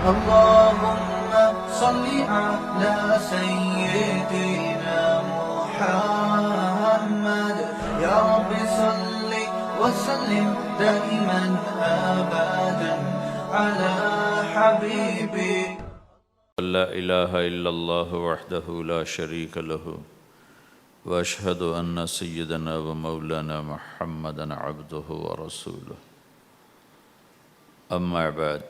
اللهم صل على سيدنا محمد يا رب صل وسلم دائما أبدا على حبيبك. لا إله إلا الله وحده لا شريك له وأشهد أن سيدنا ومولانا محمدا عبده ورسوله. أما بعد،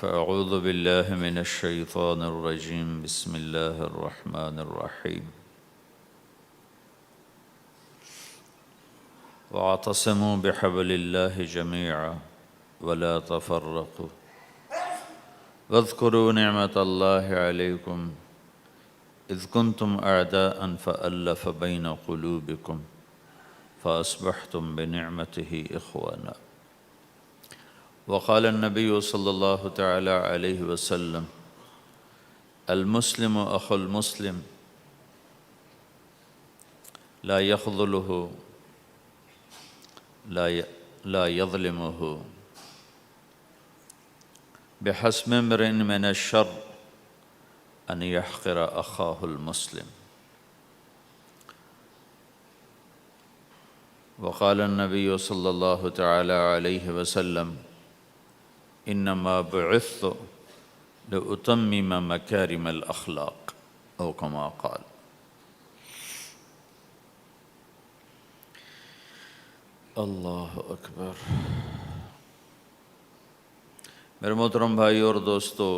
فأعوذ بالله من الشيطان الرجيم. بسم الله الرحمن الرحيم. واعتصموا بحبل الله جميعا ولا تفرقوا واذكروا نعمة الله عليكم إذ كنتم أعداء فألف بين قلوبكم فأصبحتم بنعمته إخوانا. وقال النبي صلى الله تعالى عليه وسلم: المسلم أخو المسلم لا يخذله لا يظلمه بحسب امرئ من الشر أن يحقر أخاه المسلم. وقال النبي صلى الله تعالى عليه وسلم: إنما بعثت لأتمم مكارم الأخلاق، أو كما قال. اللہ اکبر. میرے محترم بھائی اور دوستو،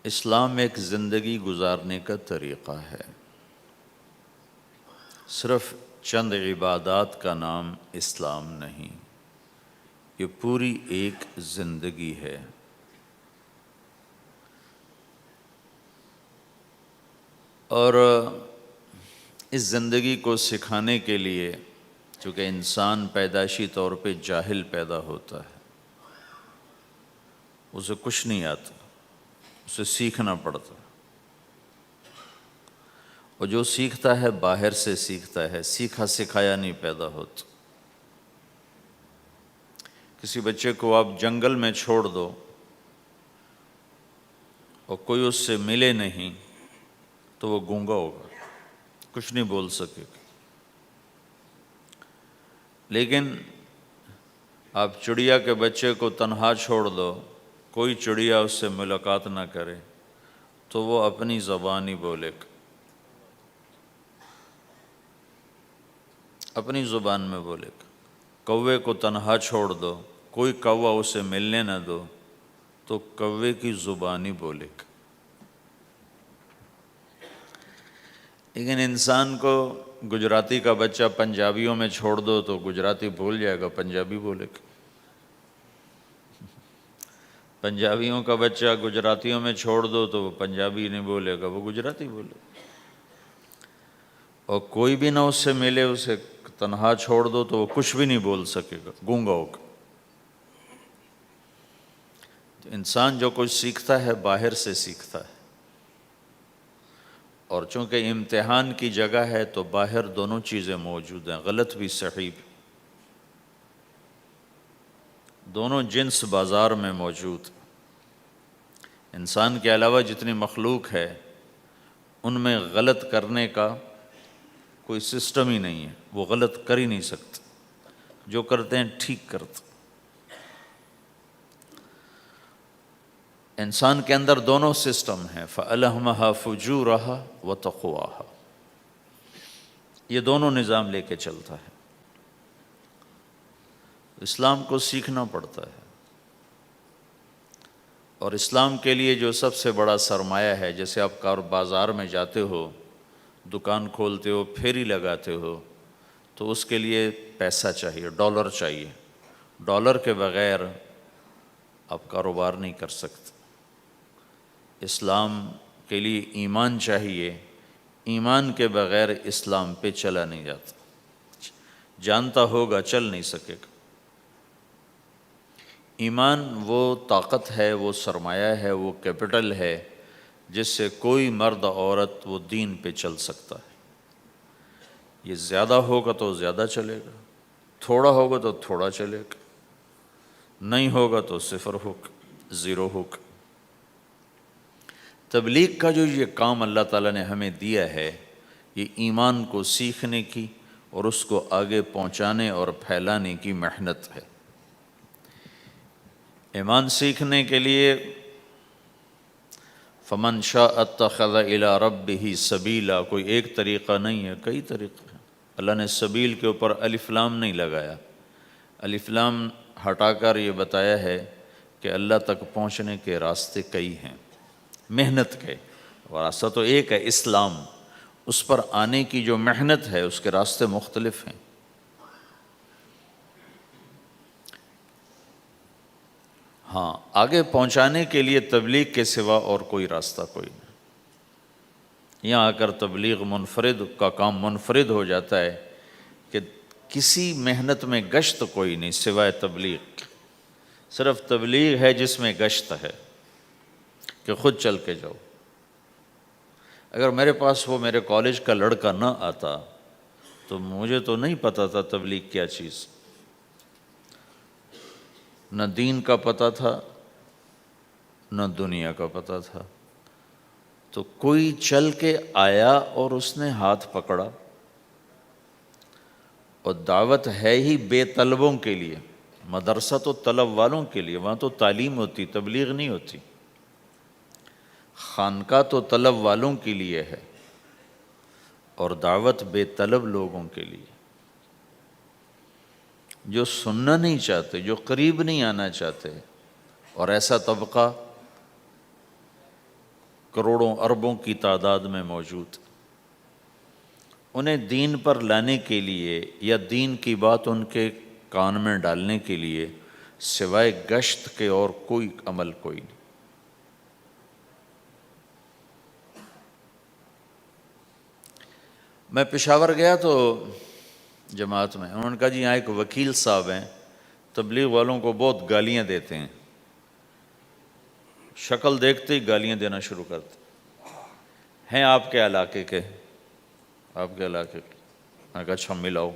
اسلام ایک زندگی گزارنے کا طریقہ ہے. صرف چند عبادات کا نام اسلام نہیں، یہ پوری ایک زندگی ہے. اور اس زندگی کو سکھانے کے لیے، چونکہ انسان پیدائشی طور پہ جاہل پیدا ہوتا ہے، اسے کچھ نہیں آتا، اسے سیکھنا پڑتا ہے. اور جو سیکھتا ہے باہر سے سیکھتا ہے، سیکھا سکھایا نہیں پیدا ہوتا. کسی بچے کو آپ جنگل میں چھوڑ دو اور کوئی اس سے ملے نہیں تو وہ گونگا ہوگا، کچھ نہیں بول سکے گا. لیکن آپ چڑیا کے بچے کو تنہا چھوڑ دو، کوئی چڑیا اس سے ملاقات نہ کرے تو وہ اپنی زبان ہی بولے گا، اپنی زبان میں بولے گا. کوے کو تنہا چھوڑ دو، کوئی کوا اسے ملنے نہ دو تو کوے کی زبان ہی بولے گا. لیکن انسان کو گجراتی کا بچہ پنجابیوں میں چھوڑ دو تو گجراتی بھول جائے گا، پنجابی بولے گا. پنجابیوں کا بچہ گجراتیوں میں چھوڑ دو تو وہ پنجابی نہیں بولے گا، وہ گجراتی بولے گا. اور کوئی بھی نہ اس سے ملے، اسے تنہا چھوڑ دو تو وہ کچھ بھی نہیں بول سکے گا، گونگا ہوگا. تو انسان جو کچھ سیکھتا ہے باہر سے سیکھتا ہے، اور چونکہ امتحان کی جگہ ہے تو باہر دونوں چیزیں موجود ہیں، غلط بھی صحیح بھی. دونوں جنس بازار میں موجود. انسان کے علاوہ جتنی مخلوق ہے ان میں غلط کرنے کا کوئی سسٹم ہی نہیں ہے، وہ غلط کر ہی نہیں سکتے، جو کرتے ہیں ٹھیک کرتے. انسان کے اندر دونوں سسٹم ہیں، فَأَلْهَمَهَا فُجُورَهَا وَتَقْوَاهَا. یہ دونوں نظام لے کے چلتا ہے. اسلام کو سیکھنا پڑتا ہے. اور اسلام کے لیے جو سب سے بڑا سرمایہ ہے، جیسے آپ بازار میں جاتے ہو، دکان کھولتے ہو، پھیری لگاتے ہو، تو اس کے لیے پیسہ چاہیے، ڈالر چاہیے. ڈالر کے بغیر آپ کاروبار نہیں کر سکتے. اسلام کے لیے ایمان چاہیے، ایمان کے بغیر اسلام پہ چلا نہیں جاتا. جانتا ہوگا چل نہیں سکے گا. ایمان وہ طاقت ہے، وہ سرمایہ ہے، وہ کیپٹل ہے جس سے کوئی مرد عورت وہ دین پہ چل سکتا ہے. یہ زیادہ ہوگا تو زیادہ چلے گا، تھوڑا ہوگا تو تھوڑا چلے گا، نہیں ہوگا تو صفر ہوگا، زیرو ہوگا۔ تبلیغ کا جو یہ کام اللہ تعالیٰ نے ہمیں دیا ہے، یہ ایمان کو سیکھنے کی اور اس کو آگے پہنچانے اور پھیلانے کی محنت ہے۔ ایمان سیکھنے کے لیے فمن شاء اتخذ الی ربہ سبیلا، کوئی ایک طریقہ نہیں ہے، کئی طریقے ہیں۔ اللہ نے سبیل کے اوپر الف لام نہیں لگایا، الف لام ہٹا کر یہ بتایا ہے کہ اللہ تک پہنچنے کے راستے کئی ہیں، محنت کے، اور راستہ تو ایک ہے اسلام، اس پر آنے کی جو محنت ہے اس کے راستے مختلف ہیں۔ ہاں، آگے پہنچانے کے لیے تبلیغ کے سوا اور کوئی راستہ کوئی نہیں۔ یہاں آ کر تبلیغ منفرد کا کام منفرد ہو جاتا ہے کہ کسی محنت میں گشت کوئی نہیں سوائے تبلیغ، صرف تبلیغ ہے جس میں گشت ہے کہ خود چل کے جاؤ۔ اگر میرے پاس وہ میرے کالج کا لڑکا نہ آتا تو مجھے تو نہیں پتا تھا تبلیغ کیا چیز، نہ دین کا پتہ تھا نہ دنیا کا پتہ تھا۔ تو کوئی چل کے آیا اور اس نے ہاتھ پکڑا، اور دعوت ہے ہی بے طلبوں کے لیے، مدرسہ تو طلب والوں کے لیے، وہاں تو تعلیم ہوتی، تبلیغ نہیں ہوتی۔ خانقاہ تو طلب والوں کے لیے ہے اور دعوت بے طلب لوگوں کے لیے، جو سننا نہیں چاہتے، جو قریب نہیں آنا چاہتے، اور ایسا طبقہ کروڑوں اربوں کی تعداد میں موجود، انہیں دین پر لانے کے لیے یا دین کی بات ان کے کان میں ڈالنے کے لیے سوائے گشت کے اور کوئی عمل کوئی نہیں۔ میں پشاور گیا تو جماعت میں انہوں نے کہا جی یہاں ایک وکیل صاحب ہیں، تبلیغ والوں کو بہت گالیاں دیتے ہیں، شکل دیکھتے ہی گالیاں دینا شروع کرتے ہیں۔ آپ کے علاقے کے؟ آپ کے علاقے کے؟ میں نے کہا اچھا ملاؤ۔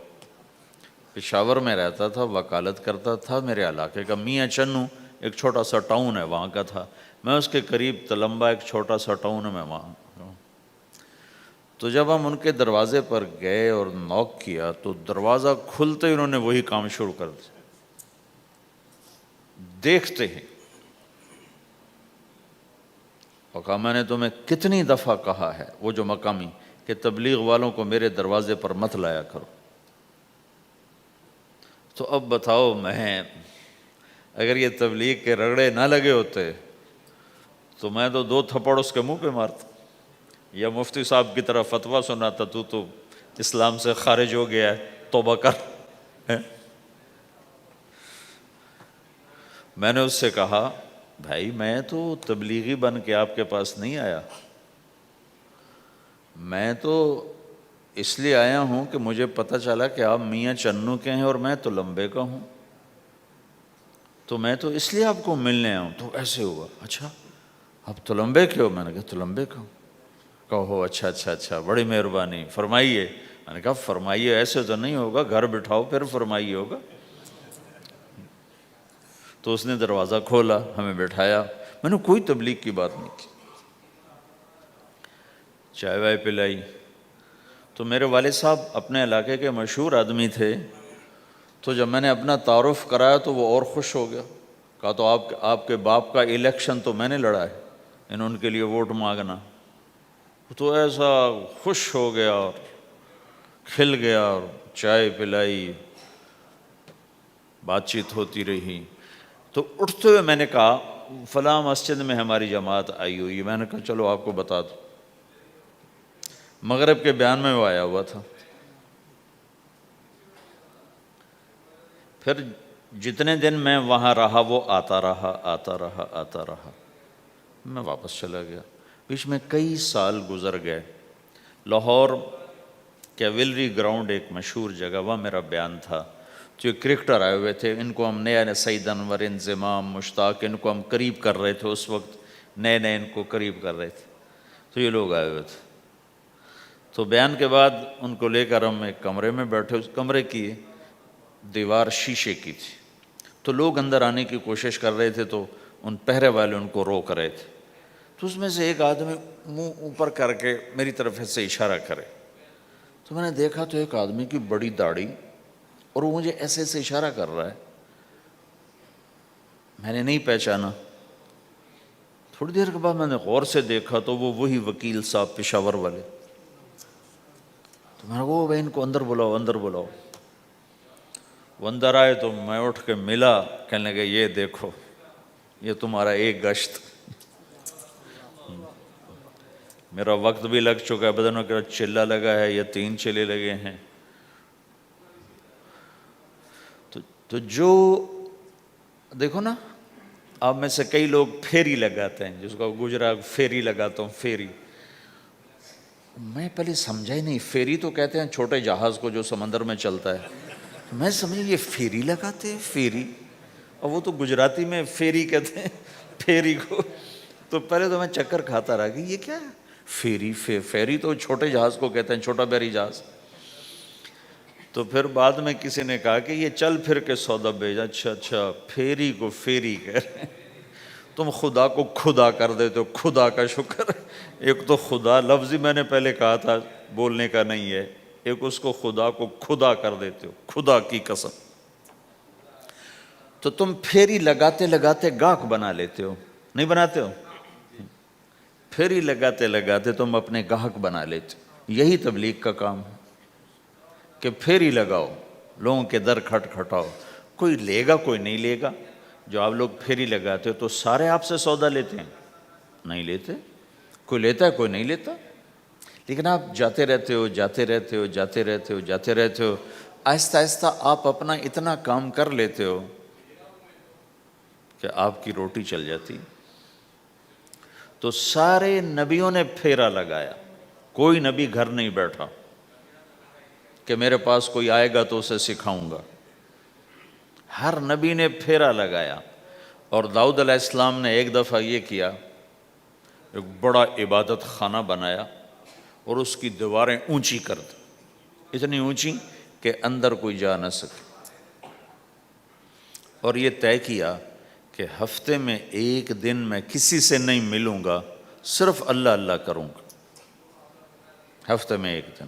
پشاور میں رہتا تھا، وکالت کرتا تھا، میرے علاقے کا میاں چنو ایک چھوٹا سا ٹاؤن ہے وہاں کا تھا، میں اس کے قریب تلمبا ایک چھوٹا سا ٹاؤن ہے، میں وہاں۔ تو جب ہم ان کے دروازے پر گئے اور نوک کیا تو دروازہ کھلتے ہی انہوں نے وہی کام شروع کر دیا، دیکھتے ہیں۔ اور کہا میں نے تمہیں کتنی دفعہ کہا ہے، وہ جو مقامی، کہ تبلیغ والوں کو میرے دروازے پر مت لایا کرو۔ تو اب بتاؤ، میں اگر یہ تبلیغ کے رگڑے نہ لگے ہوتے تو میں تو 2 تھپڑ اس کے منہ پہ مارتا، یا مفتی صاحب کی طرح فتویٰ سناتا، تو اسلام سے خارج ہو گیا ہے، توبہ کر۔ میں نے اس سے کہا بھائی میں تو تبلیغی بن کے آپ کے پاس نہیں آیا، میں تو اس لیے آیا ہوں کہ مجھے پتہ چلا کہ آپ میاں چنو کے ہیں اور میں تو لمبے کا ہوں، تو میں تو اس لیے آپ کو ملنے آیا ہوں۔ تو ایسے ہوا، اچھا آپ تو لمبے کے ہو؟ میں نے کہا تو لمبے کا ہوں۔ کہو اچھا اچھا اچھا، بڑی مہربانی، فرمائیے۔ میں نے کہا فرمائیے ایسے تو نہیں ہوگا، گھر بٹھاؤ پھر فرمائیے ہوگا۔ تو اس نے دروازہ کھولا، ہمیں بٹھایا، میں نے کوئی تبلیغ کی بات نہیں کی، چائے وائے پلائی۔ تو میرے والد صاحب اپنے علاقے کے مشہور آدمی تھے، تو جب میں نے اپنا تعارف کرایا تو وہ اور خوش ہو گیا، کہا تو آپ کے باپ کا الیکشن تو میں نے لڑا ہے، ان کے لیے ووٹ مانگنا۔ تو ایسا خوش ہو گیا اور کھل گیا، اور چائے پلائی، بات چیت ہوتی رہی۔ تو اٹھتے ہوئے میں نے کہا فلاں مسجد میں ہماری جماعت آئی ہوئی ہے، میں نے کہا چلو آپ کو بتا دوں۔ مغرب کے بیان میں وہ آیا ہوا تھا۔ پھر جتنے دن میں وہاں رہا وہ آتا رہا، میں واپس چلا گیا۔ بیچ میں کئی سال گزر گئے۔ لاہور کیولری گراؤنڈ ایک مشہور جگہ، وہاں میرا بیان تھا۔ جو کرکٹر آئے ہوئے تھے، ان کو ہم نیا سعید انور، انضمام، مشتاق، ان کو ہم قریب کر رہے تھے، اس وقت نئے ان کو قریب کر رہے تھے، تو یہ لوگ آئے ہوئے تھے۔ تو بیان کے بعد ان کو لے کر ہم ایک کمرے میں بیٹھے. اس کمرے کی دیوار شیشے کی تھی, تو لوگ اندر آنے کی کوشش کر رہے تھے, تو ان پہرے والے ان کو روک رہے تھے. تو اس میں سے ایک آدمی منہ اوپر کر کے میری طرف سے اشارہ کرے, تو میں نے دیکھا تو ایک آدمی کی بڑی داڑھی, اور وہ مجھے ایسے ایسے اشارہ کر رہا ہے. میں نے نہیں پہچانا. تھوڑی دیر کے بعد میں نے غور سے دیکھا تو وہ وہی وکیل صاحب پشاور والے. تو میں نے کہا بھائی ان کو اندر بلاؤ, اندر بلاؤ. وہ اندر آئے تو میں اٹھ کے ملا, کہنے لگے یہ دیکھو یہ تمہارا ایک گشت, میرا وقت بھی لگ چکا ہے, بدنوں کا چلہ لگا ہے یا 3 چلے لگے ہیں. تو جو دیکھو نا, آپ میں سے کئی لوگ پھیری لگاتے ہیں, جس کو گجرا پھیری لگاتا ہوں, پھیری. میں پہلے سمجھا ہی نہیں, پھیری تو کہتے ہیں چھوٹے جہاز کو جو سمندر میں چلتا ہے. میں سمجھا یہ پھیری لگاتے ہیں, پھیری, اور وہ تو گجراتی میں پھیری کہتے ہیں پھیری کو. تو پہلے تو میں چکر کھاتا رہا کہ یہ کیا ہے پھیری. پھیری تو چھوٹے جہاز کو کہتے ہیں, چھوٹا بحری جہاز. تو پھر بعد میں کسی نے کہا کہ یہ چل پھر کے سودا بھیجا. اچھا پھیری کو پھیری کہہ رہے ہیں. تم خدا کو خدا کر دیتے ہو, خدا کا شکر. ایک تو خدا لفظ ہی میں نے پہلے کہا تھا بولنے کا نہیں ہے, ایک اس کو خدا کو خدا کر دیتے ہو, خدا کی قسم. تو تم پھیری لگاتے لگاتے گاہک بنا لیتے ہو, نہیں بناتے ہو؟ پھیری لگاتے لگاتے تم اپنے گاہک بنا لیتے ہو. یہی تبلیغ کا کام ہے کہ پھیری لگاؤ, لوگوں کے در کھٹکھٹاؤ. کوئی لے گا کوئی نہیں لے گا. جو آپ لوگ پھیری لگاتے ہو تو سارے آپ سے سودا لیتے ہیں؟ نہیں لیتے. کوئی لیتا ہے کوئی نہیں لیتا. لیکن آپ جاتے رہتے ہو, جاتے رہتے ہو, جاتے رہتے ہو, جاتے رہتے ہو. آہستہ آہستہ آپ اپنا اتنا کام کر لیتے ہو کہ آپ کی روٹی چل جاتی. تو سارے نبیوں نے پھیرا لگایا, کوئی نبی گھر نہیں بیٹھا کہ میرے پاس کوئی آئے گا تو اسے سکھاؤں گا. ہر نبی نے پھیرا لگایا. اور داؤد علیہ السلام نے ایک دفعہ یہ کیا, ایک بڑا عبادت خانہ بنایا اور اس کی دیواریں اونچی کر دی, اتنی اونچی کہ اندر کوئی جا نہ سکے. اور یہ طے کیا کہ ہفتے میں ایک دن میں کسی سے نہیں ملوں گا, صرف اللہ اللہ کروں گا, ہفتے میں ایک دن.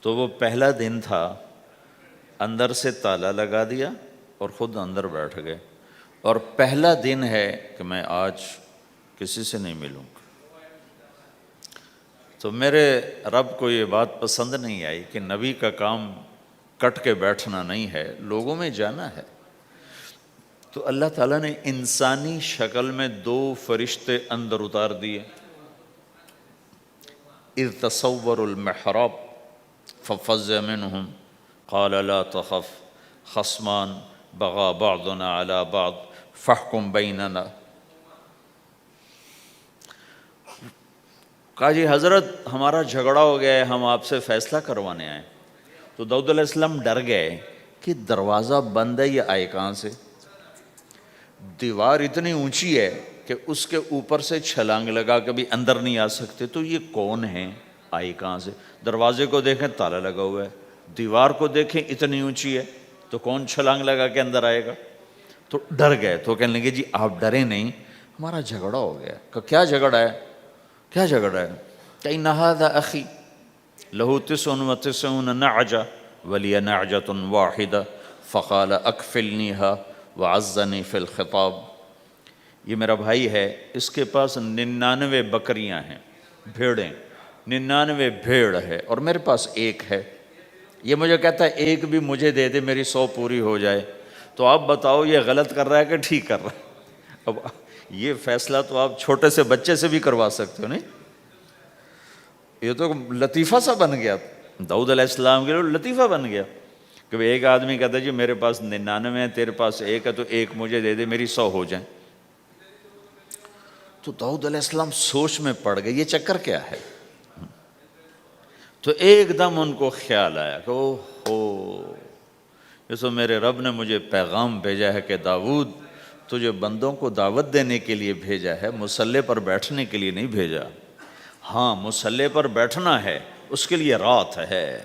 تو وہ پہلا دن تھا, اندر سے تالا لگا دیا اور خود اندر بیٹھ گئے. اور پہلا دن ہے کہ میں آج کسی سے نہیں ملوں گا. تو میرے رب کو یہ بات پسند نہیں آئی کہ نبی کا کام کٹ کے بیٹھنا نہیں ہے, لوگوں میں جانا ہے. تو اللہ تعالیٰ نے انسانی شکل میں 2 فرشتے اندر اتار دیے. اذ تصوروا المحراب ففزع منهم قال لا تخف خصمان بغى بعضنا على بعض فاحكم بيننا. کہا جی حضرت ہمارا جھگڑا ہو گیا ہے, ہم آپ سے فیصلہ کروانے آئے. تو داؤد علیہ السلام ڈر گئے کہ دروازہ بند ہے, یہ آئے کہاں سے؟ دیوار اتنی اونچی ہے کہ اس کے اوپر سے چھلانگ لگا کے بھی اندر نہیں آ سکتے. تو یہ کون ہیں, آئے کہاں سے؟ دروازے کو دیکھیں تالا لگا ہوا ہے, دیوار کو دیکھیں اتنی اونچی ہے, تو کون چھلانگ لگا کے اندر آئے گا؟ تو ڈر گئے. تو کہنے لگے جی آپ ڈریں نہیں, ہمارا جھگڑا ہو گیا. کہ کیا جھگڑا ہے؟ کیا جھگڑا ہے؟ کہ ان ھذا اخی لہ 99 نعجہ ولی نعجۃ واحدہ فقال اکفلنیھا وعزنی فی الخطاب. یہ میرا بھائی ہے, اس کے پاس 99 بکریاں ہیں, بھیڑیں, 99 بھیڑ ہے, اور میرے پاس ایک ہے. یہ مجھے کہتا ہے ایک بھی مجھے دے دے, میری 100 پوری ہو جائے. تو آپ بتاؤ یہ غلط کر رہا ہے کہ ٹھیک کر رہا ہے؟ اب یہ فیصلہ تو آپ چھوٹے سے بچے سے بھی کروا سکتے ہو, نہیں؟ یہ تو لطیفہ سا بن گیا, داؤد علیہ السلام کے لیے لطیفہ بن گیا کہ ایک آدمی کہتا ہے جی میرے پاس 99 ہے, تیرے پاس ایک ہے, تو ایک مجھے دے دے, میری 100 ہو جائیں. تو داؤد علیہ السلام سوچ میں پڑ گئے یہ چکر کیا ہے. تو ایک دم ان کو خیال آیا کہ اوہو, یہ تو میرے رب نے مجھے پیغام بھیجا ہے کہ داؤد تجھے بندوں کو دعوت دینے کے لیے بھیجا ہے, مسلح پر بیٹھنے کے لیے نہیں بھیجا. ہاں مصلی پر بیٹھنا ہے اس کے لیے رات ہے۔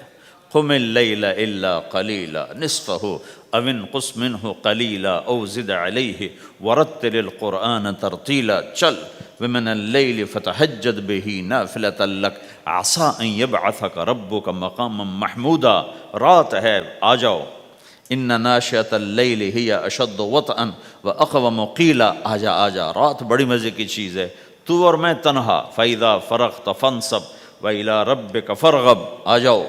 قم اللیل الا قلیلا نصفہ او انقص منہ قلیلا او زد علیہ ورتل القرآن ترتیلا، چل ومن اللیل فتہجد بہ نافلۃ لک عسیٰ ان یبعثک ربک مقاما محمودا، رات ہے آ جاؤ، ان ناشئۃ اللیل ہی اشد وطئا واقوم قیلا، آجا آجا، رات بڑی مزے کی چیز ہے، تو اور میں تنہا، فَإِذَا فَرَغْتَ فَانصَبْ وَإِلَىٰ رَبِّكَ فَارْغَب، آ جاؤ۔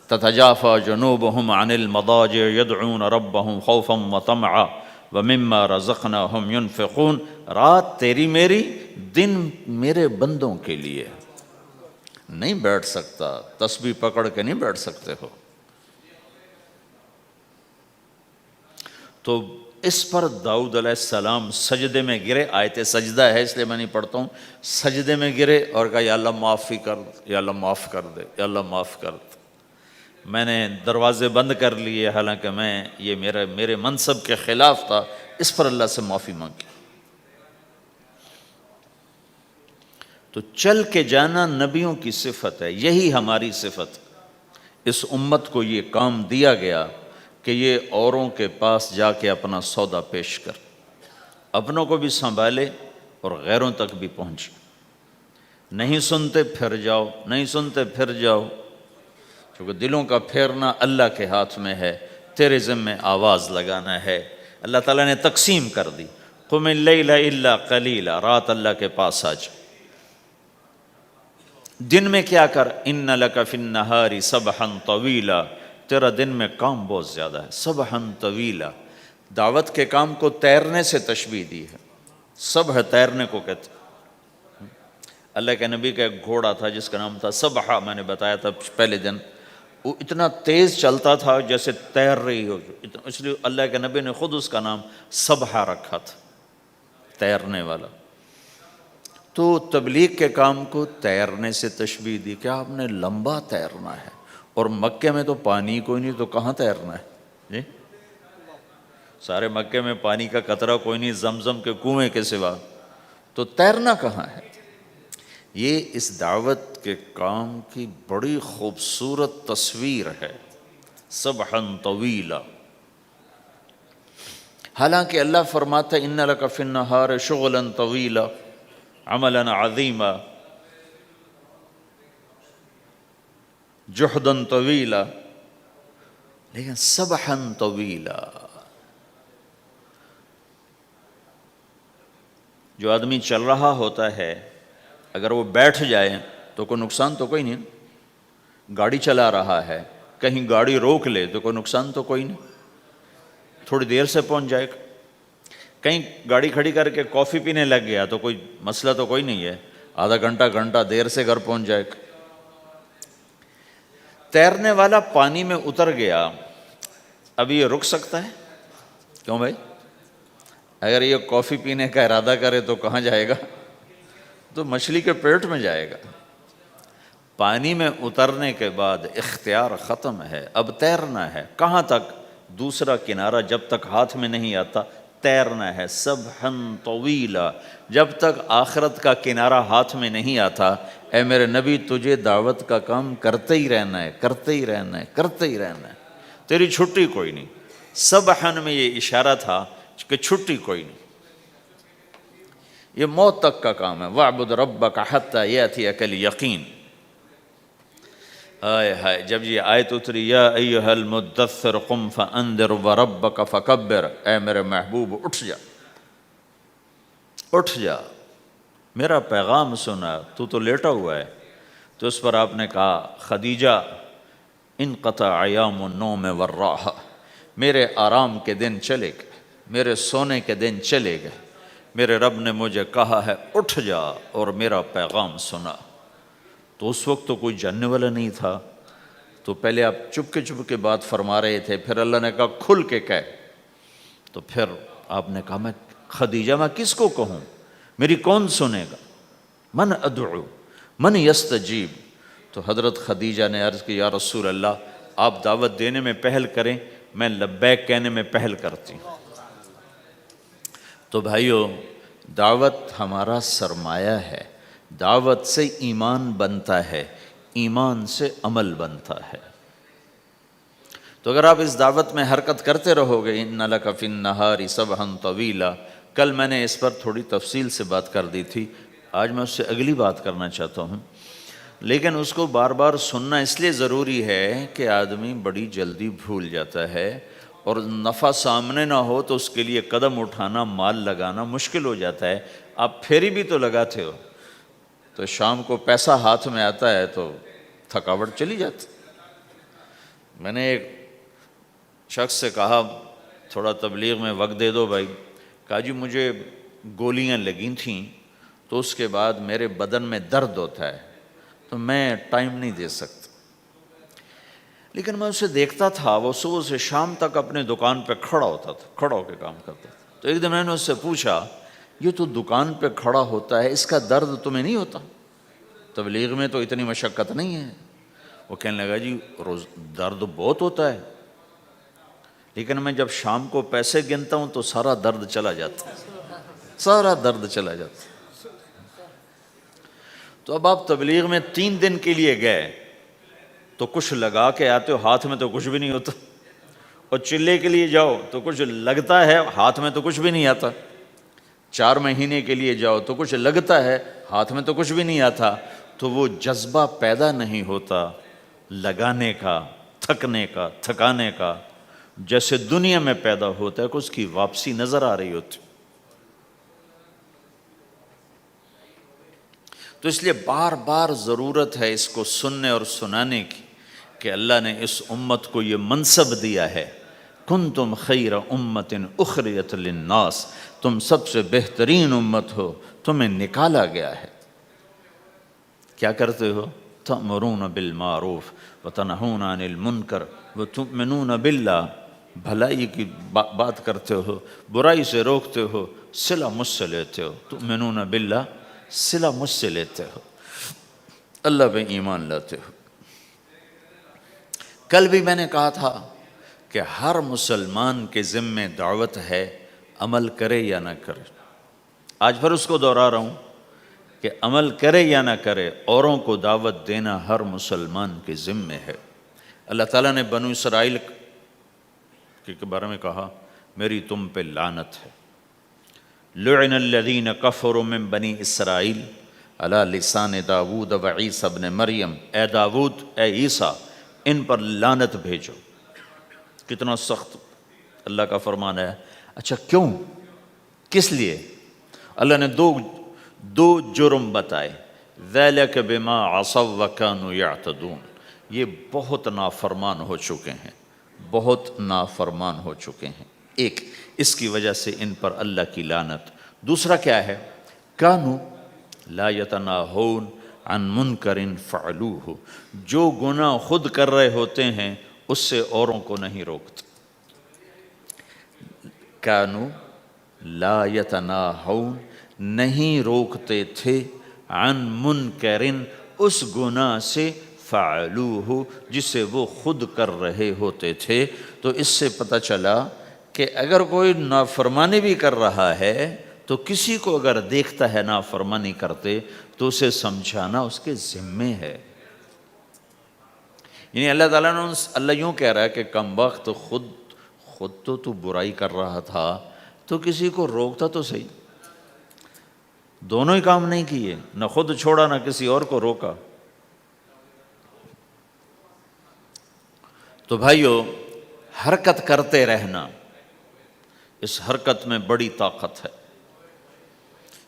تتجافى جنوبهم عن المضاجع يدعون ربهم خوفا وطمعا ومما رزقناهم ينفقون، رات تیری میری، دن میرے بندوں کے لیے۔ نہیں بیٹھ سکتا، تسبیح پکڑ کے نہیں بیٹھ سکتے ہو۔ تو اس پر داؤد علیہ السلام سجدے میں گرے، آیت سجدہ ہے اس لیے میں نہیں پڑھتا ہوں، سجدے میں گرے اور کہا یا اللہ معافی کر، یا اللہ معاف کر دے، یا اللہ معاف کر دے، میں نے دروازے بند کر لیے حالانکہ یہ میرے منصب کے خلاف تھا، اس پر اللہ سے معافی مانگی۔ تو چل کے جانا نبیوں کی صفت ہے، یہی ہماری صفت۔ اس امت کو یہ کام دیا گیا کہ یہ اوروں کے پاس جا کے اپنا سودا پیش کر، اپنوں کو بھی سنبھالے اور غیروں تک بھی پہنچے۔ نہیں سنتے پھر جاؤ، نہیں سنتے پھر جاؤ، کیونکہ دلوں کا پھیرنا اللہ کے ہاتھ میں ہے، تیرے ذمے آواز لگانا ہے۔ اللہ تعالیٰ نے تقسیم کر دی، قم اللیل الا قلیلا، رات اللہ کے پاس آ جا۔ دن میں کیا کر، ان لک فی النہار سبحا طویلا، تیرا دن میں کام بہت زیادہ ہے، سبحا طویلا۔ دعوت کے کام کو تیرنے سے تشبیہ دی ہے، سبح تیرنے کو کہتے ہیں۔ اللہ کے نبی کا ایک گھوڑا تھا جس کا نام تھا سبحہ، میں نے بتایا تھا پہلے دن، وہ اتنا تیز چلتا تھا جیسے تیر رہی ہو، اس لیے اللہ کے نبی نے خود اس کا نام سبحہ رکھا تھا، تیرنے والا۔ تو تبلیغ کے کام کو تیرنے سے تشبیہ دی کہ آپ نے لمبا تیرنا ہے، اور مکے میں تو پانی کوئی نہیں تو کہاں تیرنا ہے جی؟ سارے مکے میں پانی کا قطرہ کوئی نہیں زمزم کے کنویں کے سوا، تو تیرنا کہاں ہے؟ یہ اس دعوت کے کام کی بڑی خوبصورت تصویر ہے، سبحا طویلا۔ حالانکہ اللہ فرماتا ہے ان لک فی النہار شغلا طویلا عملا عظیما جہدا طویلا، لیکن سبحا طویلا۔ جو آدمی چل رہا ہوتا ہے اگر وہ بیٹھ جائے تو کوئی نقصان تو کوئی نہیں، گاڑی چلا رہا ہے کہیں گاڑی روک لے تو کوئی نقصان تو کوئی نہیں، تھوڑی دیر سے پہنچ جائے گا۔ کہیں گاڑی کھڑی کر کے کافی پینے لگ گیا تو کوئی مسئلہ تو کوئی نہیں ہے، آدھا گھنٹہ دیر سے گھر پہنچ جائے گا۔ تیرنے والا پانی میں اتر گیا، اب یہ رک سکتا ہے؟ کیوں بھائی؟ اگر یہ کافی پینے کا ارادہ کرے تو کہاں جائے گا؟ تو مچھلی کے پیٹ میں جائے گا۔ پانی میں اترنے کے بعد اختیار ختم ہے، اب تیرنا ہے۔ کہاں تک؟ دوسرا کنارہ جب تک ہاتھ میں نہیں آتا تیرنا ہے، سبحا طویلا۔ جب تک آخرت کا کنارہ ہاتھ میں نہیں آتا، اے میرے نبی تجھے دعوت کا کام کرتے ہی رہنا ہے، کرتے ہی رہنا ہے، کرتے ہی رہنا ہے، تیری چھٹی کوئی نہیں۔ سبحا میں یہ اشارہ تھا کہ چھٹی کوئی نہیں، یہ موت تک کا کام ہے۔ وَاعْبُدْ رَبَّكَ حَتَّى يَأْتِيَكَ الْيَقِينُ۔ ہائے ہائے، جب یہ آیت اتری یا ایھا المدثر قم فانذر وربک فکبر، اے میرے محبوب اٹھ جا، اٹھ جا، میرا پیغام سنا، تو لیٹا ہوا ہے۔ تو اس پر آپ نے کہا خدیجہ انقطع ایام النوم والراحہ، میرے آرام کے دن چلے گئے، میرے سونے کے دن چلے گئے، میرے رب نے مجھے کہا ہے اٹھ جا اور میرا پیغام سنا۔ تو اس وقت تو کوئی جاننے والا نہیں تھا، تو پہلے آپ چپ کے بات فرما رہے تھے، پھر اللہ نے کہا کھل کے کہہ، تو پھر آپ نے کہا میں خدیجہ میں کس کو کہوں، میری کون سنے گا، من ادعو من یستجیب۔ تو حضرت خدیجہ نے عرض کی یا رسول اللہ آپ دعوت دینے میں پہل کریں، میں لبیک کہنے میں پہل کرتی ہوں۔ تو بھائیو، دعوت ہمارا سرمایہ ہے، دعوت سے ایمان بنتا ہے، ایمان سے عمل بنتا ہے۔ تو اگر آپ اس دعوت میں حرکت کرتے رہو گے، ان لک فی النہار سبحا طویلا، کل میں نے اس پر تھوڑی تفصیل سے بات کر دی تھی، آج میں اس سے اگلی بات کرنا چاہتا ہوں، لیکن اس کو بار بار سننا اس لیے ضروری ہے کہ آدمی بڑی جلدی بھول جاتا ہے، اور نفع سامنے نہ ہو تو اس کے لیے قدم اٹھانا، مال لگانا مشکل ہو جاتا ہے۔ آپ پھیری بھی تو لگاتے ہو، تو شام کو پیسہ ہاتھ میں آتا ہے تو تھکاوٹ چلی جاتی۔ میں نے ایک شخص سے کہا تھوڑا تبلیغ میں وقت دے دو بھائی، کہا جی مجھے گولیاں لگی تھیں تو اس کے بعد میرے بدن میں درد ہوتا ہے تو میں ٹائم نہیں دے سکتا، لیکن میں اسے دیکھتا تھا وہ صبح سے شام تک اپنے دکان پہ کھڑا ہوتا تھا، کھڑا ہو کے کام کرتا تھا۔ تو ایک دن میں نے اس سے پوچھا یہ تو دکان پہ کھڑا ہوتا ہے، اس کا درد تمہیں نہیں ہوتا؟ تبلیغ میں تو اتنی مشقت نہیں ہے۔ وہ کہنے لگا جی روز درد بہت ہوتا ہے، لیکن میں جب شام کو پیسے گنتا ہوں تو سارا درد چلا جاتا ہے، سارا درد چلا جاتا ہے۔ تو اب آپ تبلیغ میں 3 دن کے لیے گئے تو کچھ لگا کے آتے ہو، ہاتھ میں تو کچھ بھی نہیں ہوتا، اور چلے کے لیے جاؤ تو کچھ لگتا ہے، ہاتھ میں تو کچھ بھی نہیں آتا۔ 4 مہینے کے لیے جاؤ تو کچھ لگتا ہے، ہاتھ میں تو کچھ بھی نہیں آتا۔ تو وہ جذبہ پیدا نہیں ہوتا لگانے کا، تھکنے کا، تھکانے کا، جیسے دنیا میں پیدا ہوتا ہے کہ اس کی واپسی نظر آ رہی ہوتی۔ تو اس لیے بار بار ضرورت ہے اس کو سننے اور سنانے کی کہ اللہ نے اس امت کو یہ منصب دیا ہے، کنتم خیر امت اخرجت للناس، تم سب سے بہترین امت ہو، تمہیں نکالا گیا ہے۔ کیا کرتے ہو؟ تأمرون بالمعروف وتنہون عن المنکر وتؤمنون باللہ، بھلائی کی بات کرتے ہو، برائی سے روکتے ہو، صلہ مجھ سے لیتے ہو، تؤمنون باللہ، صلہ مجھ سے لیتے ہو، اللہ پہ ایمان لاتے ہو۔ کل بھی میں نے کہا تھا کہ ہر مسلمان کے ذمہ دعوت ہے، عمل کرے یا نہ کرے۔ آج پھر اس کو دہرا رہا ہوں کہ عمل کرے یا نہ کرے، اوروں کو دعوت دینا ہر مسلمان کے ذمہ ہے۔ اللہ تعالیٰ نے بنو اسرائیل کے بارے میں کہا میری تم پہ لعنت ہے، لعن الذین کفروا من بنی اسرائیل علی لسان داود و عیسیٰ ابن مریم، اے داود، اے عیسیٰ، ان پر لعنت بھیجو۔ کتنا سخت اللہ کا فرمان ہے۔ اچھا کیوں؟ کس لیے؟ اللہ نے دو جرم بتائے، ذَلِكَ بِمَا عَصَوْا وَكَانُوا يَعْتَدُونَ، یہ بہت نافرمان ہو چکے ہیں، بہت نافرمان ہو چکے ہیں۔ ایک اس کی وجہ سے ان پر اللہ کی لعنت۔ دوسرا کیا ہے؟ کانوا لا یتناہون عن منکر فعلوہ، جو گناہ خود کر رہے ہوتے ہیں اس سے اوروں کو نہیں روکتے۔ کانوا لا یتناہون، نہیں روکتے تھے، عن منکر، اس گناہ سے، فعلوہ، جسے وہ خود کر رہے ہوتے تھے۔ تو اس سے پتہ چلا کہ اگر کوئی نافرمانی بھی کر رہا ہے تو کسی کو اگر دیکھتا ہے نافرمانی کرتے تو اسے سمجھانا اس کے ذمے ہے۔ یعنی اللہ تعالیٰ نے اللہ یوں کہہ رہا ہے کہ کم وقت خود تو برائی کر رہا تھا تو کسی کو روکتا تو صحیح۔ دونوں ہی کام نہیں کیے، نہ خود چھوڑا نہ کسی اور کو روکا۔ تو بھائیو، حرکت کرتے رہنا، اس حرکت میں بڑی طاقت ہے۔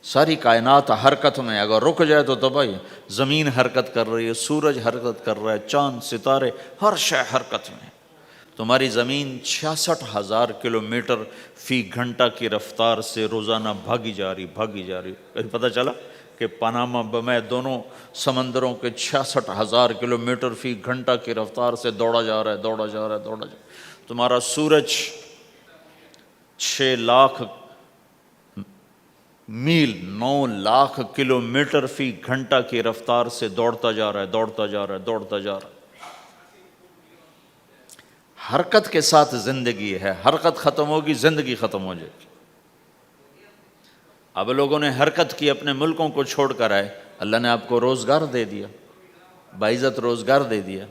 ساری کائنات حرکت میں، اگر رک جائے تو تباہی۔ زمین حرکت کر رہی ہے، سورج حرکت کر رہا ہے، چاند، ستارے، ہر شے حرکت میں۔ تمہاری زمین 66,000 کلومیٹر فی گھنٹہ کی رفتار سے روزانہ بھاگی جا رہی۔ کہیں پتہ چلا کہ پاناما میں دونوں سمندروں کے 66,000 کلومیٹر فی گھنٹہ کی رفتار سے دوڑا جا رہا ہے۔ تمہارا سورج 6 لاکھ میل، 9 لاکھ کلومیٹر فی گھنٹہ کی رفتار سے دوڑتا جا رہا ہے۔ حرکت کے ساتھ زندگی ہے، حرکت ختم ہوگی زندگی ختم ہو جائے گی۔ اب لوگوں نے حرکت کی، اپنے ملکوں کو چھوڑ کر آئے، اللہ نے آپ کو روزگار دے دیا، باعزت روزگار دے دیا۔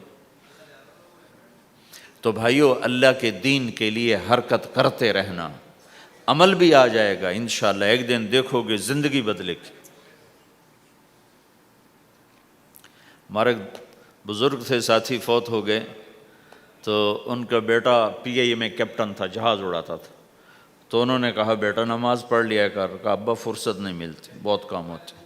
تو بھائیو، اللہ کے دین کے لیے حرکت کرتے رہنا، عمل بھی آ جائے گا انشاءاللہ، ایک دن دیکھو گے زندگی بدلے گی۔ ہمارے بزرگ تھے، ساتھی فوت ہو گئے، تو ان کا بیٹا PIA میں کیپٹن تھا، جہاز اڑاتا تھا۔ تو انہوں نے کہا بیٹا نماز پڑھ لیا کر۔ کہا ابا فرصت نہیں ملتی، بہت کام ہوتے۔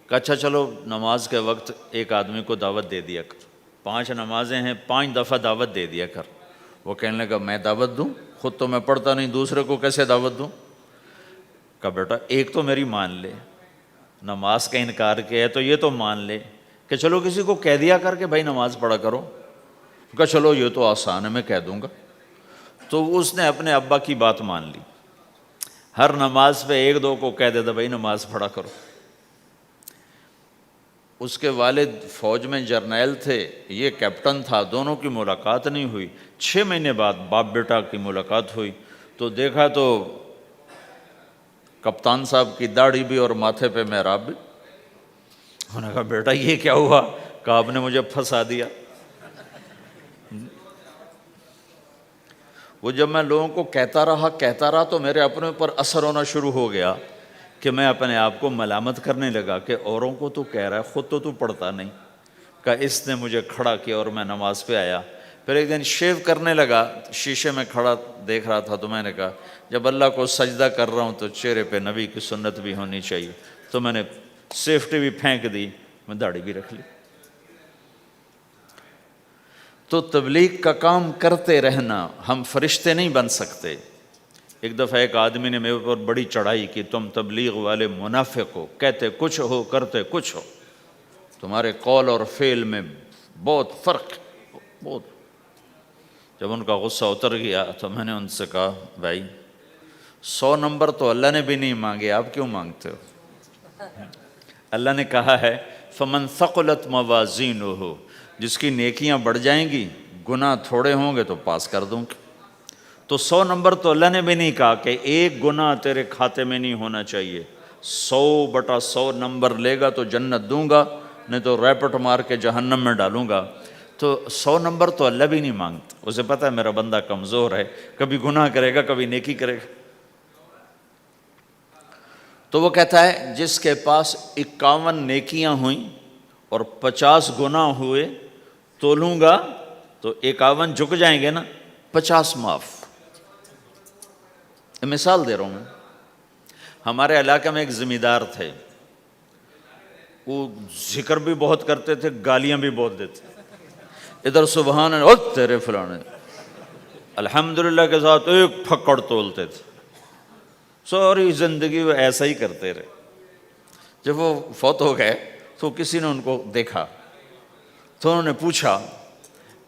کہا اچھا چلو نماز کے وقت ایک آدمی کو دعوت دے دیا کر، 5 نمازیں ہیں، 5 دفعہ دعوت دے دیا کر۔ وہ کہنے لگا میں دعوت دوں؟ خود تو میں پڑھتا نہیں، دوسرے کو کیسے دعوت دوں؟ کہا بیٹا ایک تو میری مان لے، نماز کا انکار کیا ہے تو یہ تو مان لے کہ چلو کسی کو کہہ دیا کر کہ بھائی نماز پڑھا کرو۔ کہا چلو یہ تو آسان ہے، میں کہہ دوں گا۔ تو اس نے اپنے ابا کی بات مان لی، ہر نماز پہ 1-2 کو کہہ دیتا بھائی نماز پڑھا کرو۔ اس کے والد فوج میں جرنیل تھے، یہ کیپٹن تھا، دونوں کی ملاقات نہیں ہوئی۔ 6 مہینے بعد باپ بیٹا کی ملاقات ہوئی تو دیکھا تو کپتان صاحب کی داڑھی بھی اور ماتھے پہ محراب بھی۔ انہوں نے کہا بیٹا یہ کیا ہوا؟ کہا آپ نے مجھے پھنسا دیا۔ وہ جب میں لوگوں کو کہتا رہا تو میرے اپنے اوپر اثر ہونا شروع ہو گیا کہ میں اپنے آپ کو ملامت کرنے لگا کہ اوروں کو تو کہہ رہا ہے، خود تو پڑھتا نہیں۔ کہا اس نے مجھے کھڑا کیا اور میں نماز پہ آیا۔ پھر ایک دن شیو کرنے لگا، شیشے میں کھڑا دیکھ رہا تھا، تو میں نے کہا جب اللہ کو سجدہ کر رہا ہوں تو چہرے پہ نبی کی سنت بھی ہونی چاہیے۔ تو میں نے سیفٹی بھی پھینک دی، میں داڑھی بھی رکھ لی۔ تو تبلیغ کا کام کرتے رہنا، ہم فرشتے نہیں بن سکتے۔ ایک دفعہ ایک آدمی نے میرے اوپر بڑی چڑھائی کی، تم تبلیغ والے منافق ہو، کہتے کچھ ہو کرتے کچھ ہو، تمہارے قول اور فعل میں بہت فرق ہے، بہت۔ جب ان کا غصہ اتر گیا تو میں نے ان سے کہا بھائی 100 نمبر تو اللہ نے بھی نہیں مانگے، آپ کیوں مانگتے ہو؟ اللہ نے کہا ہے فمن ثقلت موازینہ، جس کی نیکیاں بڑھ جائیں گی، گناہ تھوڑے ہوں گے تو پاس کر دوں گا۔ تو 100 نمبر تو اللہ نے بھی نہیں کہا کہ ایک گناہ تیرے کھاتے میں نہیں ہونا چاہیے، 100/100 نمبر لے گا تو جنت دوں گا، نہیں تو ریپٹ مار کے جہنم میں ڈالوں گا۔ تو 100 نمبر تو اللہ بھی نہیں مانگتا، اسے پتہ ہے میرا بندہ کمزور ہے، کبھی گناہ کرے گا کبھی نیکی کرے گا۔ تو وہ کہتا ہے جس کے پاس 51 نیکیاں ہوئیں اور 50 گناہ ہوئے، تولوں گا تو 51 جھک جائیں گے نا، 50 معاف۔ مثال دے رہا ہوں میں۔ ہمارے علاقے میں ایک زمیندار تھے، وہ ذکر بھی بہت کرتے تھے، گالیاں بھی بہت دیتے، ادھر سبحان اللہ او تیرے فلانے، الحمدللہ کے ساتھ ایک پھکڑ تولتے تھے۔ ساری زندگی وہ ایسا ہی کرتے رہے۔ جب وہ فوت ہو گئے تو کسی نے ان کو دیکھا تو انہوں نے پوچھا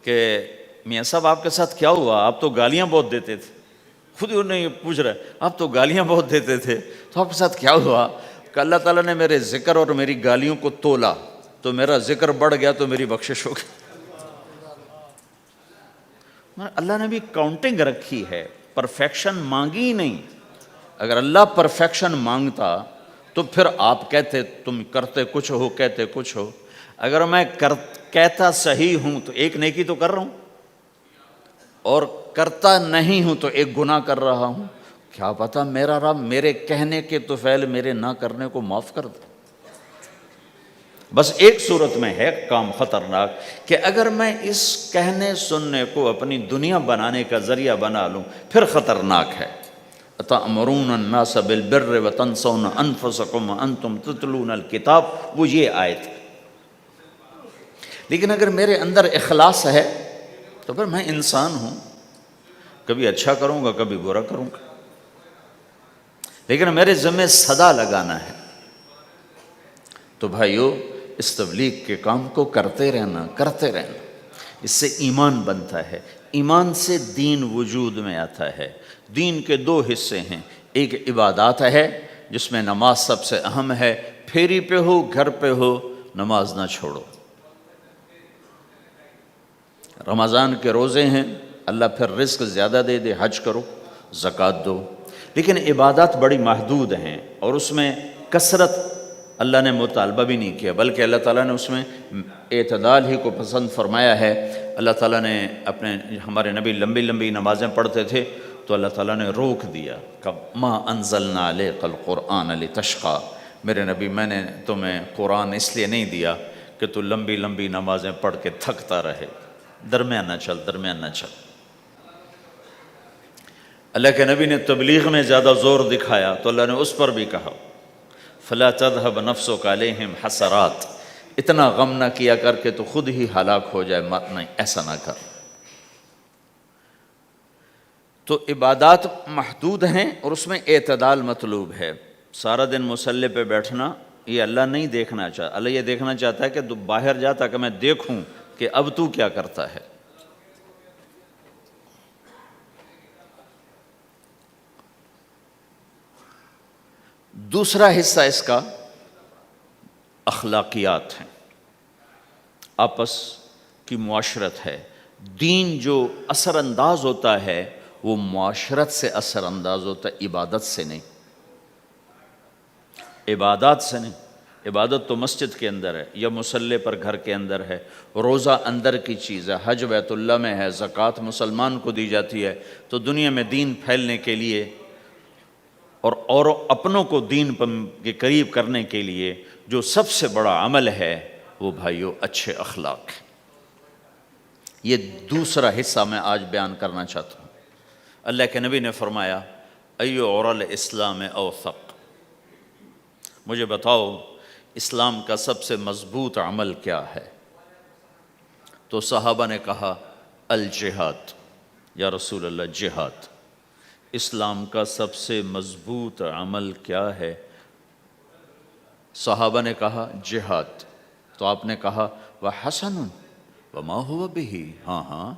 کہ میاں صاحب آپ کے ساتھ کیا ہوا؟ آپ تو گالیاں بہت دیتے تھے۔ خود ہی انہیں یہ پوچھ رہے آپ تو گالیاں بہت دیتے تھے، تو آپ کے ساتھ کیا ہوا؟ کہ اللہ تعالیٰ نے میرے ذکر اور میری گالیوں کو تولا تو میرا ذکر بڑھ گیا تو میری بخشش ہو گئی۔ اللہ نے بھی کاؤنٹنگ رکھی ہے، پرفیکشن مانگی ہی نہیں۔ اگر اللہ پرفیکشن مانگتا تو پھر آپ کہتے تم کرتے کچھ ہو کہتے کچھ ہو۔ اگر میں کہتا صحیح ہوں تو ایک نیکی تو کر رہا ہوں، اور کرتا نہیں ہوں تو ایک گناہ کر رہا ہوں۔ کیا پتا میرا رب میرے کہنے کے تو فعل میرے نہ کرنے کو معاف کر دے۔ بس ایک صورت میں ہے کام خطرناک کہ اگر میں اس کہنے سننے کو اپنی دنیا بنانے کا ذریعہ بنا لوں، پھر خطرناک ہے۔ أَتَأْمُرُونَ النَّاسَ بِالْبِرِّ وَتَنْسَوْنَ أَنفُسَكُمْ وَأَنْتُمْ تُتْلُونَ الْكِتَابَ، وہ یہ آیت۔ لیکن اگر میرے اندر اخلاص ہے تو پھر میں انسان ہوں، کبھی اچھا کروں گا کبھی برا کروں گا، لیکن میرے ذمہ صدا لگانا ہے۔ تو بھائیو اس تبلیغ کے کام کو کرتے رہنا، اس سے ایمان بنتا ہے، ایمان سے دین وجود میں آتا ہے۔ دین کے 2 حصے ہیں، ایک عبادات ہے جس میں نماز سب سے اہم ہے، پھیری پہ ہو گھر پہ ہو نماز نہ چھوڑو۔ رمضان کے روزے ہیں، اللہ پھر رزق زیادہ دے دے، حج کرو، زکوٰۃ دو، لیکن عبادات بڑی محدود ہیں اور اس میں کثرت اللہ نے مطالبہ بھی نہیں کیا، بلکہ اللہ تعالیٰ نے اس میں اعتدال ہی کو پسند فرمایا ہے۔ اللہ تعالیٰ نے ہمارے نبی لمبی لمبی نمازیں پڑھتے تھے تو اللہ تعالیٰ نے روک دیا کہ ما انزلنا علیک القرآن لتشقی، میرے نبی میں نے تمہیں قرآن اس لیے نہیں دیا کہ تو لمبی لمبی نمازیں پڑھ کے تھکتا رہے، درمیان نہ چل، درمیان نہ چل۔ اللہ کے نبی نے تبلیغ میں زیادہ زور دکھایا تو اللہ نے اس پر بھی کہا فلا تذهب نفسك علیہم حسرات، اتنا غم نہ کیا کر کے تو خود ہی ہلاک ہو جائے، نہیں ایسا نہ کر۔ تو عبادات محدود ہیں اور اس میں اعتدال مطلوب ہے۔ سارا دن مصلی پہ بیٹھنا یہ اللہ نہیں دیکھنا چاہتا، اللہ یہ دیکھنا چاہتا ہے کہ تو باہر جا تاکہ میں دیکھوں کہ اب تو کیا کرتا ہے۔ دوسرا حصہ اس کا اخلاقیات ہیں، آپس کی معاشرت ہے۔ دین جو اثر انداز ہوتا ہے وہ معاشرت سے اثر انداز ہوتا ہے، عبادت سے نہیں، عبادات سے نہیں۔ عبادت تو مسجد کے اندر ہے یا مصلی پر گھر کے اندر ہے، روزہ اندر کی چیز ہے، حج بیت اللہ میں ہے، زکوٰۃ مسلمان کو دی جاتی ہے۔ تو دنیا میں دین پھیلنے کے لیے اور اپنوں کو دین کے قریب کرنے کے لیے جو سب سے بڑا عمل ہے وہ بھائیو اچھے اخلاق ہے۔ یہ دوسرا حصہ میں آج بیان کرنا چاہتا ہوں۔ اللہ کے نبی نے فرمایا ایو عُرَى الاسلام اوثق، مجھے بتاؤ اسلام کا سب سے مضبوط عمل کیا ہے؟ تو صحابہ نے کہا الجہاد، یا رسول اللہ جہاد۔ اسلام کا سب سے مضبوط عمل کیا ہے؟ صحابہ نے کہا جہاد۔ تو آپ نے کہا وَحَسَنٌ وَمَا هُوَ بِهِ، ہاں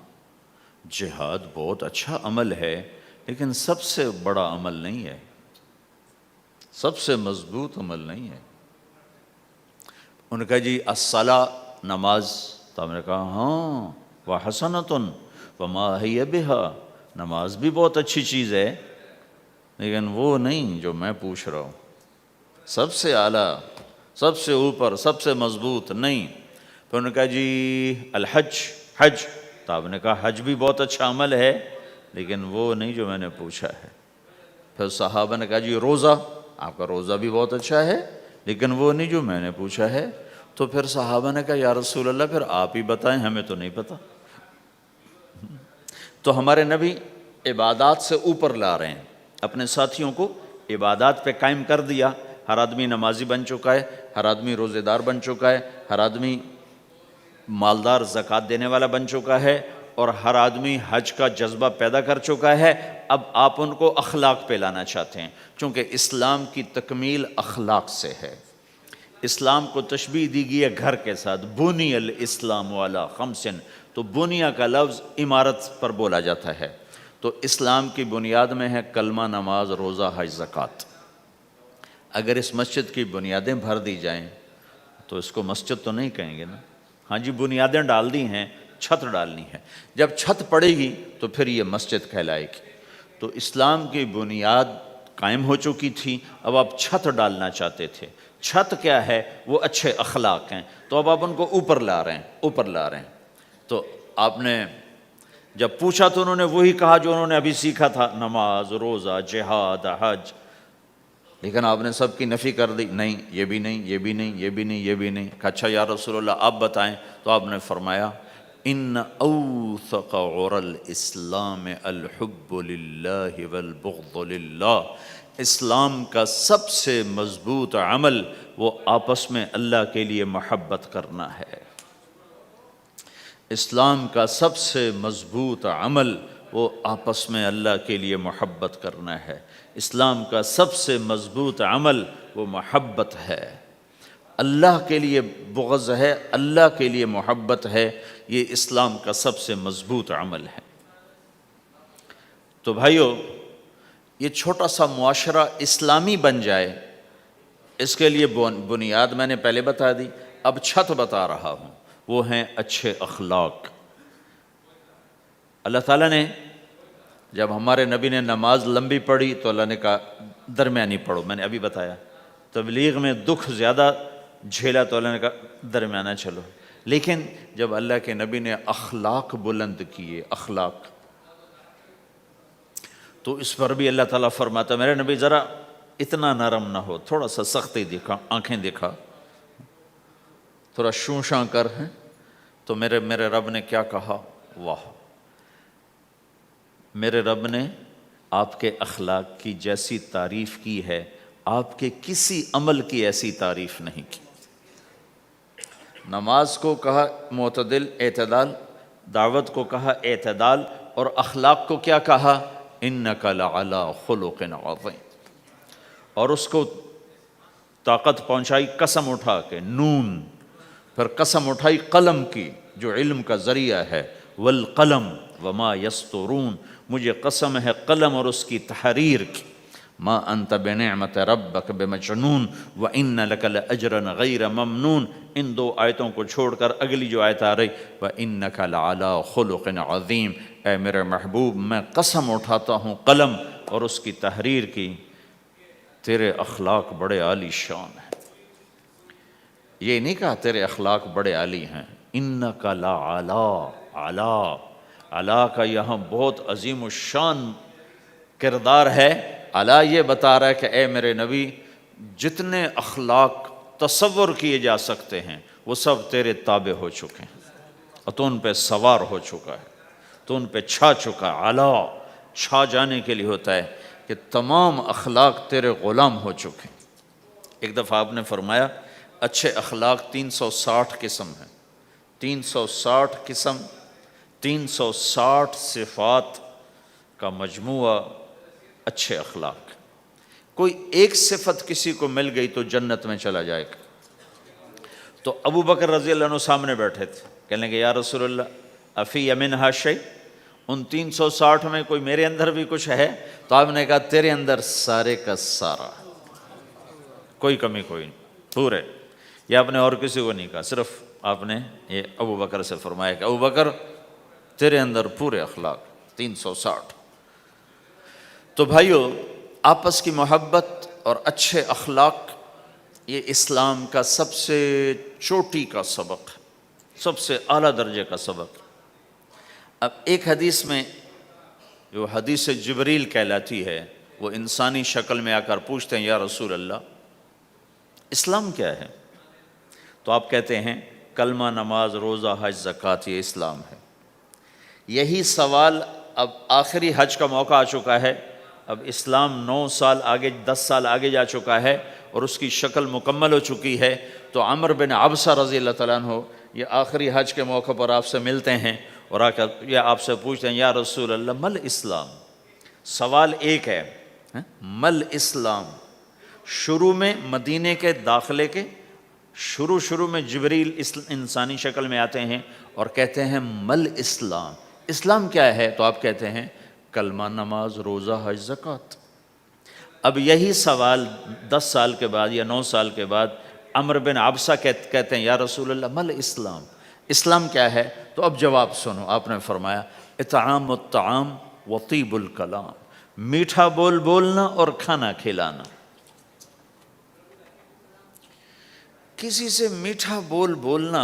جہاد بہت اچھا عمل ہے لیکن سب سے بڑا عمل نہیں ہے، سب سے مضبوط عمل نہیں ہے۔ ان کا جی الصلاۃ، نماز۔ تو ہم نے کہا ہاں وَحَسَنَةٌ وَمَا هِيَ بِهَا، نماز بھی بہت اچھی چیز ہے لیکن وہ نہیں جو میں پوچھ رہا ہوں، سب سے اعلیٰ، سب سے اوپر، سب سے مضبوط نہیں۔ پھر انہوں نے کہا جی الحج، حج۔ تو آپ نے کہا حج بھی بہت اچھا عمل ہے لیکن وہ نہیں جو میں نے پوچھا ہے۔ پھر صحابہ نے کہا جی روزہ، آپ کا روزہ بھی بہت اچھا ہے لیکن وہ نہیں جو میں نے پوچھا ہے۔ تو پھر صحابہ نے کہا یا رسول اللہ پھر آپ ہی بتائیں، ہمیں تو نہیں پتہ۔ تو ہمارے نبی عبادات سے اوپر لا رہے ہیں، اپنے ساتھیوں کو عبادات پہ قائم کر دیا۔ ہر آدمی نمازی بن چکا ہے، ہر آدمی روزے دار بن چکا ہے، ہر آدمی مالدار زکوٰۃ دینے والا بن چکا ہے، اور ہر آدمی حج کا جذبہ پیدا کر چکا ہے۔ اب آپ ان کو اخلاق پہ لانا چاہتے ہیں، چونکہ اسلام کی تکمیل اخلاق سے ہے۔ اسلام کو تشبیہ دی گئی ہے گھر کے ساتھ، بنی الاسلام علی خمس، تو بنیا کا لفظ عمارت پر بولا جاتا ہے۔ تو اسلام کی بنیاد میں ہے کلمہ، نماز، روزہ، حج، زکوٰۃ۔ اگر اس مسجد کی بنیادیں بھر دی جائیں تو اس کو مسجد تو نہیں کہیں گے نا۔ ہاں جی بنیادیں ڈال دی ہیں، چھت ڈالنی ہے، جب چھت پڑے گی تو پھر یہ مسجد کہلائے گی۔ تو اسلام کی بنیاد قائم ہو چکی تھی، اب آپ چھت ڈالنا چاہتے تھے۔ چھت کیا ہے؟ وہ اچھے اخلاق ہیں، تو اب آپ ان کو اوپر لا رہے ہیں، اوپر لا رہے ہیں۔ تو آپ نے جب پوچھا تو انہوں نے وہی کہا جو انہوں نے ابھی سیکھا تھا، نماز، روزہ، جہاد، حج، لیکن آپ نے سب کی نفی کر دی، نہیں یہ بھی نہیں، یہ بھی نہیں، یہ بھی نہیں، یہ بھی نہیں۔ کہا اچھا یا رسول اللہ آپ بتائیں۔ تو آپ نے فرمایا ان اوثق عُرَى الاسلام الحب للہ والبغض للہ، اسلام کا سب سے مضبوط عمل وہ آپس میں اللہ کے لیے محبت کرنا ہے۔ اسلام کا سب سے مضبوط عمل وہ آپس میں اللہ کے لیے محبت کرنا ہے۔ اسلام کا سب سے مضبوط عمل وہ محبت ہے، اللہ کے لیے بغض ہے، اللہ کے لیے محبت ہے، یہ اسلام کا سب سے مضبوط عمل ہے۔ تو بھائیو یہ چھوٹا سا معاشرہ اسلامی بن جائے، اس کے لیے بنیاد میں نے پہلے بتا دی، اب چھت بتا رہا ہوں، وہ ہیں اچھے اخلاق۔ اللہ تعالیٰ نے جب ہمارے نبی نے نماز لمبی پڑھی تو اللہ نے کہا درمیانی پڑھو، میں نے ابھی بتایا تبلیغ میں دکھ زیادہ جھیلا تو اللہ نے کہا درمیانہ چلو. لیکن جب اللہ کے نبی نے اخلاق بلند کیے، اخلاق، تو اس پر بھی اللہ تعالیٰ فرماتا میرے نبی ذرا اتنا نرم نہ ہو، تھوڑا سا سختی دکھا، آنکھیں دکھا، تھوڑا شوں شاں کر. ہیں تو میرے رب نے کیا کہا؟ واہ، میرے رب نے آپ کے اخلاق کی جیسی تعریف کی ہے، آپ کے کسی عمل کی ایسی تعریف نہیں کی. نماز کو کہا معتدل، اعتدال، دعوت کو کہا اعتدال، اور اخلاق کو کیا کہا؟ انک لعلی خلق عظیم. اور اس کو طاقت پہنچائی قسم اٹھا کے، نون، پھر قسم اٹھائی قلم کی جو علم کا ذریعہ ہے، والقلم وما یسطرون، مجھے قسم ہے قلم اور اس کی تحریر کی. ما انت بنعمت ربک بمجنون وان لک لاجرا غیر ممنون. ان دو آیتوں کو چھوڑ کر اگلی جو آیت آ رہی، وانک لعلی خلق عظیم، اے میرے محبوب میں قسم اٹھاتا ہوں قلم اور اس کی تحریر کی، تیرے اخلاق بڑے عالی شان ہیں. یہ نہیں کہا تیرے اخلاق بڑے عالی ہیں، انک لعلی، علا، علا کا یہاں بہت عظیم الشان کردار ہے. علا یہ بتا رہا ہے کہ اے میرے نبی جتنے اخلاق تصور کیے جا سکتے ہیں وہ سب تیرے تابع ہو چکے ہیں، اور تو ان پہ سوار ہو چکا ہے، تو ان پہ چھا چکا ہے. علا چھا جانے کے لیے ہوتا ہے کہ تمام اخلاق تیرے غلام ہو چکے ہیں. ایک دفعہ آپ نے فرمایا اچھے اخلاق 360 قسم ہیں، 360 قسم، 360 صفات کا مجموعہ اچھے اخلاق. کوئی ایک صفت کسی کو مل گئی تو جنت میں چلا جائے گا. تو ابو بکر رضی اللہ عنہ سامنے بیٹھے تھے، کہنے لگے یا رسول اللہ افی منہا شیء، ان 360 میں کوئی میرے اندر بھی کچھ ہے؟ تو آپ نے کہا تیرے اندر سارے کا سارا، کوئی کمی کوئی نہیں، پورے. یہ آپ نے اور کسی کو نہیں کہا، صرف آپ نے یہ ابو بکر سے فرمایا کہ ابو بکر تیرے اندر پورے اخلاق 360. تو بھائیو، آپس کی محبت اور اچھے اخلاق یہ اسلام کا سب سے چوٹی کا سبق ہے، سب سے اعلیٰ درجے کا سبق. اب ایک حدیث میں جو حدیث جبریل کہلاتی ہے، وہ انسانی شکل میں آ کر پوچھتے ہیں یا رسول اللہ اسلام کیا ہے؟ تو آپ کہتے ہیں کلمہ، نماز، روزہ، حج، زکوٰۃ، یہ اسلام ہے. یہی سوال اب آخری حج کا موقع آ چکا ہے، اب اسلام 9 سال آگے، 10 سال آگے جا چکا ہے اور اس کی شکل مکمل ہو چکی ہے. تو عمر بن عبسہ رضی اللہ تعالیٰ عنہ یہ آخری حج کے موقع پر آپ سے ملتے ہیں اور آ کر یہ آپ سے پوچھتے ہیں یا رسول اللہ مل اسلام. سوال ایک ہے، مل اسلام. شروع میں مدینے کے داخلے کے شروع میں جبریل انسانی شکل میں آتے ہیں اور کہتے ہیں مل اسلام، اسلام کیا ہے؟ تو آپ کہتے ہیں کلمہ، نماز، روزہ، حج، زکوٰۃ. اب یہی سوال 10 سال کے بعد یا 9 سال کے بعد عمر بن عبسہ کہتے ہیں یا رسول اللہ مل اسلام، اسلام کیا ہے؟ تو اب جواب سنو. آپ نے فرمایا اطعام الطعام وطیب الکلام، میٹھا بول بولنا اور کھانا کھلانا. کسی سے میٹھا بول بولنا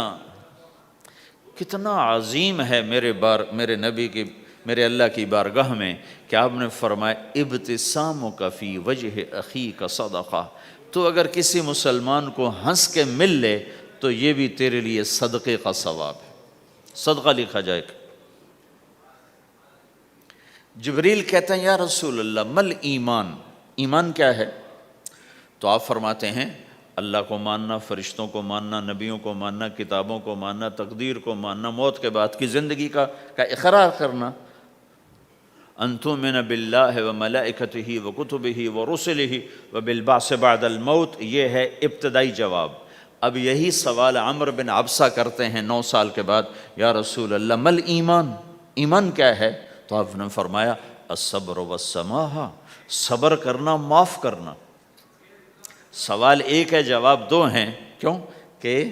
کتنا عظیم ہے میرے نبی کی، میرے اللہ کی بارگاہ میں، کہ آپ نے فرمایا ابتسامک فی وجہ اخیک صدقہ. تو اگر کسی مسلمان کو ہنس کے مل لے تو یہ بھی تیرے لیے صدقے کا ثواب ہے، صدقہ لکھا جائے گا. جبریل کہتے ہیں یا رسول اللہ مل ایمان، ایمان کیا ہے؟ تو آپ فرماتے ہیں اللہ کو ماننا، فرشتوں کو ماننا، نبیوں کو ماننا، کتابوں کو ماننا، تقدیر کو ماننا، موت کے بعد کی زندگی کا اقرار کرنا. ان تؤمن باللہ وملائکتہ وکتبہ ورسلہ وبالبعث بعد الموت، یہ ہے ابتدائی جواب. اب یہی سوال عمر بن عبسہ کرتے ہیں 9 سال کے بعد یا رسول اللہ مل ایمان، ایمان کیا ہے؟ تو آپ نے فرمایا الصبر والسماحہ، صبر کرنا، معاف کرنا. سوال ایک ہے، جواب 2 ہیں. کیوں؟ کہ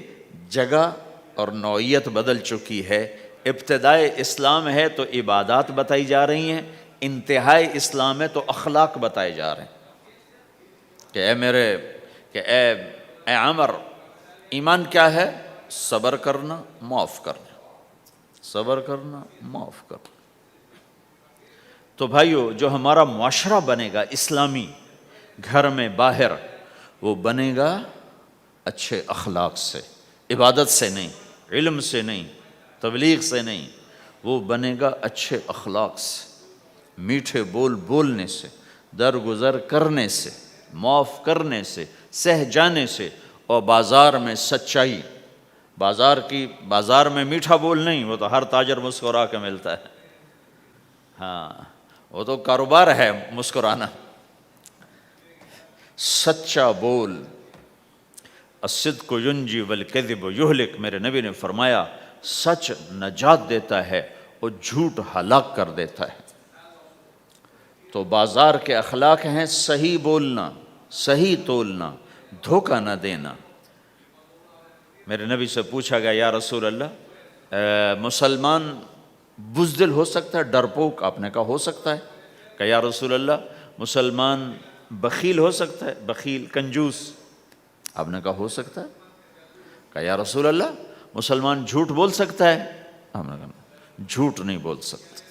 جگہ اور نوعیت بدل چکی ہے. ابتدائے اسلام ہے تو عبادات بتائی جا رہی ہیں، انتہائی اسلام ہے تو اخلاق بتائے جا رہے ہیں کہ اے میرے کہ اے عمر، ایمان کیا ہے؟ صبر کرنا، معاف کرنا، صبر کرنا، معاف کرنا۔ تو بھائیو، جو ہمارا معاشرہ بنے گا اسلامی، گھر میں باہر، وہ بنے گا اچھے اخلاق سے، عبادت سے نہیں، علم سے نہیں، تبلیغ سے نہیں، وہ بنے گا اچھے اخلاق سے، میٹھے بول بولنے سے، درگزر کرنے سے، معاف کرنے سے، سہ جانے سے، اور بازار میں سچائی۔ بازار میں میٹھا بول نہیں، وہ تو ہر تاجر مسکرا کے ملتا ہے، ہاں وہ تو کاروبار ہے مسکرانا۔ سچا بول، الصدق ینجی والکذب یہلک، میرے نبی نے فرمایا سچ نجات دیتا ہے اور جھوٹ ہلاک کر دیتا ہے۔ تو بازار کے اخلاق ہیں صحیح بولنا، صحیح تولنا، دھوکہ نہ دینا۔ میرے نبی سے پوچھا گیا، یا رسول اللہ، مسلمان بزدل ہو سکتا ہے، ڈرپوک؟ آپ نے کہا ہو سکتا ہے۔ کہ یا رسول اللہ، مسلمان بخیل ہو سکتا ہے، بخیل کنجوس؟ آپ نے کہا ہو سکتا ہے۔ کہ یا رسول اللہ، مسلمان جھوٹ بول سکتا ہے؟ آپ نے کہا جھوٹ نہیں بول سکتا۔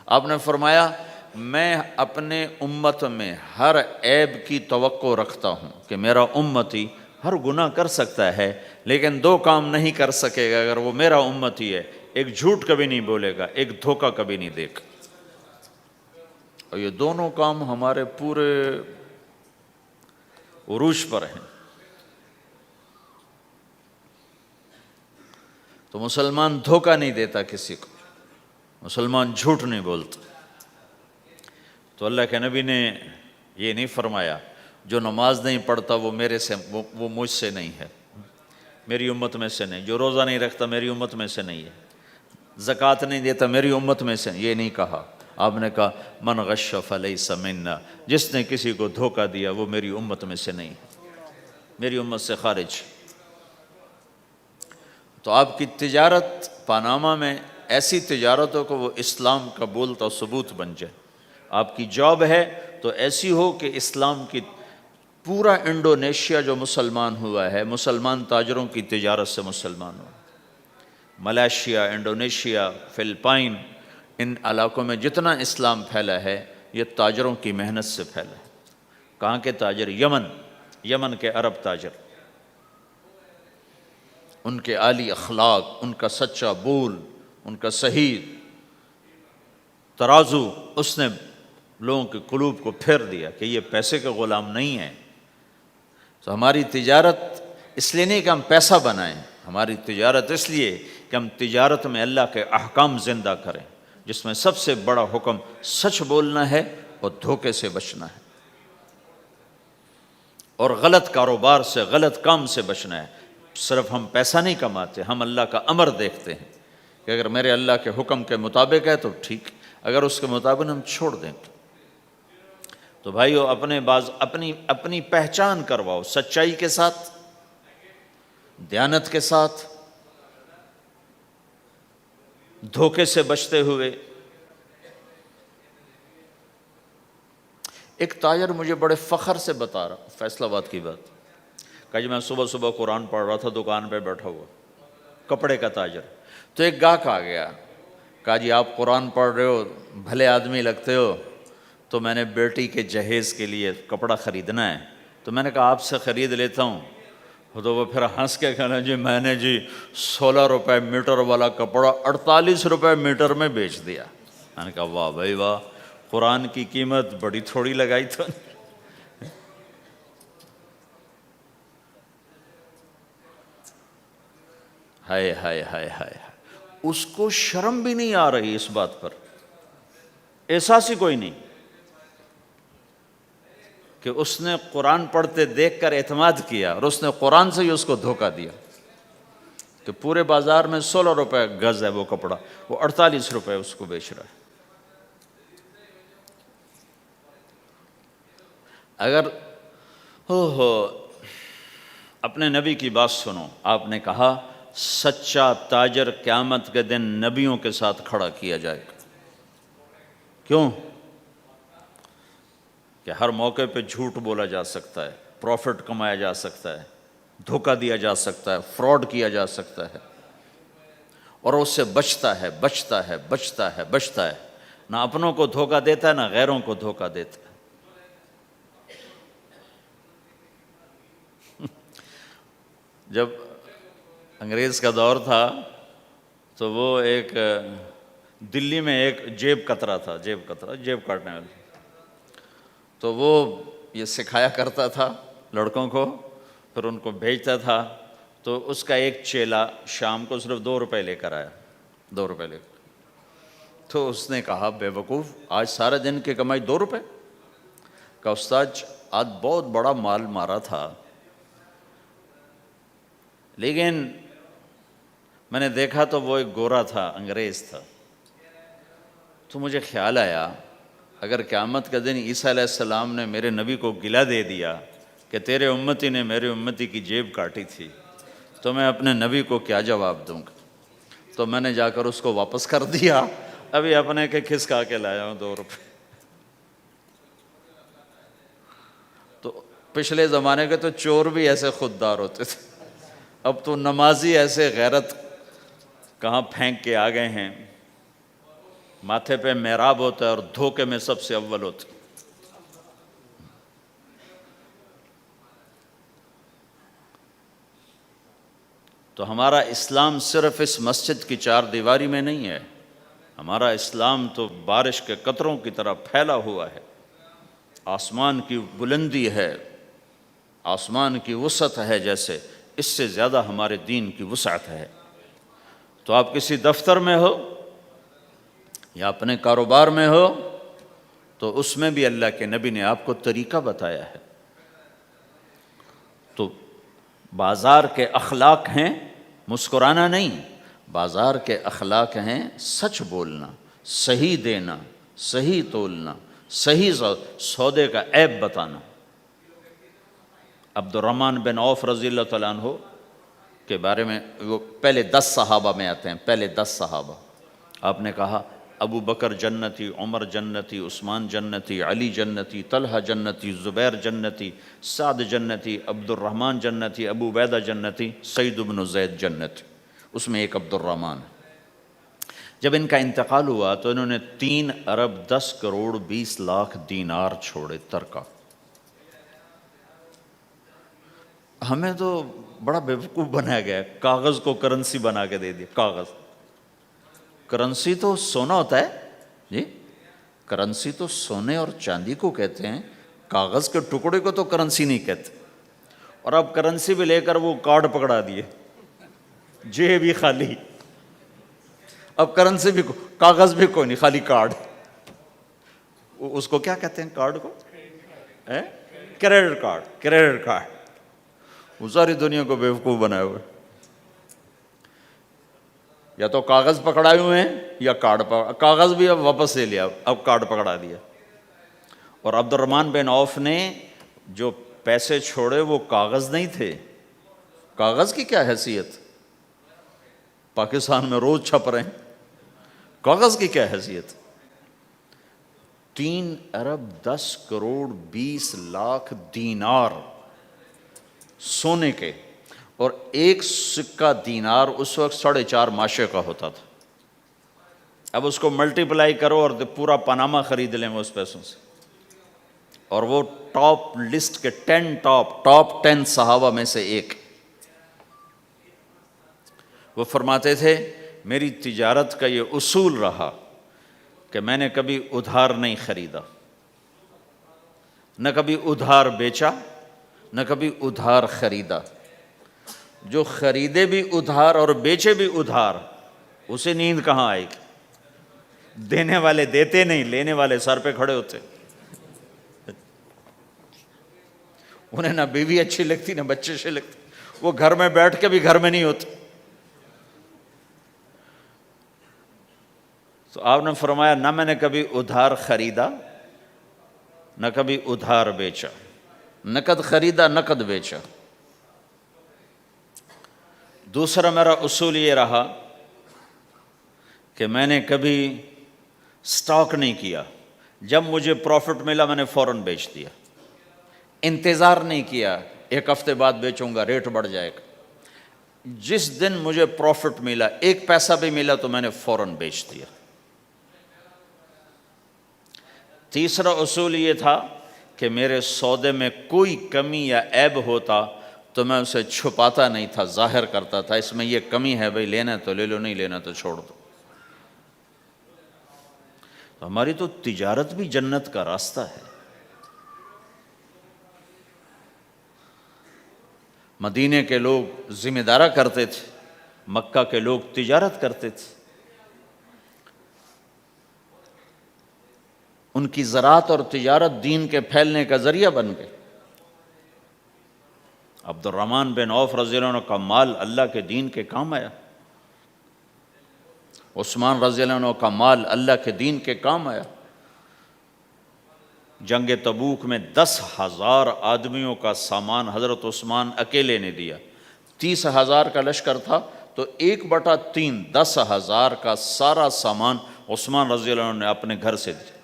آپ نے فرمایا میں اپنے امت میں ہر عیب کی توقع رکھتا ہوں کہ میرا امتی ہر گناہ کر سکتا ہے لیکن دو کام نہیں کر سکے گا اگر وہ میرا امتی ہے، ایک جھوٹ کبھی نہیں بولے گا، ایک دھوکہ کبھی نہیں دے گا۔ اور یہ دونوں کام ہمارے پورے عروج پر ہیں۔ تو مسلمان دھوکہ نہیں دیتا کسی کو، مسلمان جھوٹ نہیں بولتا۔ تو اللہ کے نبی نے یہ نہیں فرمایا جو نماز نہیں پڑھتا وہ وہ مجھ سے نہیں ہے، میری امت میں سے نہیں، جو روزہ نہیں رکھتا میری امت میں سے نہیں ہے، زکوٰۃ نہیں دیتا میری امت میں سے، یہ نہیں کہا۔ آپ نے کہا من غش فلیس منا، جس نے کسی کو دھوکہ دیا وہ میری امت میں سے نہیں، میری امت سے خارج۔ تو آپ کی تجارت پاناما میں ایسی تجارت ہو کہ وہ اسلام کا بولتا ثبوت بن جائے۔ آپ کی جاب ہے تو ایسی ہو کہ اسلام کی پورا انڈونیشیا جو مسلمان ہوا ہے، مسلمان تاجروں کی تجارت سے مسلمان ہو۔ ملائیشیا، انڈونیشیا، فلپائن، ان علاقوں میں جتنا اسلام پھیلا ہے یہ تاجروں کی محنت سے پھیلا ہے۔ کہاں کے تاجر؟ یمن کے عرب تاجر، ان کے عالی اخلاق، ان کا سچا بول، ان کا صحیح ترازو، اس نے لوگوں کے قلوب کو پھیر دیا کہ یہ پیسے کے غلام نہیں ہیں۔ تو ہماری تجارت اس لیے نہیں کہ ہم پیسہ بنائیں، ہماری تجارت اس لیے کہ ہم تجارت میں اللہ کے احکام زندہ کریں، جس میں سب سے بڑا حکم سچ بولنا ہے اور دھوکے سے بچنا ہے، اور غلط کاروبار سے، غلط کام سے بچنا ہے۔ صرف ہم پیسہ نہیں کماتے، ہم اللہ کا امر دیکھتے ہیں کہ اگر میرے اللہ کے حکم کے مطابق ہے تو ٹھیک، اگر اس کے مطابق ہم چھوڑ دیں تو بھائیو اپنی پہچان کرواؤ سچائی کے ساتھ، دیانت کے ساتھ، دھوکے سے بچتے ہوئے۔ ایک تاجر مجھے بڑے فخر سے بتا رہا، فیصل آباد کی بات، کہ جی میں صبح صبح قرآن پڑھ رہا تھا دکان پہ بیٹھا ہوا، کپڑے کا تاجر، تو ایک گاہک آ گیا، کہا جی آپ قرآن پڑھ رہے ہو، بھلے آدمی لگتے ہو، تو میں نے بیٹی کے جہیز کے لیے کپڑا خریدنا ہے، تو میں نے کہا آپ سے خرید لیتا ہوں۔ تو وہ پھر ہنس کے کہنا جی میں نے 16 روپے میٹر والا کپڑا 48 روپے میٹر میں بیچ دیا۔ میں نے کہا واہ بھائی واہ، قرآن کی قیمت بڑی تھوڑی لگائی تو۔ ہائے ہائے ہائے ہائے، اس کو شرم بھی نہیں آ رہی اس بات پر، احساس ہی کوئی نہیں کہ اس نے قرآن پڑھتے دیکھ کر اعتماد کیا اور اس نے قرآن سے ہی اس کو دھوکہ دیا کہ پورے بازار میں 16 روپے گز ہے وہ کپڑا، وہ 48 روپے اس کو بیچ رہا ہے۔ اگر اپنے نبی کی بات سنو، آپ نے کہا سچا تاجر قیامت کے دن نبیوں کے ساتھ کھڑا کیا جائے گا۔ کیوں؟ کہ ہر موقع پہ جھوٹ بولا جا سکتا ہے، پروفٹ کمایا جا سکتا ہے، دھوکہ دیا جا سکتا ہے، فراڈ کیا جا سکتا ہے، اور اس سے بچتا ہے بچتا ہے بچتا ہے بچتا ہے، نہ اپنوں کو دھوکہ دیتا ہے نہ غیروں کو دھوکہ دیتا ہے۔ جب انگریز کا دور تھا تو وہ ایک دلی میں ایک جیب کترا تھا، جیب کاٹنے والا، تو وہ یہ سکھایا کرتا تھا لڑکوں کو، پھر ان کو بھیجتا تھا، تو اس کا ایک چیلا شام کو صرف 2 روپے لے کر آیا، 2 روپے لے کر، تو اس نے کہا بے وقوف، آج سارے دن کی کمائی 2 روپے؟ کہا استاد آج بہت بڑا مال مارا تھا، لیکن میں نے دیکھا تو وہ ایک گورا تھا، انگریز تھا، تو مجھے خیال آیا اگر قیامت کا دن عیسیٰ علیہ السلام نے میرے نبی کو گلہ دے دیا کہ تیرے امتی نے میرے امتی کی جیب کاٹی تھی، تو میں اپنے نبی کو کیا جواب دوں گا؟ تو میں نے جا کر اس کو واپس کر دیا، ابھی اپنے کے کھسکا کے لایا ہوں 2 روپے۔ تو پچھلے زمانے کے تو چور بھی ایسے خوددار ہوتے تھے، اب تو نمازی ایسے غیرت کہاں پھینک کے آ گئے ہیں، ماتھے پہ محراب ہوتا ہے اور دھوکے میں سب سے اول ہوتے۔ تو ہمارا اسلام صرف اس مسجد کی 4 دیواری میں نہیں ہے، ہمارا اسلام تو بارش کے قطروں کی طرح پھیلا ہوا ہے، آسمان کی بلندی ہے، آسمان کی وسعت ہے، جیسے اس سے زیادہ ہمارے دین کی وسعت ہے۔ تو آپ کسی دفتر میں ہو یا اپنے کاروبار میں ہو تو اس میں بھی اللہ کے نبی نے آپ کو طریقہ بتایا ہے۔ تو بازار کے اخلاق ہیں مسکرانا نہیں، بازار کے اخلاق ہیں سچ بولنا، صحیح دینا، صحیح تولنا، صحیح سودے کا عیب بتانا۔ عبد الرحمن بن عوف رضی اللہ تعالیٰ عنہ کے بارے میں، وہ پہلے 10 صحابہ میں آتے ہیں، پہلے 10 صحابہ، آپ نے کہا ابو بکر جنتی، عمر جنتی، عثمان جنتی، علی جنتی، طلحہ جنتی، زبیر جنتی، سعد جنتی، عبد الرحمن جنتی، ابو عبیدہ جنتی، سعید بن زید جنتی، اس میں ایک عبد الرحمن ہے۔ جب ان کا انتقال ہوا تو انہوں نے 3 ارب 10 کروڑ 20 لاکھ دینار چھوڑے ترکہ۔ ہمیں تو بڑا بیوقوف بنایا گیا ہے، کاغذ کو کرنسی بنا کے دے دیا، کاغذ، کرنسی تو سونا ہوتا ہے جی، کرنسی تو سونے اور چاندی کو کہتے ہیں، کاغذ کے ٹکڑے کو تو کرنسی نہیں کہتے۔ اور اب کرنسی بھی لے کر وہ کارڈ پکڑا دیے، جیب بھی خالی، اب کرنسی بھی کاغذ بھی کوئی نہیں، خالی کارڈ۔ اس کو کیا کہتے ہیں کارڈ کو؟ Credit card, credit card. وہ ساری دنیا کو بیوقوف بنائے ہوئے، یا تو کاغذ پکڑائے ہوئے ہیں یا کارڈ کاغذ بھی اب واپس لے لیا، اب کارڈ پکڑا دیا۔ اور عبد الرحمن بن عوف نے جو پیسے چھوڑے وہ کاغذ نہیں تھے، کاغذ کی کیا حیثیت، پاکستان میں روز چھپ رہے ہیں، کاغذ کی کیا حیثیت؟ 3 ارب 10 کروڑ 20 لاکھ دینار سونے کے، اور ایک سکہ دینار اس وقت 4.5 ماشے کا ہوتا تھا۔ اب اس کو ملٹیپلائی کرو اور پورا پاناما خرید لیں وہ اس پیسوں سے۔ اور وہ ٹاپ لسٹ کے 10 ٹاپ صحابہ میں سے ایک، وہ فرماتے تھے میری تجارت کا یہ اصول رہا کہ میں نے کبھی ادھار نہیں خریدا، نہ کبھی ادھار بیچا، نہ کبھی ادھار خریدا۔ جو خریدے بھی ادھار اور بیچے بھی ادھار، اسے نیند کہاں آئے گی؟ دینے والے دیتے نہیں، لینے والے سر پہ کھڑے ہوتے، انہیں نہ بیوی اچھی لگتی نہ بچے اچھے لگتے، وہ گھر میں بیٹھ کے بھی گھر میں نہیں ہوتے۔ تو آپ نے فرمایا نہ میں نے کبھی ادھار خریدا نہ کبھی ادھار بیچا، نقد خریدا نقد بیچا۔ دوسرا میرا اصول یہ رہا کہ میں نے کبھی سٹاک نہیں کیا، جب مجھے پروفٹ ملا میں نے فوراً بیچ دیا۔ انتظار نہیں کیا ایک ہفتے بعد بیچوں گا ریٹ بڑھ جائے گا. جس دن مجھے پروفٹ ملا، ایک پیسہ بھی ملا تو میں نے فوراً بیچ دیا. تیسرا اصول یہ تھا کہ میرے سودے میں کوئی کمی یا عیب ہوتا تو میں اسے چھپاتا نہیں تھا، ظاہر کرتا تھا اس میں یہ کمی ہے، بھئی لینا تو لے لو، نہیں لینا تو چھوڑ دو. ہماری تو تجارت بھی جنت کا راستہ ہے. مدینے کے لوگ ذمہ دارا کرتے تھے، مکہ کے لوگ تجارت کرتے تھے. ان کی زراعت اور تجارت دین کے پھیلنے کا ذریعہ بن گئے. عبد الرحمن بن عوف رضی اللہ عنہ کا مال اللہ کے دین کے کام آیا. عثمان رضی اللہ عنہ کا مال اللہ کے دین کے کام آیا. جنگ تبوک میں 10,000 آدمیوں کا سامان حضرت عثمان اکیلے نے دیا. 30,000 کا لشکر تھا تو 1/3 10,000 کا سارا سامان عثمان رضی اللہ عنہ نے اپنے گھر سے دیا.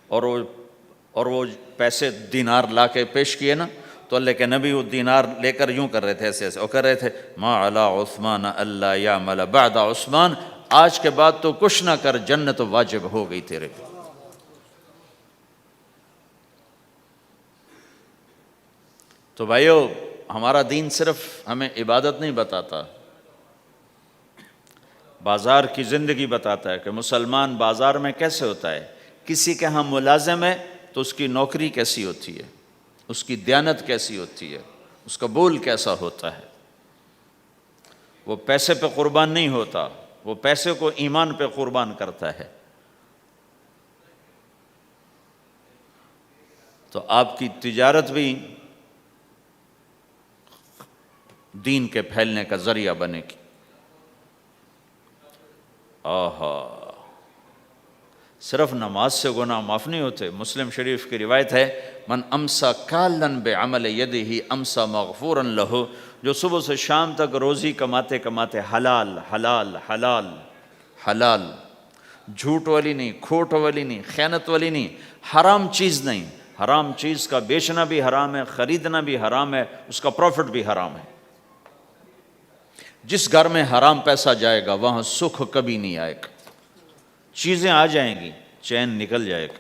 اور وہ پیسے دینار لا کے پیش کیے نا تو اللہ کے نبی وہ دینار لے کر یوں کر رہے تھے، ایسے ایسے، اور کر رہے تھے ما علی عثمان اللہ یعمل بعد عثمان، آج کے بعد تو کچھ نہ کر، جنت واجب ہو گئی تیرے پہ. تو بھائیو، ہمارا دین صرف ہمیں عبادت نہیں بتاتا، بازار کی زندگی بتاتا ہے کہ مسلمان بازار میں کیسے ہوتا ہے. کسی کے ہاں ملازم ہے تو اس کی نوکری کیسی ہوتی ہے، اس کی دیانت کیسی ہوتی ہے، اس کا بول کیسا ہوتا ہے. وہ پیسے پہ قربان نہیں ہوتا، وہ پیسے کو ایمان پہ قربان کرتا ہے. تو آپ کی تجارت بھی دین کے پھیلنے کا ذریعہ بنے گی. صرف نماز سے گناہ معاف نہیں ہوتے. مسلم شریف کی روایت ہے من امسا کالن بعمل یدہ امسا مغفورا لہ، جو صبح سے شام تک روزی کماتے کماتے حلال حلال حلال حلال، جھوٹ والی نہیں، کھوٹ والی نہیں، خیانت والی نہیں، حرام چیز نہیں. حرام چیز کا بیچنا بھی حرام ہے، خریدنا بھی حرام ہے، اس کا پروفٹ بھی حرام ہے. جس گھر میں حرام پیسہ جائے گا وہاں سکھ کبھی نہیں آئے گا. چیزیں آ جائیں گی، چین نکل جائے گا.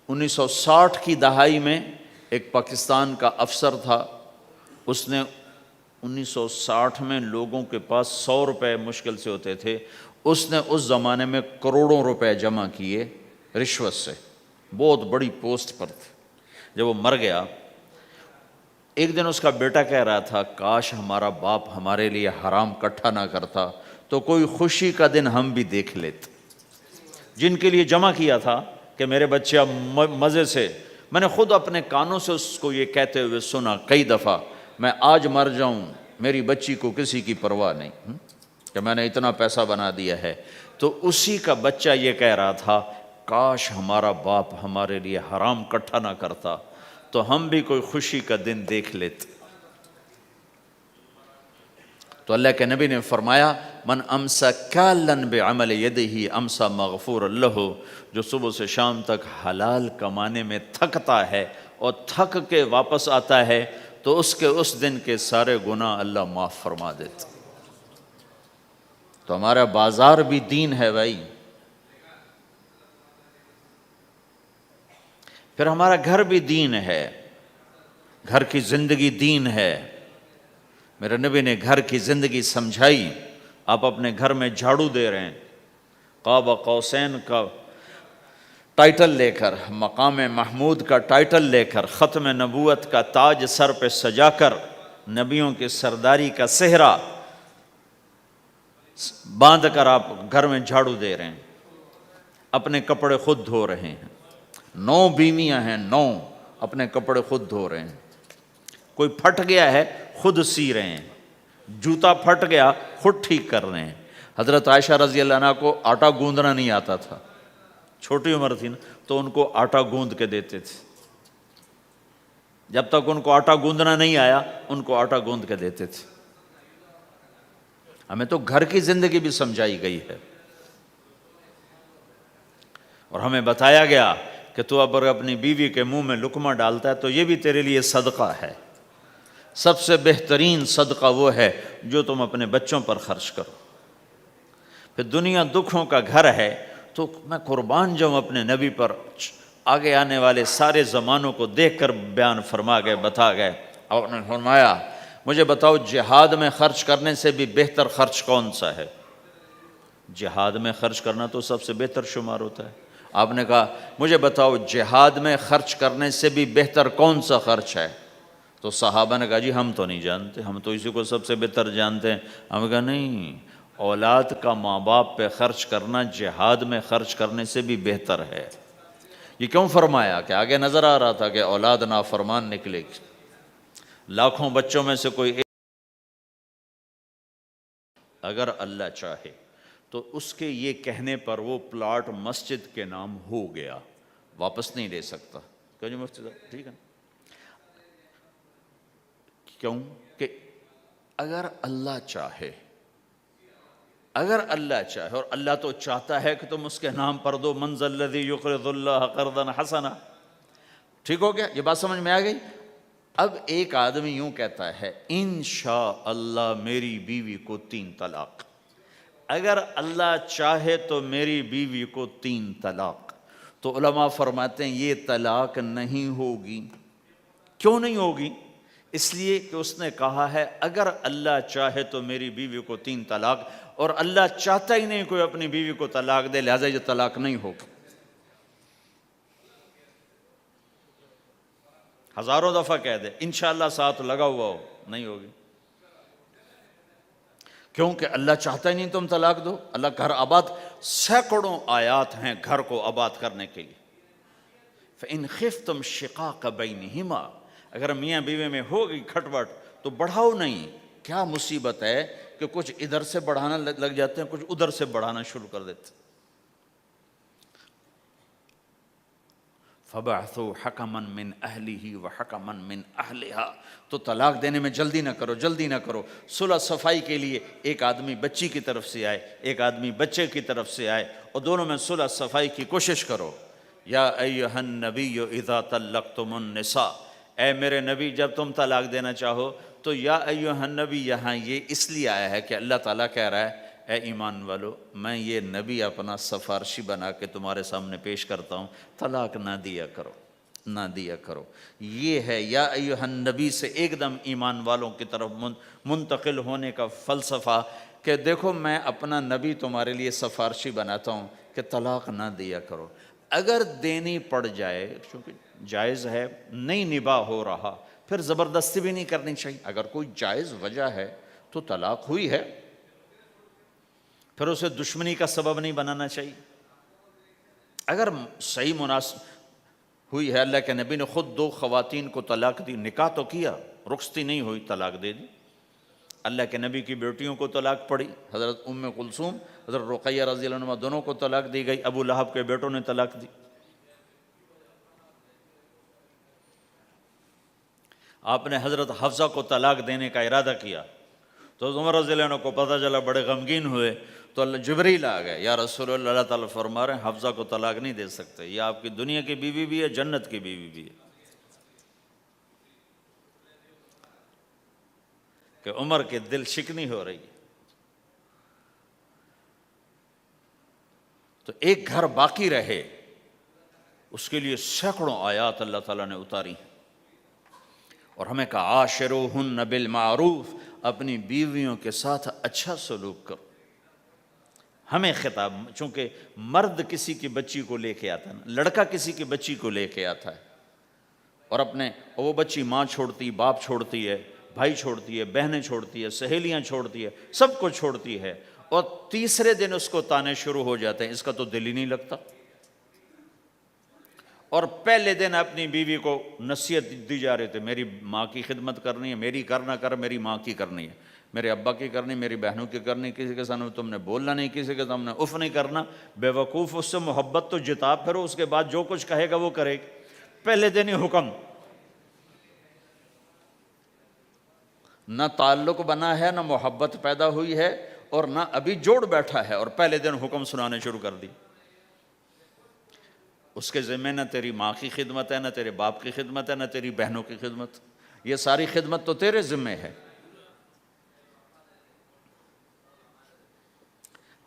1960 کی دہائی میں ایک پاکستان کا افسر تھا، اس نے 1960 میں لوگوں کے پاس 100 روپے مشکل سے ہوتے تھے، اس نے اس زمانے میں کروڑوں روپے جمع کیے رشوت سے. بہت بڑی پوسٹ پر تھے. جب وہ مر گیا، ایک دن اس کا بیٹا کہہ رہا تھا کاش ہمارا باپ ہمارے لیے حرام کٹھا نہ کرتا تو کوئی خوشی کا دن ہم بھی دیکھ لیتے. جن کے لیے جمع کیا تھا کہ میرے بچے اب مزے سے، میں نے خود اپنے کانوں سے اس کو یہ کہتے ہوئے سنا کئی دفعہ، میں آج مر جاؤں میری بچی کو کسی کی پرواہ نہیں کہ میں نے اتنا پیسہ بنا دیا ہے. تو اسی کا بچہ یہ کہہ رہا تھا کاش ہمارا باپ ہمارے لیے حرام کٹھا نہ کرتا تو ہم بھی کوئی خوشی کا دن دیکھ لیتے. تو اللہ کے نبی نے فرمایا من امسا کالن بعمل یدہ امسا مغفور لہ، جو صبح سے شام تک حلال کمانے میں تھکتا ہے اور تھک کے واپس آتا ہے تو اس کے اس دن کے سارے گناہ اللہ معاف فرما دیتا. تو ہمارا بازار بھی دین ہے بھائی. پھر ہمارا گھر بھی دین ہے، گھر کی زندگی دین ہے. میرے نبی نے گھر کی زندگی سمجھائی. آپ اپنے گھر میں جھاڑو دے رہے ہیں، قاب قوسین کا ٹائٹل لے کر، مقام محمود کا ٹائٹل لے کر، ختم نبوت کا تاج سر پہ سجا کر، نبیوں کی سرداری کا صحرا باندھ کر آپ گھر میں جھاڑو دے رہے ہیں، اپنے کپڑے خود دھو رہے ہیں. 9 بیویاں ہیں، 9 اپنے کپڑے خود دھو رہے ہیں. کوئی پھٹ گیا ہے خود سی رہے ہیں، جوتا پھٹ گیا خود ٹھیک کر رہے ہیں. حضرت عائشہ رضی اللہ عنہ کو آٹا گوندنا نہیں آتا تھا، چھوٹی عمر تھی نا، تو ان کو آٹا گوند کے دیتے تھے. جب تک ان کو آٹا گوندنا نہیں آیا ان کو آٹا گوند کے دیتے تھے. ہمیں تو گھر کی زندگی بھی سمجھائی گئی ہے. اور ہمیں بتایا گیا کہ تو اگر اپنی بیوی کے منہ میں لقمہ ڈالتا ہے تو یہ بھی تیرے لیے صدقہ ہے۔ سب سے بہترین صدقہ وہ ہے جو تم اپنے بچوں پر خرچ کرو۔ پھر دنیا دکھوں کا گھر ہے، تو میں قربان جاؤں اپنے نبی پر، آگے آنے والے سارے زمانوں کو دیکھ کر بیان فرما گئے، بتا گئے۔ اور نے فرمایا مجھے بتاؤ جہاد میں خرچ کرنے سے بھی بہتر خرچ کون سا ہے؟ جہاد میں خرچ کرنا تو سب سے بہتر شمار ہوتا ہے۔ آپ نے کہا مجھے بتاؤ جہاد میں خرچ کرنے سے بھی بہتر کون سا خرچ ہے؟ تو صحابہ نے کہا جی ہم تو نہیں جانتے، ہم تو اسی کو سب سے بہتر جانتے ہیں۔ ہم نے کہا نہیں، اولاد کا ماں باپ پہ خرچ کرنا جہاد میں خرچ کرنے سے بھی بہتر ہے۔ یہ کیوں فرمایا؟ کہ آگے نظر آ رہا تھا کہ اولاد نافرمان نکلے گی، لاکھوں بچوں میں سے کوئی ایک اگر اللہ چاہے تو اس کے یہ کہنے پر وہ پلاٹ مسجد کے نام ہو گیا، واپس نہیں لے سکتا۔ کہ جی مفتی صاحب ٹھیک ہے، کیوں کہ اگر اللہ چاہے، اگر اللہ چاہے، اور اللہ تو چاہتا ہے کہ تم اس کے نام پر دو، من ذا الذی یقرض اللہ قرضا حسنا۔ ٹھیک ہو گیا؟ یہ بات سمجھ میں آ گئی؟ اب ایک آدمی یوں کہتا ہے انشاءاللہ میری بیوی کو 3 طلاق، اگر اللہ چاہے تو میری بیوی کو 3 طلاق، تو علماء فرماتے ہیں یہ طلاق نہیں ہوگی۔ کیوں نہیں ہوگی؟ اس لیے کہ اس نے کہا ہے اگر اللہ چاہے تو میری بیوی کو 3 طلاق، اور اللہ چاہتا ہی نہیں کوئی اپنی بیوی کو طلاق دے، لہذا یہ طلاق نہیں ہوگی۔ ہزاروں دفعہ کہہ دے انشاءاللہ ساتھ لگا ہوا ہو، نہیں ہوگی۔ کیونکہ اللہ چاہتا ہی نہیں تم طلاق دو۔ اللہ گھر آباد، سینکڑوں آیات ہیں گھر کو آباد کرنے کے لیے۔ فَإِنْ خِفْتُمْ شِقَاقَ بَيْنِهِمَا، اگر میاں بیوی میں ہوگی کھٹپٹ تو بڑھاؤ نہیں۔ کیا مصیبت ہے کہ کچھ ادھر سے بڑھانا لگ جاتے ہیں، کچھ ادھر سے بڑھانا شروع کر دیتے ہیں۔ فَبَعْثُوا حَكَمًا مِّنْ أَهْلِهِ وَحَكَمًا مِّنْ أَهْلِهَا، تو طلاق دینے میں جلدی نہ کرو، جلدی نہ کرو۔ صلح صفائی کے لیے ایک آدمی بچی کی طرف سے آئے، ایک آدمی بچے کی طرف سے آئے، اور دونوں میں صلح صفائی کی کوشش کرو۔ یا ایھا النبی اذا طلقتم النساء، اے میرے نبی جب تم طلاق دینا چاہو تو یا ایھا النبی یہاں یہ اس لیے آیا ہے کہ اللہ تعالیٰ کہہ رہا ہے اے ایمان والو میں یہ نبی اپنا سفارشی بنا کے تمہارے سامنے پیش کرتا ہوں، طلاق نہ دیا کرو، نہ دیا کرو۔ یہ ہے یا ایھا النبی سے ایک دم ایمان والوں کی طرف منتقل ہونے کا فلسفہ، کہ دیکھو میں اپنا نبی تمہارے لیے سفارشی بناتا ہوں کہ طلاق نہ دیا کرو۔ اگر دینی پڑ جائے، چونکہ جائز ہے، نہیں نباہ ہو رہا، پھر زبردستی بھی نہیں کرنی چاہیے۔ اگر کوئی جائز وجہ ہے تو طلاق ہوئی ہے، پھر اسے دشمنی کا سبب نہیں بنانا چاہیے۔ اگر صحیح مناسب ہوئی ہے، اللہ کے نبی نے خود 2 خواتین کو طلاق دی، نکاح تو کیا، رخصتی نہیں ہوئی، طلاق دے دی۔ اللہ کے نبی کی بیٹیوں کو طلاق پڑی، حضرت ام کلثوم، حضرت رقیہ رضی اللہ عنہ دونوں کو طلاق دی گئی، ابو لہب کے بیٹوں نے طلاق دی۔ آپ نے حضرت حفصہ کو طلاق دینے کا ارادہ کیا تو عمر رضی اللہ عنہ کو پتہ چلا، بڑے غمگین ہوئے، تو جبریل آ گئے، یا رسول اللہ، اللہ تعالیٰ فرما رہے ہیں حفصہ کو طلاق نہیں دے سکتے، یہ آپ کی دنیا کی بیوی بھی ہے، جنت کی بیوی بھی ہے۔ کہ عمر کے دل شکنی ہو رہی ہے۔ تو ایک گھر باقی رہے، اس کے لیے سینکڑوں آیات اللہ تعالیٰ نے اتاری ہیں، اور ہمیں کہا عاشروہن بالمعروف، اپنی بیویوں کے ساتھ اچھا سلوک کرو۔ ہمیں خطاب، چونکہ مرد کسی کی بچی کو لے کے آتا ہے، لڑکا کسی کی بچی کو لے کے آتا ہے، اور وہ بچی ماں چھوڑتی، باپ چھوڑتی ہے، بھائی چھوڑتی ہے، بہنیں چھوڑتی ہے، سہیلیاں چھوڑتی ہے، سب کو چھوڑتی ہے، اور تیسرے دن اس کو تانے شروع ہو جاتے ہیں، اس کا تو دل ہی نہیں لگتا۔ اور پہلے دن اپنی بیوی کو نصیحت دی جا رہے تھے، میری ماں کی خدمت کرنی ہے، میری کر نہ کر، میری ماں کی کرنی ہے، میرے ابا کی کرنی، میری بہنوں کی کرنی، کسی کے سامنے تم نے بولنا نہیں، کسی کے سامنے اف نہیں کرنا، بے وقوف اس سے محبت تو جتا پھرو، اس کے بعد جو کچھ کہے گا وہ کرے گا۔ پہلے دن ہی حکم، نہ تعلق بنا ہے، نہ محبت پیدا ہوئی ہے، اور نہ ابھی جوڑ بیٹھا ہے، اور پہلے دن حکم سنانے شروع کر دی۔ اس کے ذمہ نہ تیری ماں کی خدمت ہے، نہ تیرے باپ کی خدمت ہے، نہ تیری بہنوں کی خدمت، یہ ساری خدمت تو تیرے ذمہ ہے۔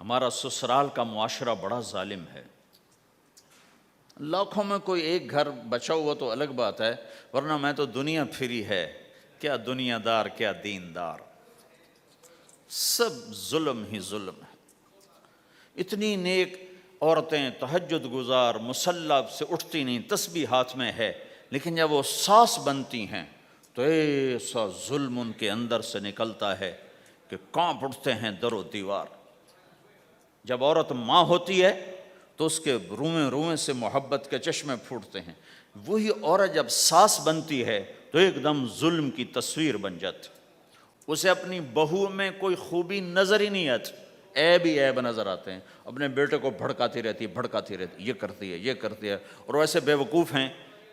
ہمارا سسرال کا معاشرہ بڑا ظالم ہے، لاکھوں میں کوئی ایک گھر بچا ہوا تو الگ بات ہے، ورنہ میں تو دنیا پھری ہے، کیا دنیا دار کیا دیندار، سب ظلم ہی ظلم ہے۔ اتنی نیک عورتیں تہجد گزار مصلی سے اٹھتی نہیں، تسبیح ہاتھ میں ہے، لیکن جب وہ ساس بنتی ہیں تو ایسا ظلم ان کے اندر سے نکلتا ہے کہ کانپ اٹھتے ہیں در و دیوار۔ جب عورت ماں ہوتی ہے تو اس کے روئیں روئیں سے محبت کے چشمے پھوٹتے ہیں، وہی عورت جب ساس بنتی ہے تو ایک دم ظلم کی تصویر بن جاتی، اسے اپنی بہو میں کوئی خوبی نظر ہی نہیں آتی، عیب ہی عیب نظر آتے ہیں، اپنے بیٹے کو بھڑکاتی رہتی یہ کرتی ہے، اور ویسے بے وقوف ہیں،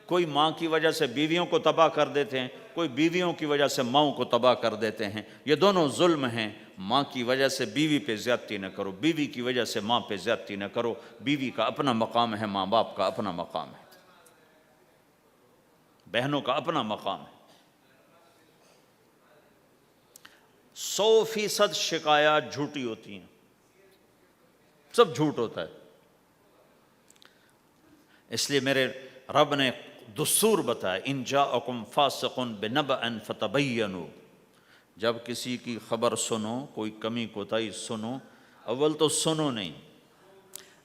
کوئی ماں کی وجہ سے بیویوں کو تباہ کر دیتے ہیں، کوئی بیویوں کی وجہ سے ماؤں کو تباہ کر دیتے ہیں، یہ دونوں ظلم ہیں۔ ماں کی وجہ سے بیوی پہ زیادتی نہ کرو، بیوی کی وجہ سے ماں پہ زیادتی نہ کرو، بیوی کا اپنا مقام ہے، ماں باپ کا اپنا مقام ہے، بہنوں کا اپنا مقام ہے۔ 100% شکایات جھوٹی ہوتی ہیں، سب جھوٹ ہوتا ہے۔ اس لیے میرے رب نے دستور بتایا، ان جاءکم فاسق بنبأ فتبینوا، جب کسی کی خبر سنو، کوئی کمی کوتاہی سنو، اول تو سنو نہیں،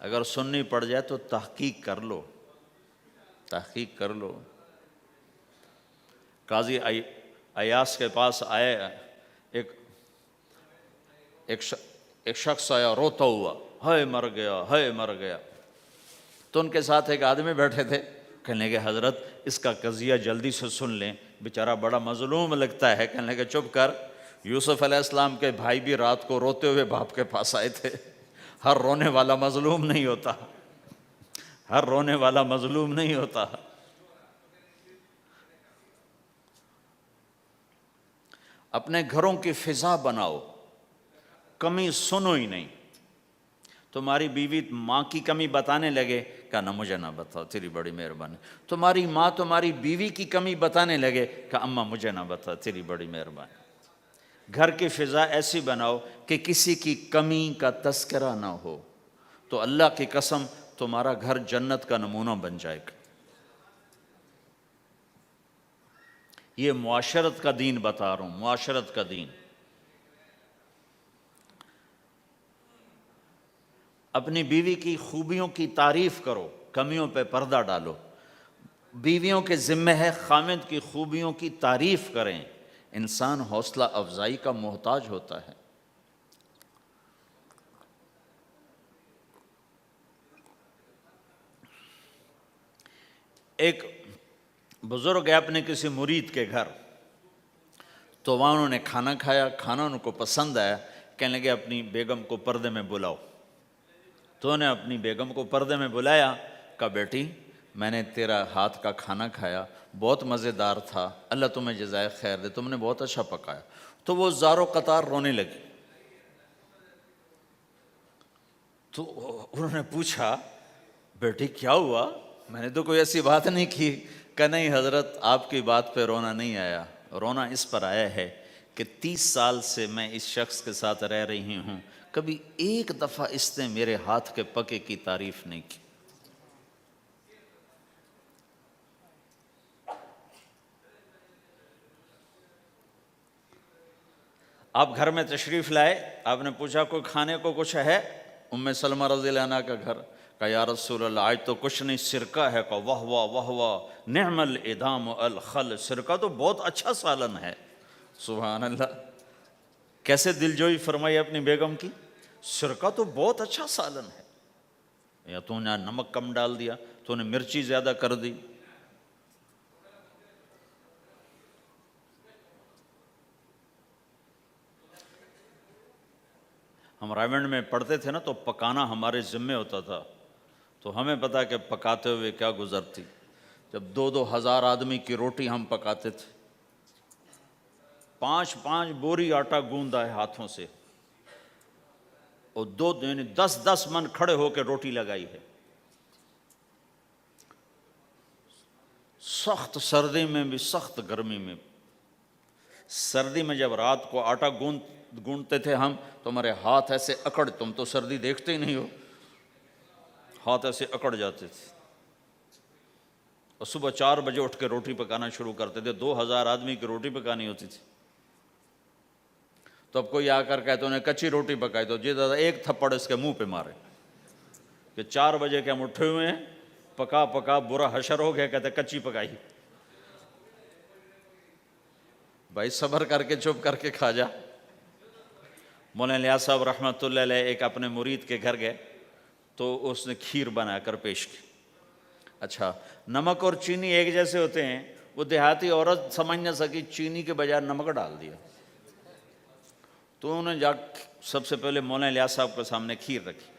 اگر سننی پڑ جائے تو تحقیق کر لو، تحقیق کر لو۔ قاضی ایاس کے پاس آئے، ایک شخص آیا روتا ہوا، ہائے مر گیا، ہائے مر گیا، تو ان کے ساتھ ایک آدمی بیٹھے تھے، کہنے لگے حضرت اس کا قضیہ جلدی سے سن لیں، بیچارہ بڑا مظلوم لگتا ہے۔ کہنے لگے چپ کر، یوسف علیہ السلام کے بھائی بھی رات کو روتے ہوئے باپ کے پاس آئے تھے، ہر رونے والا مظلوم نہیں ہوتا، ہر رونے والا مظلوم نہیں ہوتا۔ اپنے گھروں کی فضا بناؤ، کمی سنو ہی نہیں۔ تمہاری بیوی ماں کی کمی بتانے لگے، کہا مجھے نہ بتاؤ، تیری بڑی مہربانی۔ تمہاری ماں تمہاری بیوی کی کمی بتانے لگے، کہا اماں مجھے نہ بتا، تیری بڑی مہربانی۔ گھر کی فضا ایسی بناؤ کہ کسی کی کمی کا تذکرہ نہ ہو، تو اللہ کی قسم تمہارا گھر جنت کا نمونہ بن جائے گا۔ یہ معاشرت کا دین بتا رہا ہوں، معاشرت کا دین۔ اپنی بیوی کی خوبیوں کی تعریف کرو، کمیوں پہ پردہ ڈالو۔ بیویوں کے ذمہ ہے خامد کی خوبیوں کی تعریف کریں، انسان حوصلہ افزائی کا محتاج ہوتا ہے۔ ایک بزرگ ہے اپنے کسی مرید کے گھر، تو وہاں انہوں نے کھانا کھایا، کھانا ان کو پسند آیا، کہنے لگے اپنی بیگم کو پردے میں بلاؤ۔ تو انہوں نے اپنی بیگم کو پردے میں بلایا، کہا بیٹی میں نے تیرا ہاتھ کا کھانا کھایا، بہت مزیدار تھا، اللہ تمہیں جزائے خیر دے، تم نے بہت اچھا پکایا۔ تو وہ زار و قطار رونے لگی۔ تو انہوں نے پوچھا بیٹی کیا ہوا؟ میں نے تو کوئی ایسی بات نہیں کی۔ کہ نہیں حضرت آپ کی بات پہ رونا نہیں آیا، رونا اس پر آیا ہے کہ 30 سال سے میں اس شخص کے ساتھ رہ رہی ہوں، کبھی ایک دفعہ اس نے میرے ہاتھ کے پکے کی تعریف نہیں کی۔ آپ گھر میں تشریف لائے، آپ نے پوچھا کوئی کھانے کو کچھ ہے؟ ام سلمہ رضی اللہ عنہ کا گھر، کہا یا رسول اللہ آج تو کچھ نہیں، سرکہ ہے۔ کہا واہ واہ واہ واہ، نعم الادام الخل، سرکہ تو بہت اچھا سالن ہے۔ سبحان اللہ، کیسے دلجوئی فرمائی اپنی بیگم کی، سرکہ تو بہت اچھا سالن ہے، یا تو نے نمک کم ڈال دیا، تو نے مرچی زیادہ کر دی۔ ہم رائمنڈ میں پڑھتے تھے نا، تو پکانا ہمارے ذمہ ہوتا تھا، تو ہمیں پتا کہ پکاتے ہوئے کیا گزرتی۔ جب 2-2 ہزار آدمی کی روٹی ہم پکاتے تھے، 5-5 بوری آٹا گوندا ہے ہاتھوں سے، اور 10-10 من کھڑے ہو کے روٹی لگائی ہے۔ سخت سردی میں بھی، سخت گرمی میں بھی۔ سردی میں جب رات کو آٹا گوندتے تھے ہم تو ہمارے ہاتھ ایسے اکڑ، تم تو سردی دیکھتے ہی نہیں ہو، ہاتھ ایسے اکڑ جاتے تھے، اور صبح 4 بجے اٹھ کے روٹی پکانا شروع کرتے تھے۔ 2000 آدمی کی روٹی پکانی ہوتی تھی۔ تو اب کوئی آ کر کہتے انہیں کچی روٹی پکائی، تو جی دادا ایک تھپڑ اس کے منہ پہ مارے کہ 4 بجے کے ہم اٹھے ہوئے ہیں، پکا پکا برا حشر ہو گیا، کہتے کچی پکائی۔ بھائی صبر کر کے چپ کر کے کھا جا۔ مولانا الیاس صاحب رحمۃ اللہ علیہ ایک اپنے مرید کے گھر گئے تو اس نے کھیر بنا کر پیش کی۔ اچھا، نمک اور چینی ایک جیسے ہوتے ہیں، وہ دیہاتی عورت سمجھ نہ سکی، چینی کے بجائے نمک ڈال دیا، تو انہوں نے جا سب سے پہلے مولانا الیاس صاحب کے سامنے کھیر رکھی،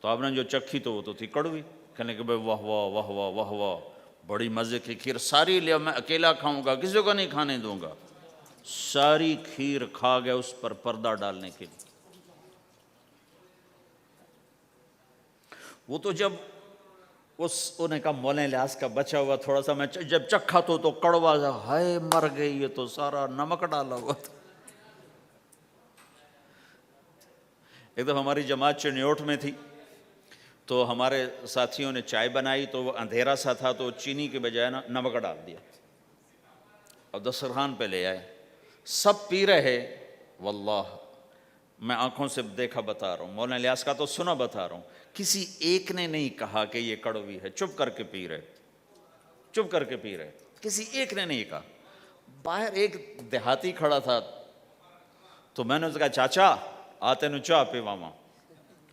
تو آپ نے جو چکھی تو وہ تو تھی کڑوی، کہنے کہ بھائی واہ واہ واہ واہ واہ واہ، بڑی مزے کی کھیر، ساری لیا، میں اکیلا کھاؤں گا، کسی کو نہیں کھانے دوں گا۔ ساری کھیر کھا گیا اس پر پردہ ڈالنے کے لیے۔ وہ تو جب انہیں کہا مولانا الیاس کا بچا ہوا تھوڑا سا میں جب چکھا تو کڑوا تھا، ہائے مر گئی، یہ تو سارا نمک ڈالا ہوا تھا۔ ایک دفعہ ہماری جماعت چنیوٹ میں تھی، تو ہمارے ساتھیوں نے چائے بنائی، تو وہ اندھیرا سا تھا تو چینی کے بجائے نمک ڈال دیا اور دسترخوان پہ لے آئے، سب پی رہے، واللہ میں آنکھوں سے دیکھا بتا رہا ہوں، مولانا الیاس کا تو سنا بتا رہا ہوں، کسی ایک نے نہیں کہا کہ یہ کڑوی ہے، چپ کر کے پی رہے، چپ کر کے پی رہے، کسی ایک نے نہیں کہا۔ باہر ایک دیہاتی کھڑا تھا، تو میں نے اس کہا چاچا آتے نو چاہ پی ماما،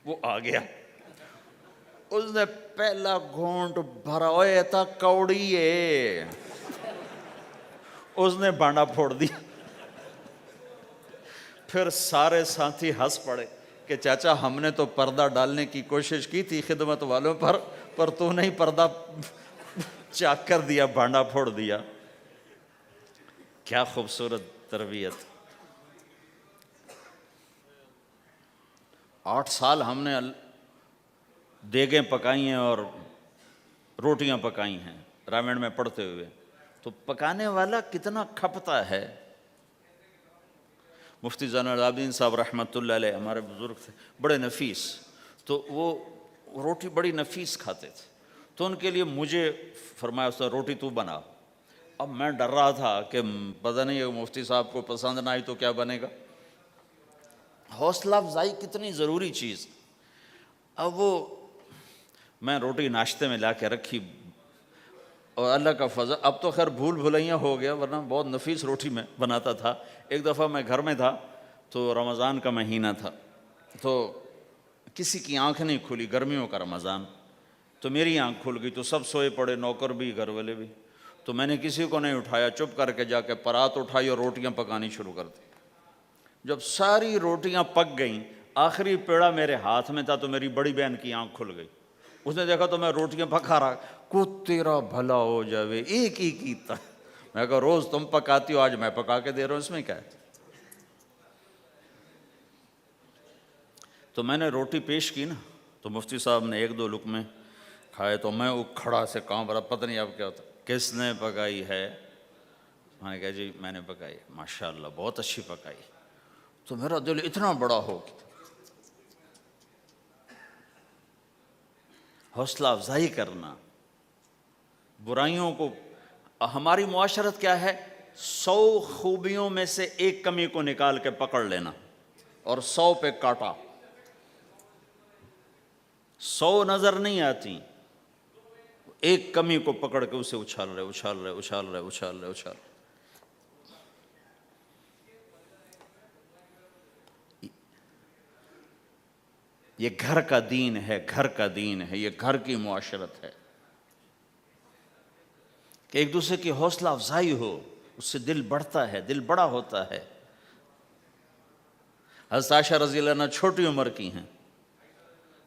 وہ آ گیا، اس نے پہلا گھونٹ بھرا، اوے تا کوڑی ہے، اس نے بانڈا پھوڑ دیا۔ پھر سارے ساتھی ہنس پڑے کہ چاچا ہم نے تو پردہ ڈالنے کی کوشش کی تھی خدمت والوں پر تو نہیں پردہ چاک کر دیا، بانڈا پھوڑ دیا۔ کیا خوبصورت تربیت۔ 8 سال ہم نے دیگیں پکائی ہیں اور روٹیاں پکائی ہیں رامین میں پڑھتے ہوئے، تو پکانے والا کتنا کھپتا ہے۔ مفتی زین العابدین صاحب رحمۃ اللہ علیہ ہمارے بزرگ تھے، بڑے نفیس، تو وہ روٹی بڑی نفیس کھاتے تھے، تو ان کے لیے مجھے فرمایا اس نے روٹی تو بنا۔ اب میں ڈر رہا تھا کہ پتہ نہیں مفتی صاحب کو پسند نہ آئی تو کیا بنے گا۔ حوصلہ افزائی کتنی ضروری چیز۔ اب وہ میں روٹی ناشتے میں لا کے رکھی، اور اللہ کا فضل، اب تو خیر بھول بھلائیاں ہو گیا، ورنہ بہت نفیس روٹی میں بناتا تھا۔ ایک دفعہ میں گھر میں تھا تو رمضان کا مہینہ تھا، تو کسی کی آنکھ نہیں کھلی، گرمیوں کا رمضان، تو میری آنکھ کھل گئی، تو سب سوئے پڑے، نوکر بھی گھر والے بھی، تو میں نے کسی کو نہیں اٹھایا، چپ کر کے جا کے پرات اٹھائی اور روٹیاں پکانی شروع کر دی۔ جب ساری روٹیاں پک گئیں، آخری پیڑا میرے ہاتھ میں تھا، تو میری بڑی بہن کی آنکھ کھل گئی، اس نے دیکھا تو میں روٹیاں پکا رہا، کو تیرا بھلا ہو جاوے، ایک ہی کیتا۔ میں کہا روز تم پکاتی ہو، آج میں پکا کے دے رہا ہوں، اس میں کیا ہے۔ تو میں نے روٹی پیش کی نا، تو مفتی صاحب نے 1-2 لقمے کھائے، تو میں کھڑا سے کانپ رہا، پتہ نہیں اب کیا ہوتا، کس نے پکائی ہے؟ میں نے کہا جی میں نے پکائی، ماشاءاللہ بہت اچھی پکائی۔ تو میرا دل اتنا بڑا ہو گیا۔ حوصلہ افزائی کرنا، برائیوں کو، ہماری معاشرت کیا ہے، 100 خوبیوں میں سے ایک کمی کو نکال کے پکڑ لینا اور 100 پہ کاٹا۔ 100 نظر نہیں آتی، ایک کمی کو پکڑ کے اسے اچھال رہے اچھال رہے اچھال رہے اچھال رہے اچھال رہے۔ یہ گھر کا دین ہے، گھر کا دین ہے، یہ گھر کی معاشرت ہے کہ ایک دوسرے کی حوصلہ افزائی ہو، اس سے دل بڑھتا ہے، دل بڑا ہوتا ہے۔ حضرت عائشہ رضی اللہ عنہ چھوٹی عمر کی ہیں،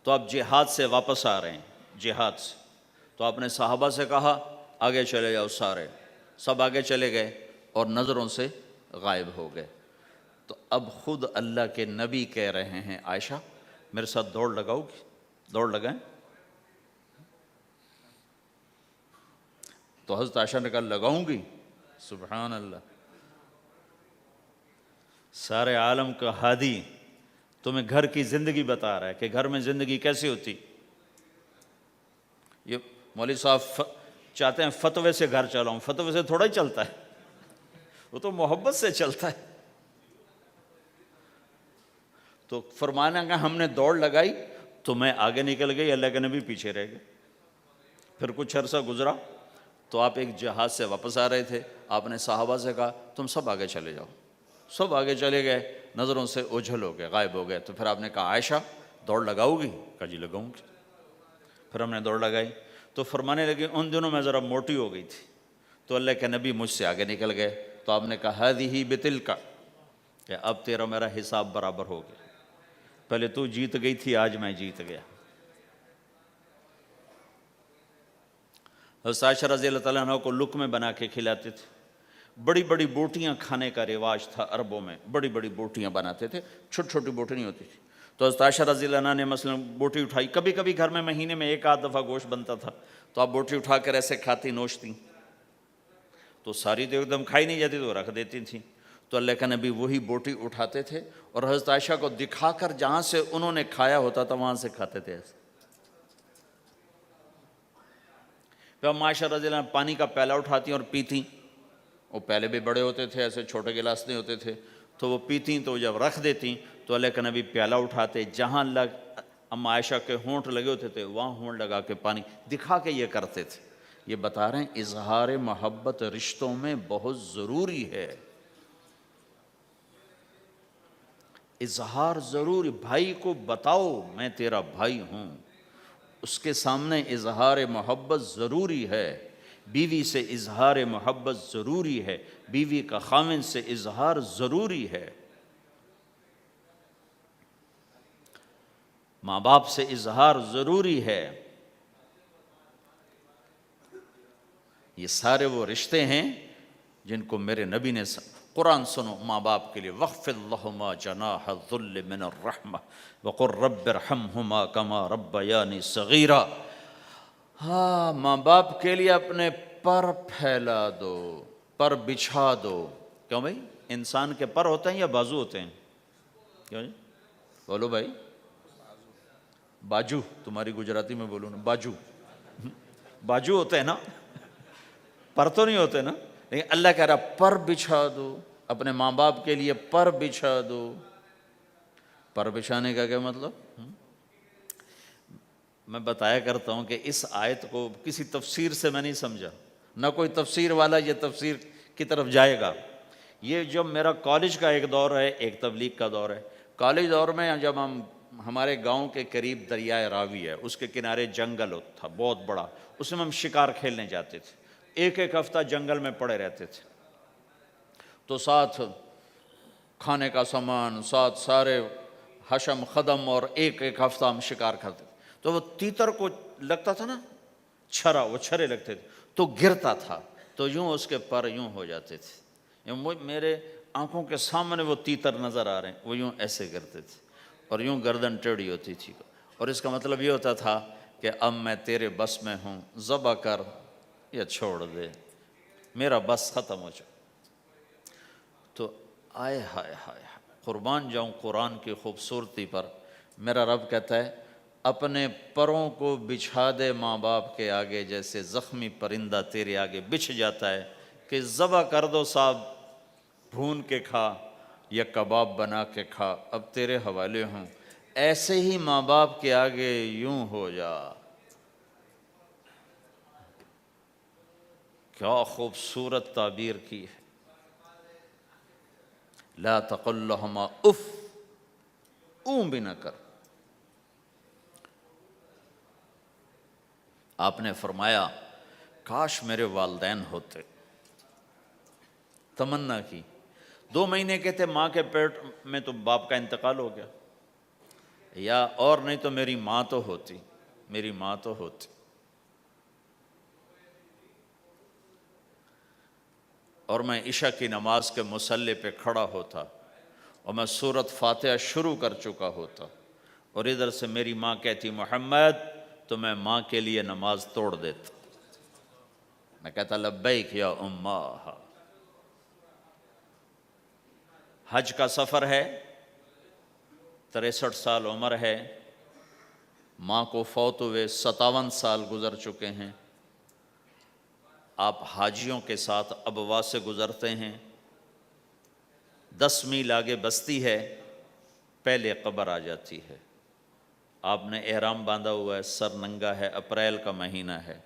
تو آپ جہاد سے واپس آ رہے ہیں، جہاد سے، تو آپ نے صحابہ سے کہا آگے چلے جاؤ، سارے سب آگے چلے گئے اور نظروں سے غائب ہو گئے۔ تو اب خود اللہ کے نبی کہہ رہے ہیں عائشہ میرے ساتھ دوڑ لگاؤ گی؟ دوڑ لگائیں؟ تو حضرت عائشہ نے کہا لگاؤں گی؟ سبحان اللہ، سارے عالم کا ہادی تمہیں گھر کی زندگی بتا رہا ہے کہ گھر میں زندگی کیسی ہوتی۔ یہ مولوی صاحب چاہتے ہیں فتوے سے گھر چلاؤں، فتوے سے تھوڑا ہی چلتا ہے، وہ تو محبت سے چلتا ہے۔ تو فرمانا کہ ہم نے دوڑ لگائی تو میں آگے نکل گئی، اللہ کے نبی پیچھے رہ گئے۔ پھر کچھ عرصہ گزرا تو آپ ایک جہاز سے واپس آ رہے تھے، آپ نے صحابہ سے کہا تم سب آگے چلے جاؤ، سب آگے چلے گئے، نظروں سے اوجھل ہو گئے، غائب ہو گئے۔ تو پھر آپ نے کہا عائشہ دوڑ لگاؤ گی؟ کہا جی لگاؤں گی۔ پھر ہم نے دوڑ لگائی تو فرمانے لگے ان دنوں میں ذرا موٹی ہو گئی تھی، تو اللہ کے نبی مجھ سے آگے نکل گئے، تو آپ نے کہا ہذہ بتلک، کہ اب تیرا میرا حساب برابر ہو گیا، پہلے تو جیت گئی تھی، آج میں جیت گیا۔ حضرت عائشہ رضی اللہ تعالیٰ عنہ کو لقمے بنا کے کھلاتے تھے، بڑی بڑی بوٹیاں کھانے کا رواج تھا عربوں میں، بڑی بڑی بوٹیاں بناتے تھے، چھوٹی چھوٹی بوٹی نہیں ہوتی تھی۔ تو حضرت عائشہ رضی اللہ عنہ نے مثلا بوٹی اٹھائی، کبھی کبھی گھر میں مہینے میں ایک آدھ دفعہ گوشت بنتا تھا، تو آپ بوٹی اٹھا کر ایسے کھاتی نوچتی، تو ساری تو ایک دم کھائی نہیں جاتی تو رکھ دیتی تھیں۔ تو اللہ کا نبی وہی بوٹی اٹھاتے تھے اور حضرت عائشہ کو دکھا کر جہاں سے انہوں نے کھایا ہوتا تھا وہاں سے کھاتے تھے ایسے۔ پھر عائشہ رضی اللہ عنہ پانی کا پیالہ اٹھاتی اور پیتی، وہ پہلے بھی بڑے ہوتے تھے، ایسے چھوٹے گلاس نہیں ہوتے تھے، تو وہ پیتی تو جب رکھ دیتی تو اللہ کا نبی پیالہ اٹھاتے، جہاں اما عائشہ کے ہونٹ لگے ہوتے تھے وہاں ہونٹ لگا کے پانی دکھا کے یہ کرتے تھے۔ یہ بتا رہے ہیں اظہار محبت رشتوں میں بہت ضروری ہے، اظہار ضروری، بھائی کو بتاؤ میں تیرا بھائی ہوں، اس کے سامنے اظہار محبت ضروری ہے، بیوی سے اظہار محبت ضروری ہے، بیوی کا خاوند سے اظہار ضروری ہے، ماں باپ سے اظہار ضروری ہے۔ یہ سارے وہ رشتے ہیں جن کو میرے نبی نے قرآن سنو ماں باپ کے لیے وَخْفِضْ لَهُمَا جَنَاحَ الذُّلِّ مِنَ الرَّحْمَةِ وَقُلْ رَبِّ ارْحَمْهُمَا كَمَا رَبَّيَانِي صَغِيرًا۔ ہاں، ماں باپ کے لیے اپنے پر پھیلا دو، پر بچھا دو۔ کیوں بھائی؟ انسان کے پر ہوتے ہیں یا بازو ہوتے ہیں؟ کیوں جی؟ بولو بھائی۔ باجو، تمہاری گجراتی میں بولوں نا، باجو، باجو ہوتے ہیں نا، پر تو نہیں ہوتے نا، لیکن اللہ کہہ رہا پر بچھا دو، اپنے ماں باپ کے لیے پر بچھا دو۔ پر بچھانے کا کیا مطلب؟ میں بتایا کرتا ہوں کہ اس آیت کو کسی تفسیر سے میں نہیں سمجھا، نہ کوئی تفسیر والا یہ تفسیر کی طرف جائے گا۔ یہ جو میرا کالج کا ایک دور ہے، ایک تبلیغ کا دور ہے، کالج دور میں جب ہمارے گاؤں کے قریب دریائے راوی ہے، اس کے کنارے جنگل تھا بہت بڑا، اس میں ہم شکار کھیلنے جاتے تھے، ایک ایک ہفتہ جنگل میں پڑے رہتے تھے، تو ساتھ کھانے کا سامان، ساتھ سارے حشم خدم، اور ایک ایک ہفتہ ہم شکار کرتے تھے۔ تو وہ تیتر کو لگتا تھا نا چھرا، وہ چھرے لگتے تھے تو گرتا تھا، تو یوں اس کے پر یوں ہو جاتے تھے، میرے آنکھوں کے سامنے وہ تیتر نظر آ رہے ہیں، وہ یوں ایسے کرتے تھے اور یوں گردن ٹیڑھی ہوتی تھی، اور اس کا مطلب یہ ہوتا تھا کہ اب میں تیرے بس میں ہوں، ذبح کر یا چھوڑ دے، میرا بس ختم ہو چکا۔ تو آئے ہائے ہائے، قربان جاؤں قرآن کی خوبصورتی پر۔ میرا رب کہتا ہے اپنے پروں کو بچھا دے ماں باپ کے آگے، جیسے زخمی پرندہ تیرے آگے بچھ جاتا ہے، کہ ذبح کر دو صاحب، بھون کے کھا یا کباب بنا کے کھا، اب تیرے حوالے ہوں، ایسے ہی ماں باپ کے آگے یوں ہو جا۔ کیا خوبصورت تعبیر کی ہے، لا تقل لہما اف، اون بھی نہ کر۔ آپ نے فرمایا کاش میرے والدین ہوتے، تمنا کی، 2 مہینے کے تھے ماں کے پیٹ میں تو باپ کا انتقال ہو گیا، یا اور نہیں تو میری ماں تو ہوتی، میری ماں تو ہوتی۔ اور میں عشاء کی نماز کے مصلی پہ کھڑا ہوتا اور میں سورۃ فاتحہ شروع کر چکا ہوتا، اور ادھر سے میری ماں کہتی محمد، تو میں ماں کے لیے نماز توڑ دیتا۔ میں کہتا لبیک یا اماہ. حج کا سفر ہے، 63 سال عمر ہے، ماں کو فوت ہوئے 57 سال گزر چکے ہیں. آپ حاجیوں کے ساتھ ابوا سے گزرتے ہیں، 10 میل آگے بستی ہے، پہلے قبر آ جاتی ہے. آپ نے احرام باندھا ہوا ہے، سر ننگا ہے، اپریل کا مہینہ ہے،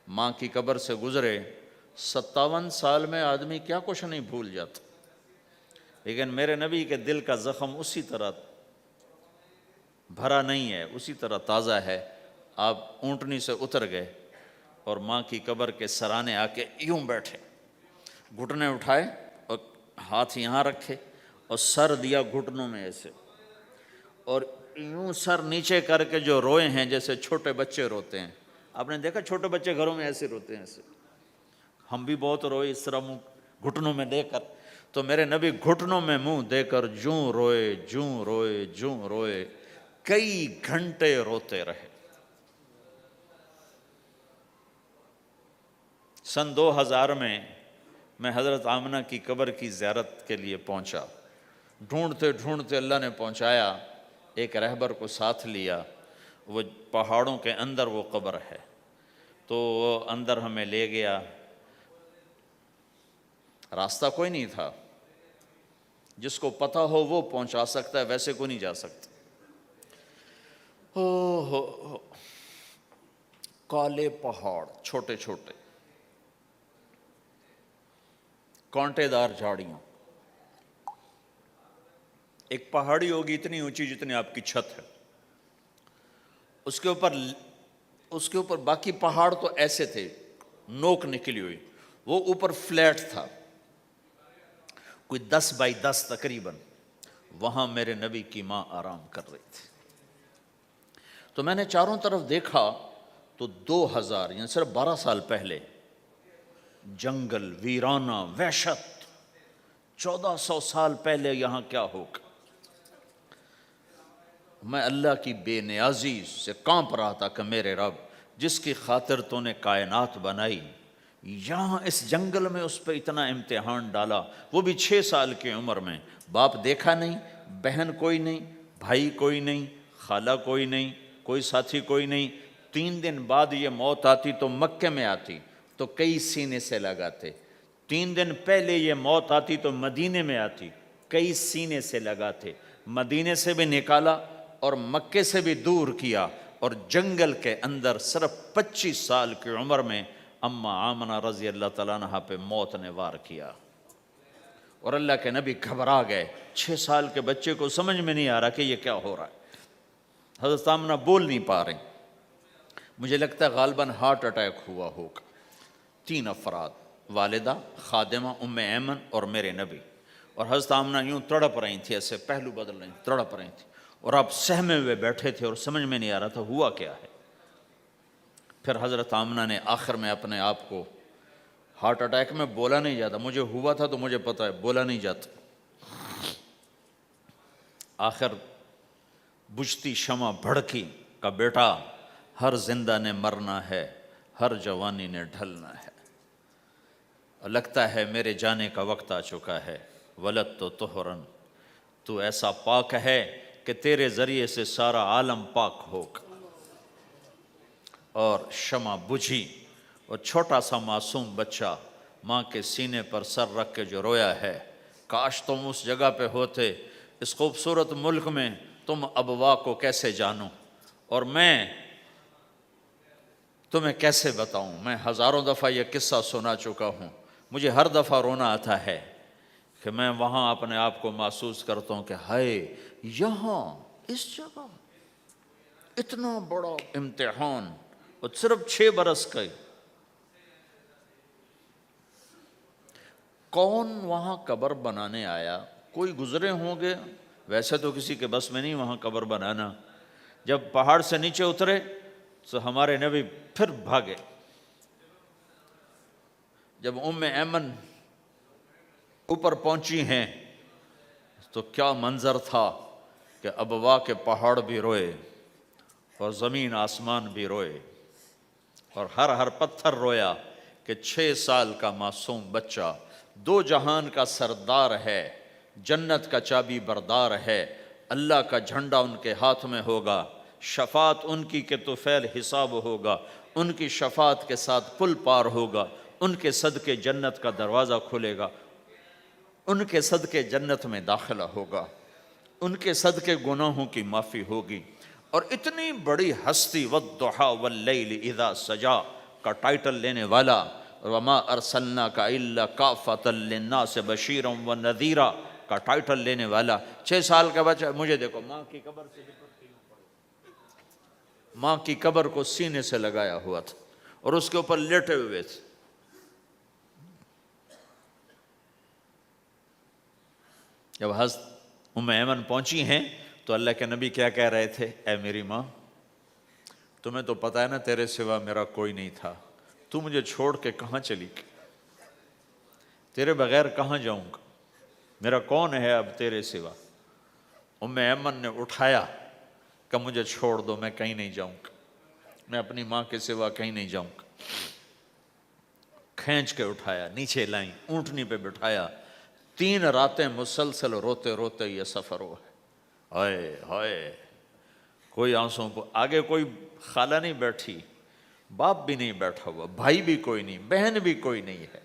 ماں کی قبر سے گزرے. 57 سال میں آدمی کیا کچھ نہیں بھول جاتا، لیکن میرے نبی کے دل کا زخم اسی طرح بھرا نہیں ہے، اسی طرح تازہ ہے. آپ اونٹنی سے اتر گئے اور ماں کی قبر کے سرانے آ کے یوں بیٹھے، گھٹنے اٹھائے اور ہاتھ یہاں رکھے اور سر دیا گھٹنوں میں ایسے، اور یوں سر نیچے کر کے جو روئے ہیں جیسے چھوٹے بچے روتے ہیں. آپ نے دیکھا چھوٹے بچے گھروں میں ایسے روتے ہیں، ایسے. ہم بھی بہت روئے اس طرح منہ گھٹنوں میں دے کر، تو میرے نبی گھٹنوں میں منہ دے کر جوں روئے جوں روئے جوں روئے، کئی گھنٹے روتے رہے. سن 2000 میں حضرت آمنہ کی قبر کی زیارت کے لیے پہنچا. ڈھونڈتے ڈھونڈتے اللہ نے پہنچایا، ایک رہبر کو ساتھ لیا. وہ پہاڑوں کے اندر وہ قبر ہے، تو وہ اندر ہمیں لے گیا. راستہ کوئی نہیں تھا، جس کو پتہ ہو وہ پہنچا سکتا ہے، ویسے کوئی نہیں جا سکتا. ہو کالے پہاڑ، چھوٹے چھوٹے، کانٹے دار جھاڑیاں. ایک پہاڑی ہوگی اتنی اونچی جتنی آپ کی چھت ہے، اس کے اوپر باقی پہاڑ تو ایسے تھے، نوک نکلی ہوئی، وہ اوپر فلیٹ تھا، کوئی 10 بائی 10 تقریباً. وہاں میرے نبی کی ماں آرام کر رہی تھی. تو میں نے چاروں طرف دیکھا تو 2000 یعنی صرف 12 سال پہلے جنگل، ویرانہ، وحشت. 1400 سال پہلے یہاں کیا ہوگا. میں اللہ کی بے نیازی سے کانپ رہا تھا کہ میرے رب، جس کی خاطر تو نے کائنات بنائی، یہاں اس جنگل میں اس پہ اتنا امتحان ڈالا، وہ بھی 6 سال کی عمر میں. باپ دیکھا نہیں، بہن کوئی نہیں، بھائی کوئی نہیں، خالہ کوئی نہیں، کوئی ساتھی کوئی نہیں. 3 دن بعد یہ موت آتی تو مکے میں آتی تو کئی سینے سے لگاتے. 3 دن پہلے یہ موت آتی تو مدینے میں آتی، کئی سینے سے لگاتے. مدینے سے بھی نکالا اور مکے سے بھی دور کیا، اور جنگل کے اندر صرف 25 سال کی عمر میں اماں آمنہ رضی اللہ تعالیٰ عنہ پہ موت نے وار کیا. اور اللہ کے نبی گھبرا گئے. 6 سال کے بچے کو سمجھ میں نہیں آ رہا کہ یہ کیا ہو رہا ہے. حضرت آمنہ بول نہیں پا رہے. مجھے لگتا ہے غالباً ہارٹ اٹیک ہوا ہوگا. 3 افراد، والدہ، خادمہ ام ایمن اور میرے نبی. اور حضرت آمنہ یوں تڑپ رہی تھی، ایسے پہلو بدل رہی تھی، تڑپ رہی تھی، اور آپ سہمے ہوئے بیٹھے تھے اور سمجھ میں نہیں آ رہا تھا ہوا کیا ہے. پھر حضرت آمنہ نے آخر میں اپنے آپ کو، ہارٹ اٹیک میں بولا نہیں جاتا، مجھے ہوا تھا تو مجھے پتا ہے بولا نہیں جاتا. آخر بجھتی شمع بھڑکی کا بیٹا، ہر زندہ نے مرنا ہے، ہر جوانی نے ڈھلنا ہے، اور لگتا ہے میرے جانے کا وقت آ چکا ہے. ولد تو طہرن، تو ایسا پاک ہے کہ تیرے ذریعے سے سارا عالم پاک ہوگا. اور شمع بجھی اور چھوٹا سا معصوم بچہ ماں کے سینے پر سر رکھ کے جو رویا ہے. کاش تم اس جگہ پہ ہوتے. اس خوبصورت ملک میں تم ابوا کو کیسے جانو، اور میں تمہیں کیسے بتاؤں. میں ہزاروں دفعہ یہ قصہ سنا چکا ہوں. مجھے ہر دفعہ رونا آتا ہے کہ میں وہاں اپنے آپ کو محسوس کرتا ہوں کہ ہائے، یہاں اس جگہ اتنا بڑا امتحان، اور صرف 6 برس کا. کون وہاں قبر بنانے آیا؟ کوئی گزرے ہوں گے، ویسے تو کسی کے بس میں نہیں وہاں قبر بنانا. جب پہاڑ سے نیچے اترے تو ہمارے نبی پھر بھاگے. جب ام ایمن اوپر پہنچی ہیں تو کیا منظر تھا کہ ابوا کے پہاڑ بھی روئے اور زمین آسمان بھی روئے، اور ہر پتھر رویا کہ کہ 6 سال کا معصوم بچہ 2 جہان کا سردار ہے، جنت کا چابی بردار ہے، اللہ کا جھنڈا ان کے ہاتھ میں ہوگا، شفاعت ان کی کہ طفیل حساب ہوگا، ان کی شفاعت کے ساتھ پل پار ہوگا، ان کے صدقے جنت کا دروازہ کھلے گا، ان کے صدقے جنت میں داخلہ ہوگا، ان کے صدقے گناہوں کی معافی ہوگی۔ اور اتنی بڑی ہستی وَالضُّحَىٰ وَاللَّيْلِ إِذَا سَجَىٰ کا ٹائٹل لینے والا، وَمَا أَرْسَلْنَاكَ إِلَّا كَافَّةً لِلنَّاسِ بَشِيرًا وَنَذِيرًا کا ٹائٹل لینے والا 6 سال کا بچہ۔ مجھے دیکھو، ماں کی قبر سے لپٹ کے ماں کی قبر کو سینے سے لگایا ہوا تھا اور اس کے اوپر لیٹے ہوئے تھے۔ جب حضرت ام ایمن پہنچی ہیں تو اللہ کے نبی کیا کہہ رہے تھے؟ اے میری ماں، تمہیں تو پتہ ہے نا تیرے سوا میرا کوئی نہیں تھا، تو مجھے چھوڑ کے کہاں چلی گئی؟ تیرے بغیر کہاں جاؤں گا؟ میرا کون ہے اب تیرے سوا؟ ام ایمن نے اٹھایا کہ مجھے چھوڑ دو، میں کہیں نہیں جاؤں گا، میں اپنی ماں کے سوا کہیں نہیں جاؤں گا۔ کھینچ کے اٹھایا، نیچے لائیں، اونٹنی پہ بٹھایا، 3 راتیں مسلسل روتے روتے یہ سفر ہوا ہے۔ ہائے ہائے، کوئی آنسوں کو آگے کوئی خالہ نہیں بیٹھی، باپ بھی نہیں بیٹھا ہوا، بھائی بھی کوئی نہیں، بہن بھی کوئی نہیں ہے،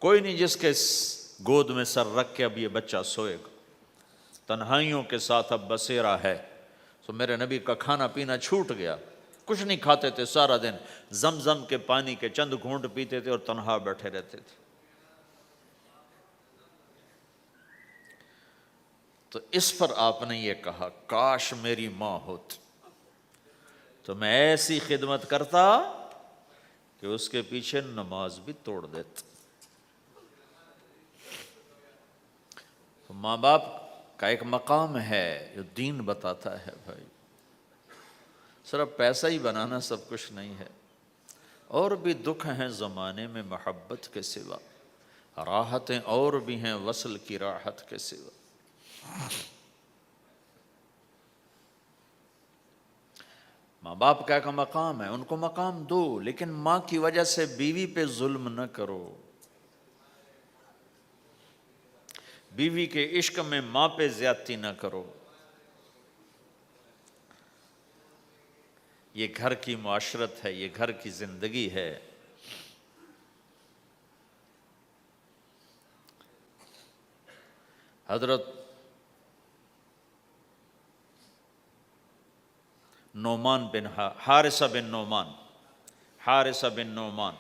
کوئی نہیں جس کے گود میں سر رکھ کے اب یہ بچہ سوئے گا۔ تنہائیوں کے ساتھ اب بسیرا ہے۔ تو میرے نبی کا کھانا پینا چھوٹ گیا، کچھ نہیں کھاتے تھے سارا دن، زمزم کے پانی کے چند گھونٹ پیتے تھے اور تنہا بیٹھے رہتے تھے۔ تو اس پر آپ نے یہ کہا، کاش میری ماں ہوتی تو میں ایسی خدمت کرتا کہ اس کے پیچھے نماز بھی توڑ دیتا۔ تو ماں باپ کا ایک مقام ہے جو دین بتاتا ہے بھائی، صرف پیسہ ہی بنانا سب کچھ نہیں ہے، اور بھی دکھ ہیں زمانے میں محبت کے سوا، راحتیں اور بھی ہیں وصل کی راحت کے سوا۔ ماں باپ کا ایک مقام ہے، ان کو مقام دو، لیکن ماں کی وجہ سے بیوی پہ ظلم نہ کرو، بیوی کے عشق میں ماں پہ زیادتی نہ کرو۔ یہ گھر کی معاشرت ہے، یہ گھر کی زندگی ہے۔ حضرت نعمان بن حارثہ بن نعمان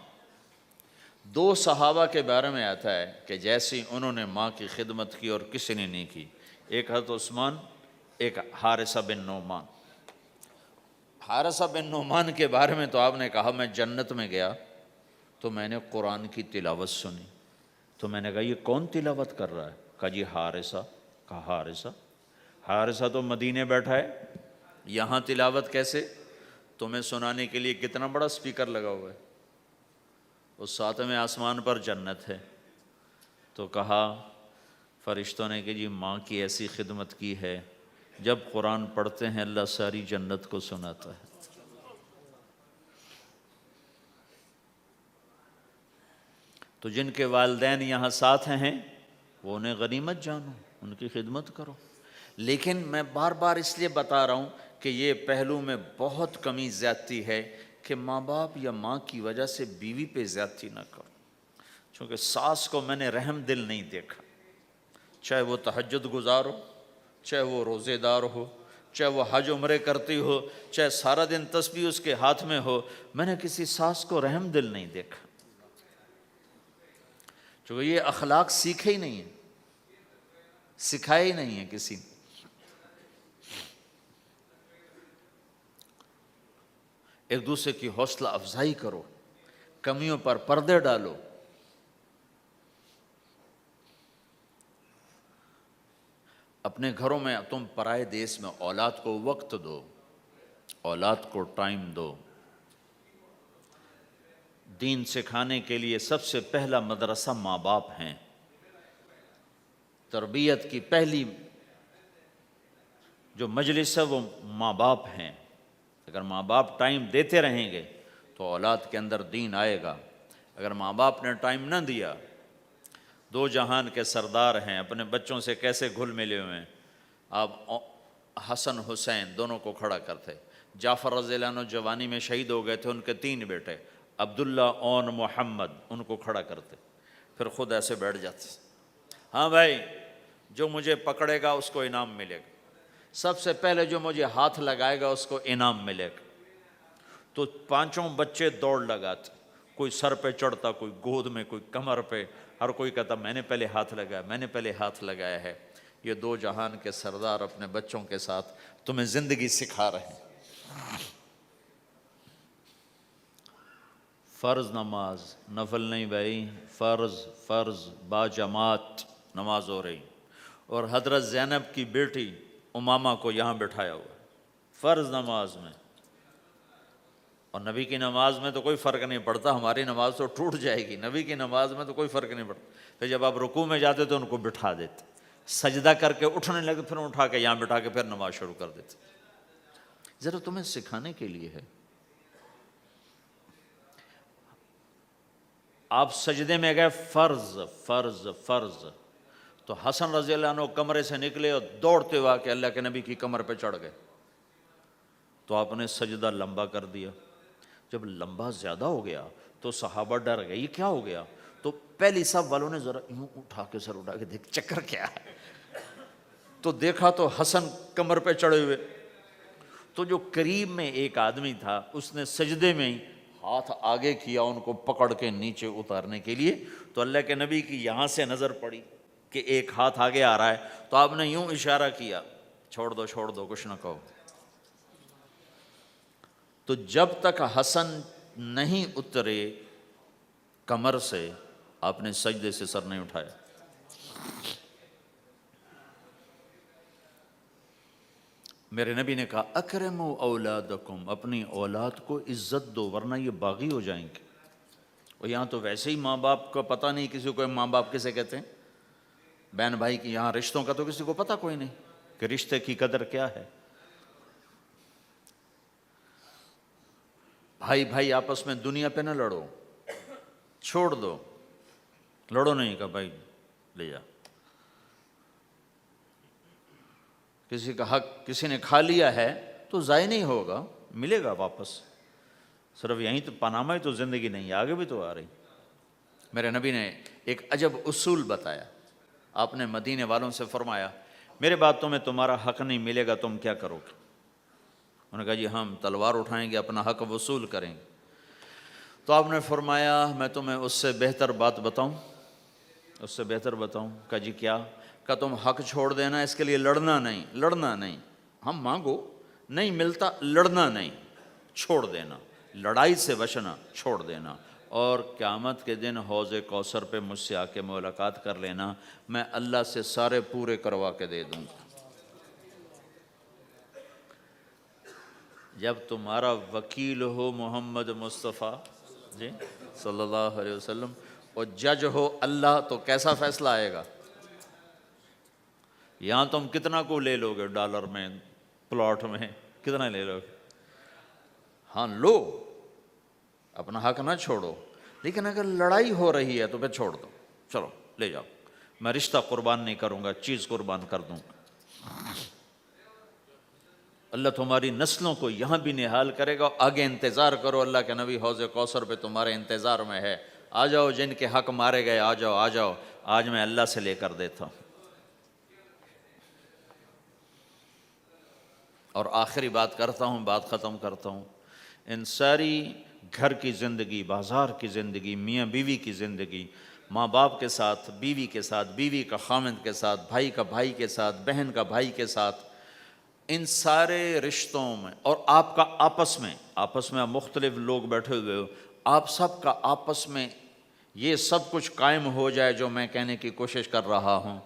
2 صحابہ کے بارے میں آتا ہے کہ جیسی انہوں نے ماں کی خدمت کی اور کسی نے نہیں کی، ایک حضرت عثمان، ایک حارثہ بن نعمان۔ حارثہ بن نعمان کے بارے میں تو آپ نے کہا میں جنت میں گیا تو میں نے قرآن کی تلاوت سنی، تو میں نے کہا یہ کون تلاوت کر رہا ہے؟ کہا جی حارثہ۔ کہا حارثہ تو مدینے بیٹھا ہے، یہاں تلاوت کیسے؟ تمہیں سنانے کے لیے کتنا بڑا سپیکر لگا ہوا ہے، اس 7ویں آسمان پر جنت ہے۔ تو کہا فرشتوں نے کہ جی ماں کی ایسی خدمت کی ہے، جب قرآن پڑھتے ہیں اللہ ساری جنت کو سناتا ہے۔ تو جن کے والدین یہاں ساتھ ہیں وہ انہیں غنیمت جانو، ان کی خدمت کرو۔ لیکن میں بار بار اس لیے بتا رہا ہوں کہ یہ پہلو میں بہت کمی زیادتی ہے کہ ماں باپ یا ماں کی وجہ سے بیوی پہ زیادتی نہ کرو، چونکہ ساس کو میں نے رحم دل نہیں دیکھا، چاہے وہ تہجد گزار ہو، چاہے وہ روزے دار ہو، چاہے وہ حج عمرے کرتی ہو، چاہے سارا دن تسبیح اس کے ہاتھ میں ہو، میں نے کسی ساس کو رحم دل نہیں دیکھا، چونکہ یہ اخلاق سیکھے ہی نہیں ہیں، سکھائے ہی نہیں ہیں کسی نے۔ ایک دوسرے کی حوصلہ افزائی کرو، کمیوں پر پردے ڈالو۔ اپنے گھروں میں تم پرائے دیس میں اولاد کو وقت دو، اولاد کو ٹائم دو۔ دین سکھانے کے لیے سب سے پہلا مدرسہ ماں باپ ہیں، تربیت کی پہلی جو مجلس ہے وہ ماں باپ ہیں۔ اگر ماں باپ ٹائم دیتے رہیں گے تو اولاد کے اندر دین آئے گا۔ اگر ماں باپ نے ٹائم نہ دیا، دو جہان کے سردار ہیں، اپنے بچوں سے کیسے گھل ملے ہوئے ہیں. آپ حسن حسین دونوں کو کھڑا کرتے. جعفر رضی اللہ عنہ جوانی میں شہید ہو گئے تھے، ان کے 3 بیٹے عبداللہ اون محمد، ان کو کھڑا کرتے، پھر خود ایسے بیٹھ جاتے. ہاں بھائی، جو مجھے پکڑے گا اس کو انعام ملے گا، سب سے پہلے جو مجھے ہاتھ لگائے گا اس کو انعام ملے گا. تو 5 بچے دوڑ لگاتے، کوئی سر پہ چڑھتا، کوئی گود میں، کوئی کمر پہ، ہر کوئی کہتا میں نے پہلے ہاتھ لگایا، میں نے پہلے ہاتھ لگایا ہے. یہ 2 جہان کے سردار اپنے بچوں کے ساتھ تمہیں زندگی سکھا رہے ہیں. فرض نماز، نفل نہیں بھائی، فرض با جماعت نماز ہو رہی. اور حضرت زینب کی بیٹی امامہ کو یہاں بٹھایا ہوا فرض نماز میں. اور نبی کی نماز میں تو کوئی فرق نہیں پڑتا، ہماری نماز تو ٹوٹ جائے گی، نبی کی نماز میں تو کوئی فرق نہیں پڑتا. پھر جب آپ رکوع میں جاتے تو ان کو بٹھا دیتے، سجدہ کر کے اٹھنے لگے پھر اٹھا کے یہاں بٹھا کے پھر نماز شروع کر دیتے. ذرا تمہیں سکھانے کے لیے ہے. آپ سجدے میں گئے، فرض، تو حسن رضی اللہ عنہ کمرے سے نکلے اور دوڑتے ہوئے کہ اللہ کے نبی کی کمر پہ چڑھ گئے. تو آپ نے سجدہ لمبا کر دیا. جب لمبا زیادہ ہو گیا تو صحابہ ڈر گئے، یہ کیا ہو گیا؟ تو پہلی صف والوں نے ذرا یوں اٹھا کے سر اٹھا کے دیکھ چکر کیا ہے. تو دیکھا تو حسن کمر پہ چڑھے ہوئے. تو جو قریب میں ایک آدمی تھا اس نے سجدے میں ہی ہاتھ آگے کیا ان کو پکڑ کے نیچے اتارنے کے لیے. تو اللہ کے نبی کی یہاں سے نظر پڑی کہ ایک ہاتھ آگے آ رہا ہے، تو آپ نے یوں اشارہ کیا، چھوڑ دو کچھ نہ کہو. تو جب تک حسن نہیں اترے کمر سے آپ نے سجدے سے سر نہیں اٹھایا. میرے نبی نے کہا اکرموا اولادکم، اپنی اولاد کو عزت دو ورنہ یہ باغی ہو جائیں گے. اور یہاں تو ویسے ہی ماں باپ کا پتہ نہیں کسی کو ماں باپ کسے کہتے ہیں، بہن بھائی کی یہاں رشتوں کا تو کسی کو پتہ کوئی نہیں کہ رشتے کی قدر کیا ہے. بھائی آپس میں دنیا پہ نہ لڑو، چھوڑ دو، لڑو نہیں کہ بھائی لے جا. کسی کا حق کسی نے کھا لیا ہے تو ضائع نہیں ہوگا، ملے گا واپس. صرف یہیں تو پاناما ہی تو زندگی نہیں، آگے بھی تو آ رہی. میرے نبی نے ایک عجب اصول بتایا. آپ نے مدینے والوں سے فرمایا میرے بعد تمہیں تمہارا حق نہیں ملے گا، تم کیا کرو گے؟ انہوں نے کہا جی ہم تلوار اٹھائیں گے، اپنا حق وصول کریں گے. تو آپ نے فرمایا میں تمہیں اس سے بہتر بات بتاؤں، اس سے بہتر بتاؤں؟ کہا جی کیا؟ کہا تم حق چھوڑ دینا، اس کے لیے لڑنا نہیں. ہم مانگو نہیں ملتا، لڑنا نہیں، چھوڑ دینا، لڑائی سے بچنا، چھوڑ دینا. اور قیامت کے دن حوض کوثر پہ مجھ سے آ کے ملاقات کر لینا، میں اللہ سے سارے پورے کروا کے دے دوں گا. جب تمہارا وکیل ہو محمد مصطفیٰ جی صلی اللہ علیہ وسلم اور جج ہو اللہ، تو کیسا فیصلہ آئے گا؟ یہاں تم کتنا کو لے لو گے ڈالر میں، پلاٹ میں کتنا لے لو گے؟ ہاں لو، اپنا حق نہ چھوڑو، لیکن اگر لڑائی ہو رہی ہے تو پھر چھوڑ دو، چلو لے جاؤ، میں رشتہ قربان نہیں کروں گا، چیز قربان کر دوں گا. اللہ تمہاری نسلوں کو یہاں بھی نحال کرے گا. آگے انتظار کرو، اللہ کے نبی حوض کوثر پہ تمہارے انتظار میں ہے. آ جاؤ، جن کے حق مارے گئے آ جاؤ، آج میں اللہ سے لے کر دیتا ہوں. اور آخری بات کرتا ہوں، بات ختم کرتا ہوں. ان ساری گھر کی زندگی، بازار کی زندگی، میاں بیوی کی زندگی، ماں باپ کے ساتھ، بیوی کے ساتھ، بیوی کا خامند کے ساتھ، بھائی کا بھائی کے ساتھ، بہن کا بھائی کے ساتھ، ان سارے رشتوں میں اور آپ کا آپس میں آپ مختلف لوگ بیٹھے ہوئے ہو، آپ سب کا آپس میں یہ سب کچھ قائم ہو جائے جو میں کہنے کی کوشش کر رہا ہوں.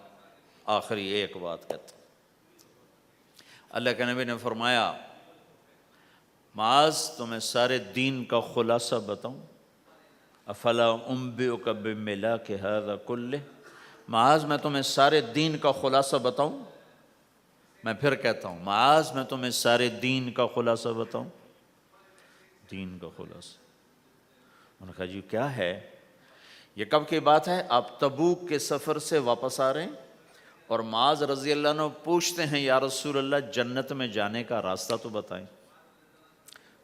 آخری ایک بات کہتا ہوں. اللہ کے نبی نے فرمایا معاذ تمہیں سارے دین کا خلاصہ بتاؤں؟ افلا انبئک بملاک ھذا کلہ، معاذ میں تمہیں سارے دین کا خلاصہ بتاؤں؟ میں پھر کہتا ہوں معاذ میں تمہیں سارے دین کا خلاصہ بتاؤں؟ دین کا خلاصہ. انہوں نے کہا جی کیا ہے؟ یہ کب کی بات ہے؟ آپ تبوک کے سفر سے واپس آ رہے ہیں اور معاذ رضی اللہ عنہ پوچھتے ہیں یا رسول اللہ جنت میں جانے کا راستہ تو بتائیں۔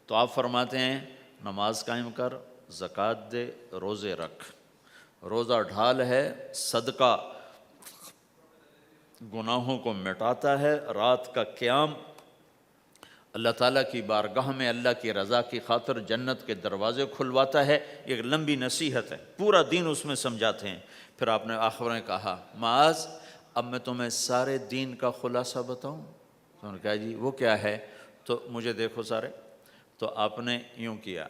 تو آپ فرماتے ہیں نماز قائم کر، زکوٰۃ دے، روزے رکھ۔ روزہ ڈھال ہے، صدقہ گناہوں کو مٹاتا ہے، رات کا قیام اللہ تعالیٰ کی بارگاہ میں اللہ کی رضا کی خاطر جنت کے دروازے کھلواتا ہے۔ ایک لمبی نصیحت ہے، پورا دین اس میں سمجھاتے ہیں۔ پھر آپ نے آخر میں کہا معاذ اب میں تمہیں سارے دین کا خلاصہ بتاؤں؟ تو انہوں نے کہا جی وہ کیا ہے؟ تو مجھے دیکھو سارے، تو آپ نے یوں کیا،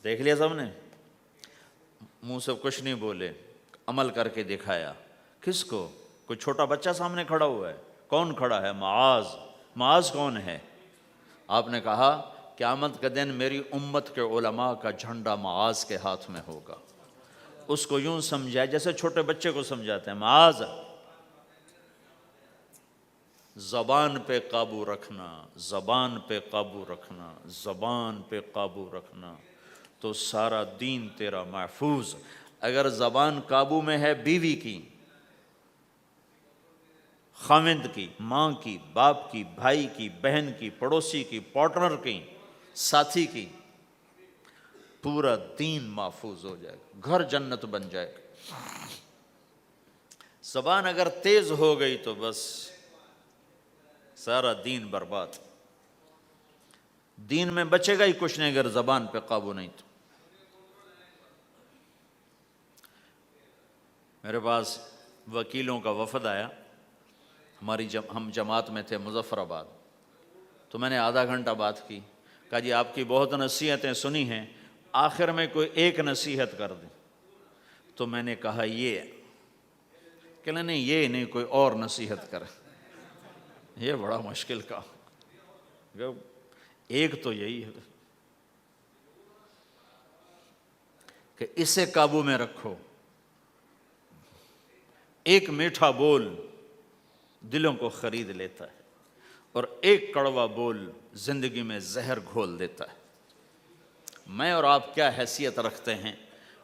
دیکھ لیا سب نے، منہ سے کچھ نہیں بولے، عمل کر کے دکھایا۔ کس کو؟ کوئی چھوٹا بچہ سامنے کھڑا ہوا ہے؟ کون کھڑا ہے؟ معاذ۔ معاذ کون ہے؟ آپ نے کہا قیامت کے دن میری امت کے علماء کا جھنڈا معاذ کے ہاتھ میں ہوگا۔ اس کو یوں سمجھائے جیسے چھوٹے بچے کو سمجھاتے ہیں، معاذ زبان پہ قابو رکھنا، زبان پہ قابو رکھنا، زبان پہ قابو رکھنا، تو سارا دین تیرا محفوظ۔ اگر زبان قابو میں ہے بیوی کی، خاوند کی، ماں کی، باپ کی، بھائی کی، بہن کی، پڑوسی کی، پارٹنر کی، ساتھی کی، پورا دین محفوظ ہو جائے گا، گھر جنت بن جائے گا۔ زبان اگر تیز ہو گئی تو بس سارا دین برباد۔ دین میں بچے گا ہی کچھ نہیں اگر زبان پہ قابو نہیں تو۔ میرے پاس وکیلوں کا وفد آیا، ہم جماعت میں تھے مظفر آباد، تو میں نے آدھا گھنٹہ بات کی، کہا جی آپ کی بہت نصیحتیں سنی ہیں، آخر میں کوئی ایک نصیحت کر دیں۔ تو میں نے کہا یہ، کہ نہیں یہ نہیں، کوئی اور نصیحت کرے۔ یہ بڑا مشکل کا، ایک تو یہی ہے کہ اسے قابو میں رکھو۔ ایک میٹھا بول دلوں کو خرید لیتا ہے اور ایک کڑوا بول زندگی میں زہر گھول دیتا ہے۔ میں اور آپ کیا حیثیت رکھتے ہیں؟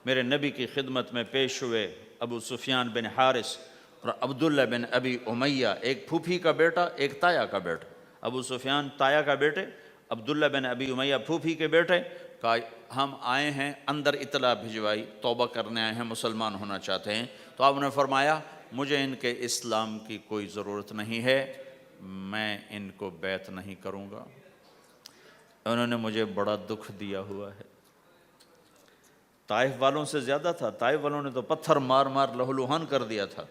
میرے نبی کی خدمت میں پیش ہوئے ابو سفیان بن حارث اور عبداللہ بن ابی امیہ، ایک پھوپھی کا بیٹا، ایک تایا کا بیٹا۔ ابو سفیان تایا کا بیٹے، عبداللہ بن ابی امیہ پھوپھی کے بیٹے۔ کہا ہم آئے ہیں، اندر اطلاع بھجوائی، توبہ کرنے آئے ہیں، مسلمان ہونا چاہتے ہیں۔ تو آپ نے فرمایا مجھے ان کے اسلام کی کوئی ضرورت نہیں ہے، میں ان کو بیعت نہیں کروں گا۔ انہوں نے مجھے بڑا دکھ دیا ہوا ہے۔ طائف والوں سے زیادہ تھا، طائف والوں نے تو پتھر مار مار لہولہان کر دیا تھا۔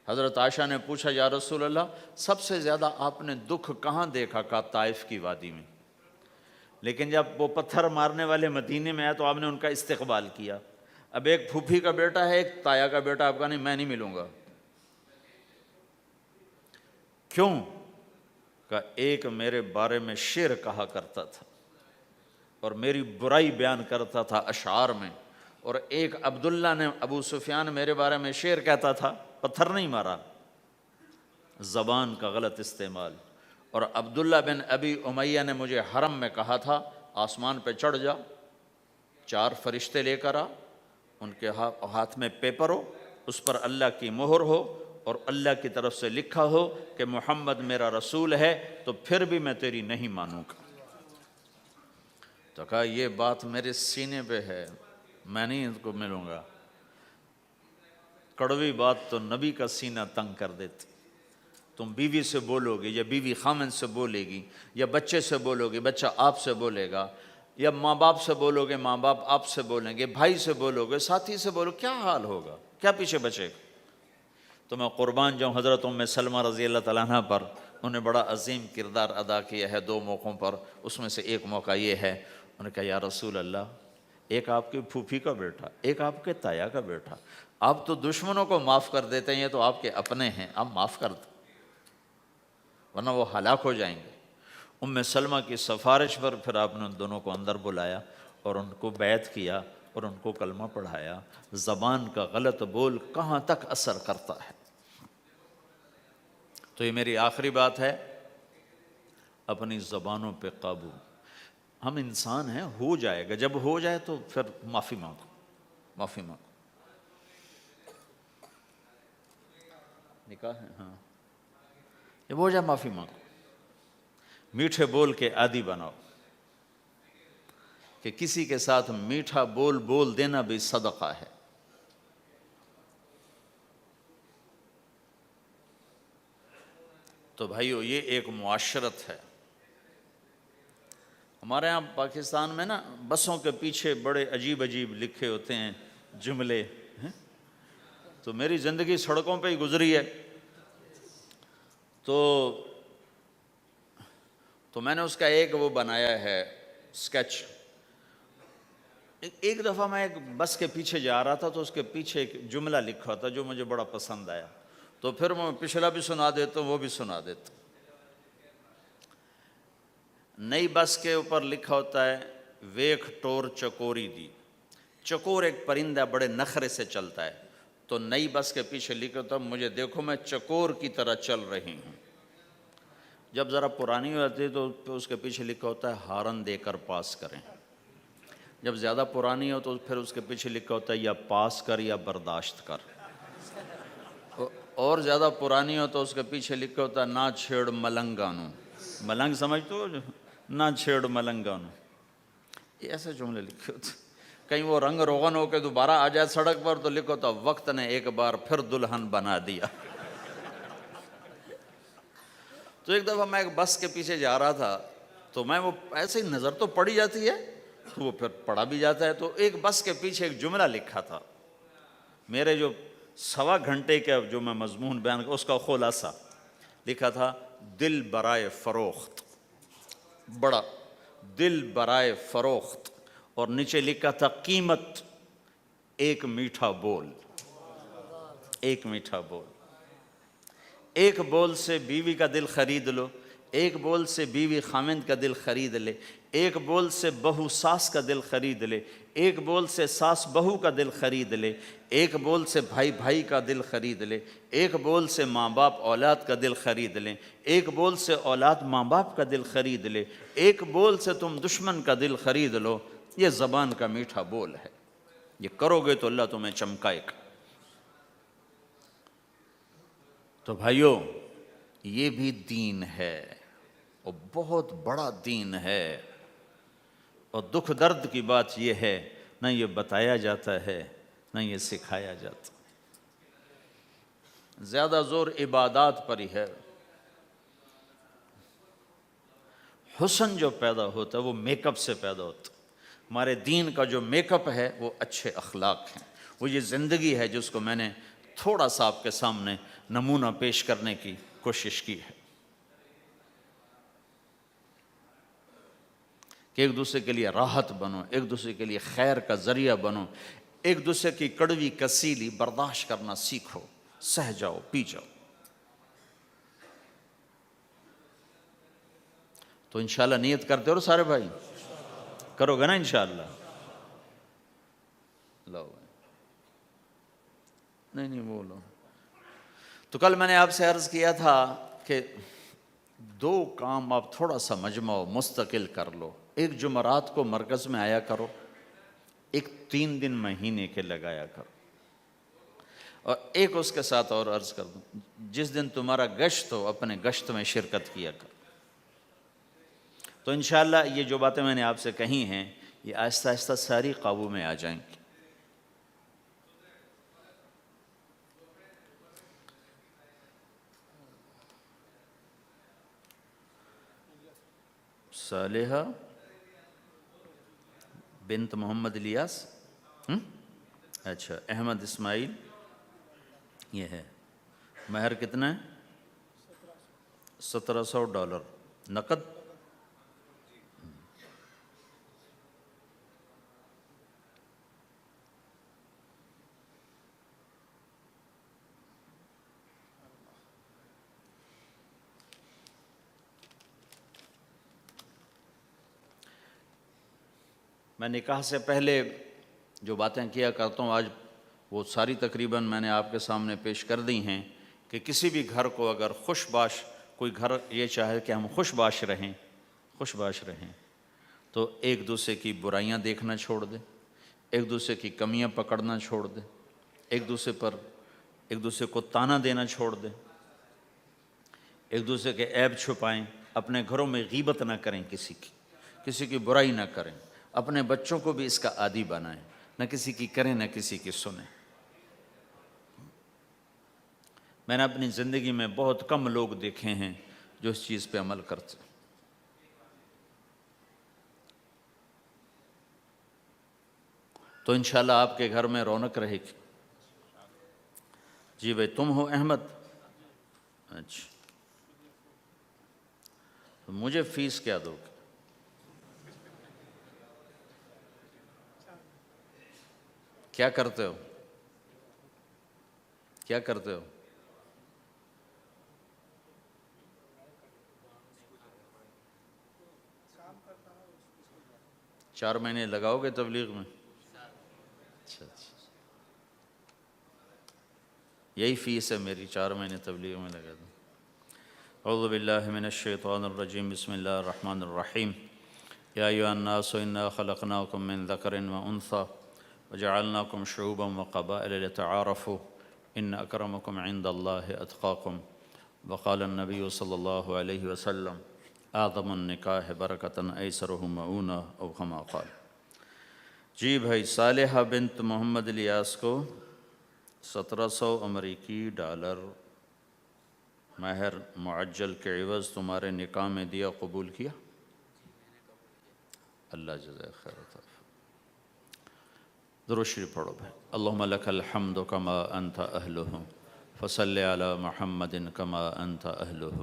حضرت عائشہ نے پوچھا یا رسول اللہ سب سے زیادہ آپ نے دکھ کہاں دیکھا؟ کہا طائف کی وادی میں۔ لیکن جب وہ پتھر مارنے والے مدینے میں آئے تو آپ نے ان کا استقبال کیا۔ اب ایک پھوپھی کا بیٹا ہے، ایک تایا کا بیٹا، آپ کا نہیں، میں نہیں ملوں گا۔ کیوں؟ کہ ایک میرے بارے میں شعر کہا کرتا تھا اور میری برائی بیان کرتا تھا اشعار میں، اور ایک عبداللہ نے، ابو سفیان میرے بارے میں شعر کہتا تھا، پتھر نہیں مارا، زبان کا غلط استعمال۔ اور عبداللہ بن ابی امیہ نے مجھے حرم میں کہا تھا آسمان پہ چڑھ جا، 4 فرشتے لے کر آ، ان کے ہاتھ میں پیپر ہو، اس پر اللہ کی مہر ہو اور اللہ کی طرف سے لکھا ہو کہ محمد میرا رسول ہے، تو پھر بھی میں تیری نہیں مانوں گا۔ تو کہا یہ بات میرے سینے پہ ہے، میں نہیں ان کو ملوں گا۔ کڑوی بات تو نبی کا سینہ تنگ کر دیتی۔ تم بیوی سے بولو گے یا بیوی خامن سے بولے گی، یا بچے سے بولو گے بچہ آپ سے بولے گا، یا ماں باپ سے بولو گے ماں باپ آپ سے بولیں گے، بھائی سے بولو گے، ساتھی سے بولو، کیا حال ہوگا؟ کیا پیچھے بچے گا؟ تو میں قربان جاؤں حضرت ام سلمہ رضی اللہ تعالیٰ عنہ پر، انہوں نے بڑا عظیم کردار ادا کیا ہے 2 موقعوں پر۔ اس میں سے ایک موقع یہ ہے، انہوں نے کہا یا رسول اللہ ایک آپ کی پھوپھی کا بیٹا، ایک آپ کے تایا کا بیٹا، آپ تو دشمنوں کو معاف کر دیتے ہیں، یہ تو آپ کے اپنے ہیں، آپ معاف کر دیں ورنہ وہ ہلاک ہو جائیں گے۔ ام سلمہ کی سفارش پر پھر آپ نے ان دونوں کو اندر بلایا اور ان کو بیعت کیا اور ان کو کلمہ پڑھایا۔ زبان کا غلط بول کہاں تک اثر کرتا ہے۔ تو یہ میری آخری بات ہے، اپنی زبانوں پہ قابو. ہم انسان ہیں، ہو جائے گا، جب ہو جائے تو پھر معافی مانگو، معافی مانگو. نکاح ہے، ہاں، جب ہو جائے معافی مانگو. میٹھے بول کے عادی بناؤ کہ کسی کے ساتھ میٹھا بول دینا بھی صدقہ ہے. تو بھائیو یہ ایک معاشرت ہے. ہمارے ہاں پاکستان میں نا بسوں کے پیچھے بڑے عجیب عجیب لکھے ہوتے ہیں جملے. تو میری زندگی سڑکوں پہ ہی گزری ہے، تو میں نے اس کا ایک وہ بنایا ہے اسکیچ. ایک دفعہ میں ایک بس کے پیچھے جا رہا تھا تو اس کے پیچھے ایک جملہ لکھا تھا جو مجھے بڑا پسند آیا، تو پھر میں پچھلا بھی سنا دیتا ہوں، وہ بھی سنا دیتا ہوں. نئی بس کے اوپر لکھا ہوتا ہے ویکھ ٹور چکوری دی. چکور ایک پرندہ بڑے نخرے سے چلتا ہے، تو نئی بس کے پیچھے لکھا ہوتا ہے مجھے دیکھو میں چکور کی طرح چل رہی ہوں. جب ذرا پرانی ہو جاتی ہے تو اس کے پیچھے لکھا ہوتا ہے ہارن دے کر پاس کریں. جب زیادہ پرانی ہو تو پھر اس کے پیچھے لکھا ہوتا ہے یا پاس کر یا برداشت کر. اور زیادہ پرانی ہو تو اس کے پیچھے لکھا ہوتا ہے نہ چھیڑ ملنگانو. ملنگ سمجھتے ہو، نہ چھیڑ ملنگانو. یہ ایسے جملے لکھے ہوتے. کہیں وہ رنگ روغن ہو کے دوبارہ آ جائے سڑک پر تو لکھو ہوتا وقت نے ایک بار پھر دلہن بنا دیا. تو ایک دفعہ میں ایک بس کے پیچھے جا رہا تھا، تو میں وہ ایسے ہی نظر تو پڑی جاتی ہے تو وہ پھر پڑھا بھی جاتا ہے. تو ایک بس کے پیچھے ایک جملہ لکھا تھا، میرے جو 1.25 گھنٹے کا جو میں مضمون بیان اس کا خلاصہ لکھا تھا دل برائے فروخت. بڑا دل برائے فروخت، اور نیچے لکھا تھا قیمت ایک میٹھا بول. ایک میٹھا بول. ایک بول سے بیوی کا دل خرید لو، ایک بول سے بیوی خامند کا دل خرید لے، ایک بول سے بہو ساس کا دل خرید لے، ایک بول سے ساس بہو کا دل خرید لے، ایک بول سے بھائی بھائی کا دل خرید لے، ایک بول سے ماں باپ اولاد کا دل خرید لیں، ایک بول سے اولاد ماں باپ کا دل خرید لے، ایک بول سے تم دشمن کا دل خرید لو. یہ زبان کا میٹھا بول ہے. یہ کرو گے تو اللہ تمہیں چمکائے گا. تو بھائیو یہ بھی دین ہے، اور بہت بڑا دین ہے. اور دکھ درد کی بات یہ ہے نہ یہ بتایا جاتا ہے نہ یہ سکھایا جاتا. زیادہ زور عبادات پر ہی ہے. حسن جو پیدا ہوتا ہے وہ میک اپ سے پیدا ہوتا ہے. ہمارے دین کا جو میک اپ ہے وہ اچھے اخلاق ہیں. وہ یہ زندگی ہے جس کو میں نے تھوڑا سا آپ کے سامنے نمونہ پیش کرنے کی کوشش کی ہے کہ ایک دوسرے کے لیے راحت بنو، ایک دوسرے کے لیے خیر کا ذریعہ بنو، ایک دوسرے کی کڑوی کسیلی برداشت کرنا سیکھو، سہ جاؤ، پی جاؤ. تو انشاءاللہ نیت کرتے ہو سارے بھائی؟ کرو گے نا انشاءاللہ؟ لاؤ نہیں بولو. تو کل میں نے آپ سے عرض کیا تھا کہ 2 کام آپ تھوڑا سا مجمع و مستقل کر لو. ایک جمعرات کو مرکز میں آیا کرو، ایک 3 دن مہینے کے لگایا کرو، اور ایک اس کے ساتھ اور عرض کر دوں جس دن تمہارا گشت ہو اپنے گشت میں شرکت کیا کرو. تو انشاءاللہ یہ جو باتیں میں نے آپ سے کہی ہیں یہ آہستہ آہستہ ساری قابو میں آ جائیں گی. صالحہ بنت محمد الیاس، اچھا احمد اسماعیل، یہ ہے. مہر کتنا ہے؟ $1700 نقد. میں نکاح سے پہلے جو باتیں کیا کرتا ہوں آج وہ ساری تقریباً میں نے آپ کے سامنے پیش کر دی ہیں کہ کسی بھی گھر کو اگر خوش باش کوئی گھر یہ چاہے کہ ہم خوش باش رہیں، تو ایک دوسرے کی برائیاں دیکھنا چھوڑ دے، ایک دوسرے کی کمیاں پکڑنا چھوڑ دے، ایک دوسرے کو تانا دینا چھوڑ دے، ایک دوسرے کے عیب چھپائیں، اپنے گھروں میں غیبت نہ کریں، کسی کی برائی نہ کریں، اپنے بچوں کو بھی اس کا عادی بنائیں، نہ کسی کی کریں نہ کسی کی سنیں۔ میں نے اپنی زندگی میں بہت کم لوگ دیکھے ہیں جو اس چیز پہ عمل کرتے ہیں۔ تو انشاءاللہ آپ کے گھر میں رونق رہے گی۔ جی بھائی تم ہو احمد؟ اچھا، تو مجھے فیس کیا دو گے؟ کیا کرتے ہو؟ کیا کرتے ہو؟ 4 مہینے لگاؤ گے تبلیغ میں؟ اچھا، یہی فیس ہے میری، 4 مہینے تبلیغ میں لگا دوں۔ اعوذ باللہ من الشیطان الرجیم، بسم اللہ الرحمن الرحیم۔ یا ایھا الناس انا خلقناکم من ذکر وانثی وجعلناکم شعوبا وقبائل لتعارفوا ان اکرمکم عند اللہ اتقاکم، وقال النبی صلی اللہ علیہ وسلم اعظم النکاح برکۃ ایسرہ مؤونہ او کما قال۔ جی بھائی، صالحہ بنت محمد الیاس کو 1700 امریکی ڈالر مہر معجل کے عوض تمہارے نکاح میں دیا، قبول کیا؟ اللہ جزائے خیر عطا۔ درود شریف پڑھو بھائی۔ اللہم لک الحمد کما انت اہلہ، فصل علی محمد کما انت اہلہ،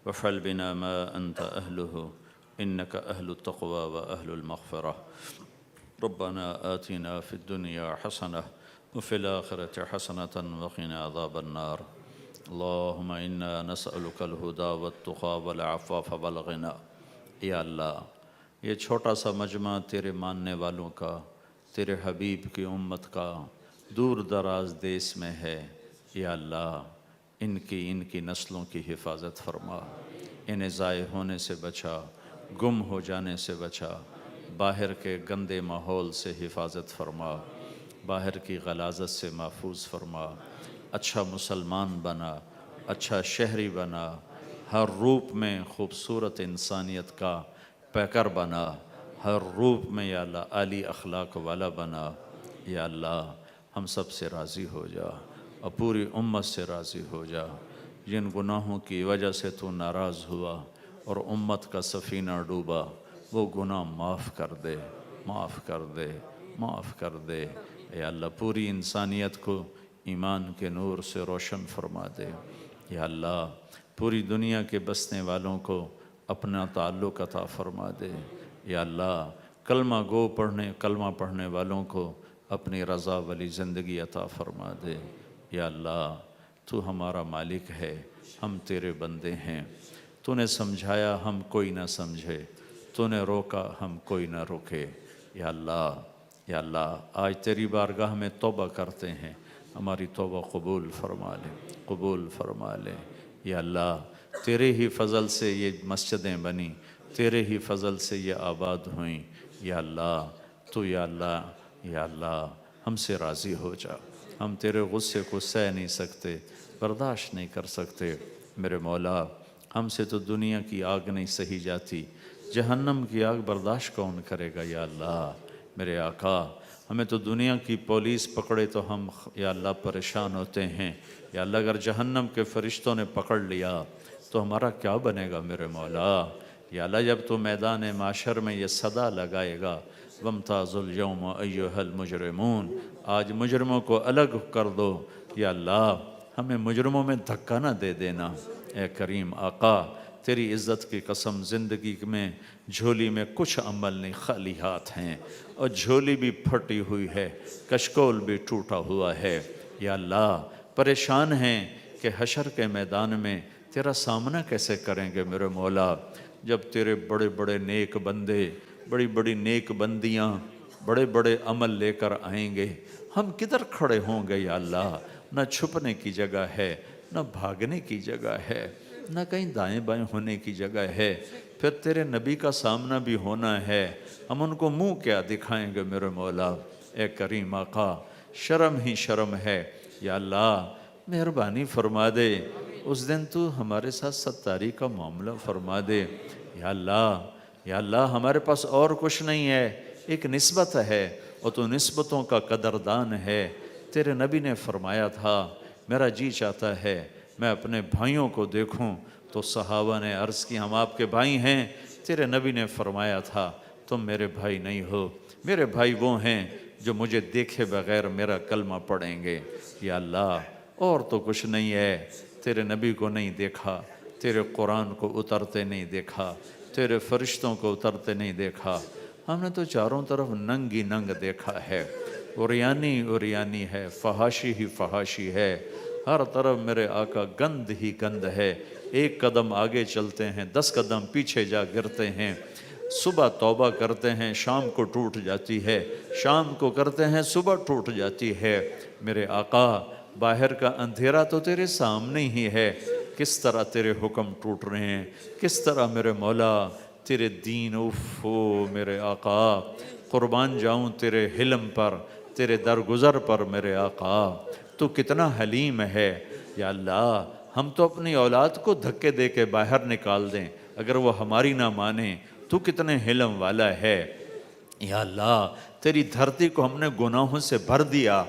وفعل بنا ما انت اہلہ، انک اہل التقوی و اہل المغفرہ۔ ربنا آتنا فی الدنیا حسنہ وفی الآخرة حسنة وقنا عذاب النار۔ اللہم انا نسألک الہدی والتقی والعفاف والغنی۔ یا اللہ، یہ چھوٹا سا مجمع تیرے ماننے والوں کا، تیرے حبیب کی امت کا دور دراز دیس میں ہے، یا اللہ ان کی نسلوں کی حفاظت فرما، انہیں ضائع ہونے سے بچا، گم ہو جانے سے بچا، باہر کے گندے ماحول سے حفاظت فرما، باہر کی غلاظت سے محفوظ فرما، اچھا مسلمان بنا، اچھا شہری بنا، ہر روپ میں خوبصورت انسانیت کا پیکر بنا، ہر روپ میں یا اللہ عالی اخلاق والا بنا۔ یا اللہ ہم سب سے راضی ہو جا اور پوری امت سے راضی ہو جا۔ جن گناہوں کی وجہ سے تو ناراض ہوا اور امت کا سفینہ ڈوبا، وہ گناہ معاف کر دے، معاف کر دے، معاف کر دے۔ یا اللہ پوری انسانیت کو ایمان کے نور سے روشن فرما دے۔ یا اللہ پوری دنیا کے بسنے والوں کو اپنا تعلق عطا فرما دے۔ یا اللہ کلمہ پڑھنے والوں کو اپنی رضا والی زندگی عطا فرما دے۔ یا اللہ تو ہمارا مالک ہے، ہم تیرے بندے ہیں، تو نے سمجھایا ہم کوئی نہ سمجھے، تو نے روکا ہم کوئی نہ روکے۔ یا اللہ، یا اللہ آج تیری بارگاہ میں توبہ کرتے ہیں، ہماری توبہ قبول فرما لے، قبول فرما لے۔ یا اللہ تیرے ہی فضل سے یہ مسجدیں بنی، تیرے ہی فضل سے یہ آباد ہوئیں۔ یا اللہ تو یا اللہ ہم سے راضی ہو جا، ہم تیرے غصے کو سہ نہیں سکتے، برداشت نہیں کر سکتے۔ میرے مولا ہم سے تو دنیا کی آگ نہیں سہی جاتی، جہنم کی آگ برداشت کون کرے گا؟ یا اللہ میرے آقا ہمیں تو دنیا کی پولیس پکڑے تو ہم یا اللہ پریشان ہوتے ہیں، یا اللہ اگر جہنم کے فرشتوں نے پکڑ لیا تو ہمارا کیا بنے گا میرے مولا؟ یا اللہ جب تو میدان معاشر میں یہ صدا لگائے گا وَامْتَازُوا الْيَوْمَ أَيُّهَا الْمُجْرِمُونَ، آج مجرموں کو الگ کر دو۔ یا اللہ ہمیں مجرموں میں دھکا نہ دے دینا۔ اے کریم آقا تیری عزت کی قسم زندگی میں جھولی میں کچھ عمل نہیں، خالی ہاتھ ہیں، اور جھولی بھی پھٹی ہوئی ہے، کشکول بھی ٹوٹا ہوا ہے۔ یا اللہ پریشان ہیں کہ حشر کے میدان میں تیرا سامنا کیسے کریں گے میرے مولا، جب تیرے بڑے بڑے نیک بندے، بڑی بڑی نیک بندیاں، بڑے بڑے عمل لے کر آئیں گے، ہم کدھر کھڑے ہوں گے؟ یا اللہ نہ چھپنے کی جگہ ہے، نہ بھاگنے کی جگہ ہے، نہ کہیں دائیں بائیں ہونے کی جگہ ہے، پھر تیرے نبی کا سامنا بھی ہونا ہے، ہم ان کو منہ کیا دکھائیں گے میرے مولا؟ اے کریم آقا شرم ہی شرم ہے، یا اللہ مہربانی فرما دے، اس دن تو ہمارے ساتھ ستاری کا معاملہ فرما دے، یا اللہ ہمارے پاس اور کچھ نہیں ہے، ایک نسبت ہے اور تو نسبتوں کا قدردان ہے۔ تیرے نبی نے فرمایا تھا میرا جی چاہتا ہے میں اپنے بھائیوں کو دیکھوں، تو صحابہ نے عرض کی ہم آپ کے بھائی ہیں، تیرے نبی نے فرمایا تھا تم میرے بھائی نہیں ہو، میرے بھائی وہ ہیں جو مجھے دیکھے بغیر میرا کلمہ پڑھیں گے۔ یا اللہ اور تو کچھ نہیں ہے، تیرے نبی کو نہیں دیکھا، تیرے قرآن کو اترتے نہیں دیکھا، تیرے فرشتوں کو اترتے نہیں دیکھا، ہم نے تو چاروں طرف ننگی ننگ دیکھا ہے، اوریانی ہے، فحاشی ہی فحاشی ہے، ہر طرف میرے آقا گند ہی گند ہے، ایک قدم آگے چلتے ہیں 10 قدم پیچھے جا گرتے ہیں، صبح توبہ کرتے ہیں شام کو ٹوٹ جاتی ہے، شام کو کرتے ہیں صبح ٹوٹ جاتی ہے۔ میرے آقا باہر کا اندھیرا تو تیرے سامنے ہی ہے، کس طرح تیرے حکم ٹوٹ رہے ہیں، کس طرح میرے مولا تیرے دین میرے آقا قربان جاؤں تیرے حلم پر، تیرے درگزر پر میرے آقا، تو کتنا حلیم ہے۔ یا اللہ ہم تو اپنی اولاد کو دھکے دے کے باہر نکال دیں، اگر وہ ہماری نہ مانے تو کتنے حلم والا ہے۔ یا اللہ تیری دھرتی کو ہم نے گناہوں سے بھر دیا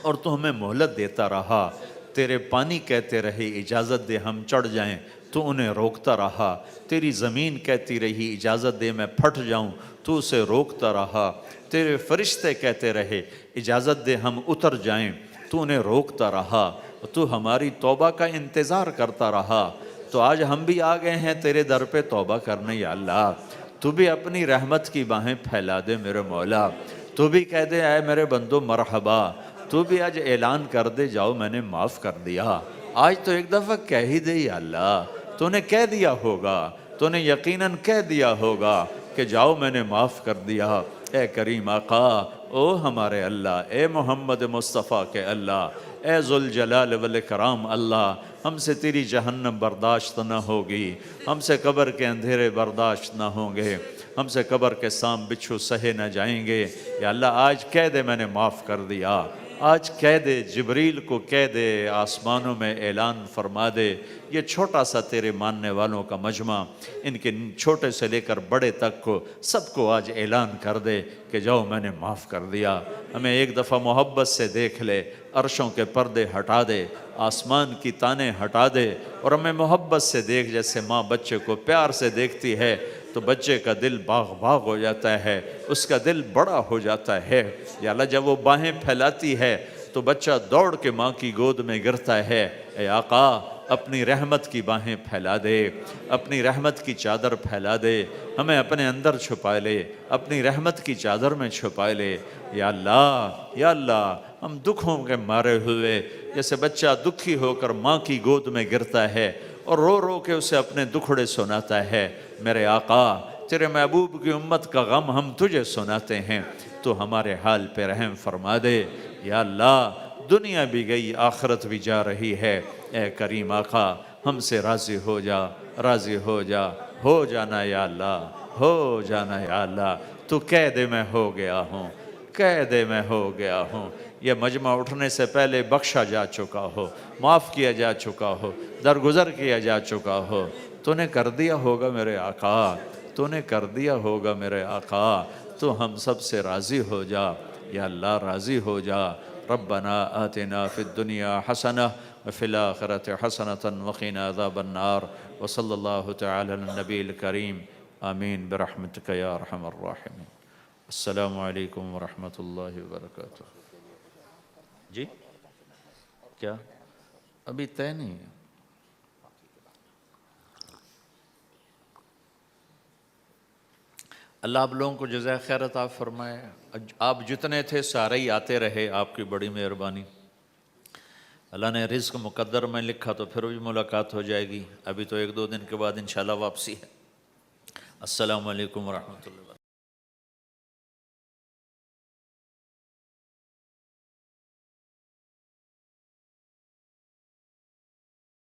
اور تو ہمیں مہلت دیتا رہا، تیرے پانی کہتے رہے اجازت دے ہم چڑھ جائیں تو انہیں روکتا رہا، تیری زمین کہتی رہی اجازت دے میں پھٹ جاؤں تو اسے روکتا رہا، تیرے فرشتے کہتے رہے اجازت دے ہم اتر جائیں تو انہیں روکتا رہا، تو ہماری توبہ کا انتظار کرتا رہا۔ تو آج ہم بھی آ گئے ہیں تیرے در پہ توبہ کرنے، یا اللہ تو بھی اپنی رحمت کی باہیں پھیلا دے میرے مولا، تو بھی کہہ دے اے میرے بندو مرحبا، تو بھی آج اعلان کر دے جاؤ میں نے معاف کر دیا۔ آج تو ایک دفعہ کہہ ہی دے یا اللہ، تو نے کہہ دیا ہوگا، تو نے یقیناً کہہ دیا ہوگا کہ جاؤ میں نے معاف کر دیا۔ اے کریم آقا، او ہمارے اللہ، اے محمد مصطفیٰ کے اللہ، اے ذوالجلال والاکرام اللہ، ہم سے تیری جہنم برداشت نہ ہوگی، ہم سے قبر کے اندھیرے برداشت نہ ہوں گے، ہم سے قبر کے سام بچھو سہے نہ جائیں گے۔ یا اللہ آج کہہ دے میں نے معاف کر دیا، آج کہہ دے، جبریل کو کہہ دے، آسمانوں میں اعلان فرما دے، یہ چھوٹا سا تیرے ماننے والوں کا مجمع، ان کے چھوٹے سے لے کر بڑے تک کو سب کو آج اعلان کر دے کہ جاؤ میں نے معاف کر دیا۔ ہمیں ایک دفعہ محبت سے دیکھ لے، عرشوں کے پردے ہٹا دے، آسمان کی تانے ہٹا دے، اور ہمیں محبت سے دیکھ، جیسے ماں بچے کو پیار سے دیکھتی ہے تو بچے کا دل باغ باغ ہو جاتا ہے، اس کا دل بڑا ہو جاتا ہے۔ یا اللہ جب وہ باہیں پھیلاتی ہے تو بچہ دوڑ کے ماں کی گود میں گرتا ہے۔ اے آقا اپنی رحمت کی باہیں پھیلا دے، اپنی رحمت کی چادر پھیلا دے، ہمیں اپنے اندر چھپا لے، اپنی رحمت کی چادر میں چھپا لے۔ یا اللہ ہم دکھوں کے مارے ہوئے، جیسے بچہ دکھی ہو کر ماں کی گود میں گرتا ہے اور رو رو کے اسے اپنے دکھڑے سناتا ہے، میرے آقا تیرے محبوب کی امت کا غم ہم تجھے سناتے ہیں، تو ہمارے حال پہ رحم فرما دے۔ یا اللہ دنیا بھی گئی آخرت بھی جا رہی ہے، اے کریم آقا ہم سے راضی ہو جا، راضی ہو جا، ہو جانا یا اللہ، ہو جانا یا اللہ، تو کہہ دے میں ہو گیا ہوں، کہہ دے میں ہو گیا ہوں۔ یہ مجمع اٹھنے سے پہلے بخشا جا چکا ہو، معاف کیا جا چکا ہو، درگزر کیا جا چکا ہو، تو نے کر دیا ہوگا میرے آقا، تو نے کر دیا ہوگا میرے آقا، تو ہم سب سے راضی ہو جا یا اللہ، راضی ہو جا۔ ربنا آتنا فی الدنیا حسنہ وفی الآخرۃ حسنۃ وقنا عذاب النار، وصلی اللہ تعالی علی النبی الکریم، آمین برحمتک یا ارحم الراحمین۔ السلام علیکم ورحمۃ اللہ وبرکاتہ۔ جی کیا ابھی طے نہیں ہے؟ اللہ آپ لوگوں کو جزائے خیر عطا فرمائے، آپ جتنے تھے سارے ہی آتے رہے، آپ کی بڑی مہربانی۔ اللہ نے رزق مقدر میں لکھا تو پھر بھی ملاقات ہو جائے گی، ابھی تو 1-2 دن کے بعد انشاءاللہ واپسی ہے۔ السلام علیکم ورحمۃ اللہ۔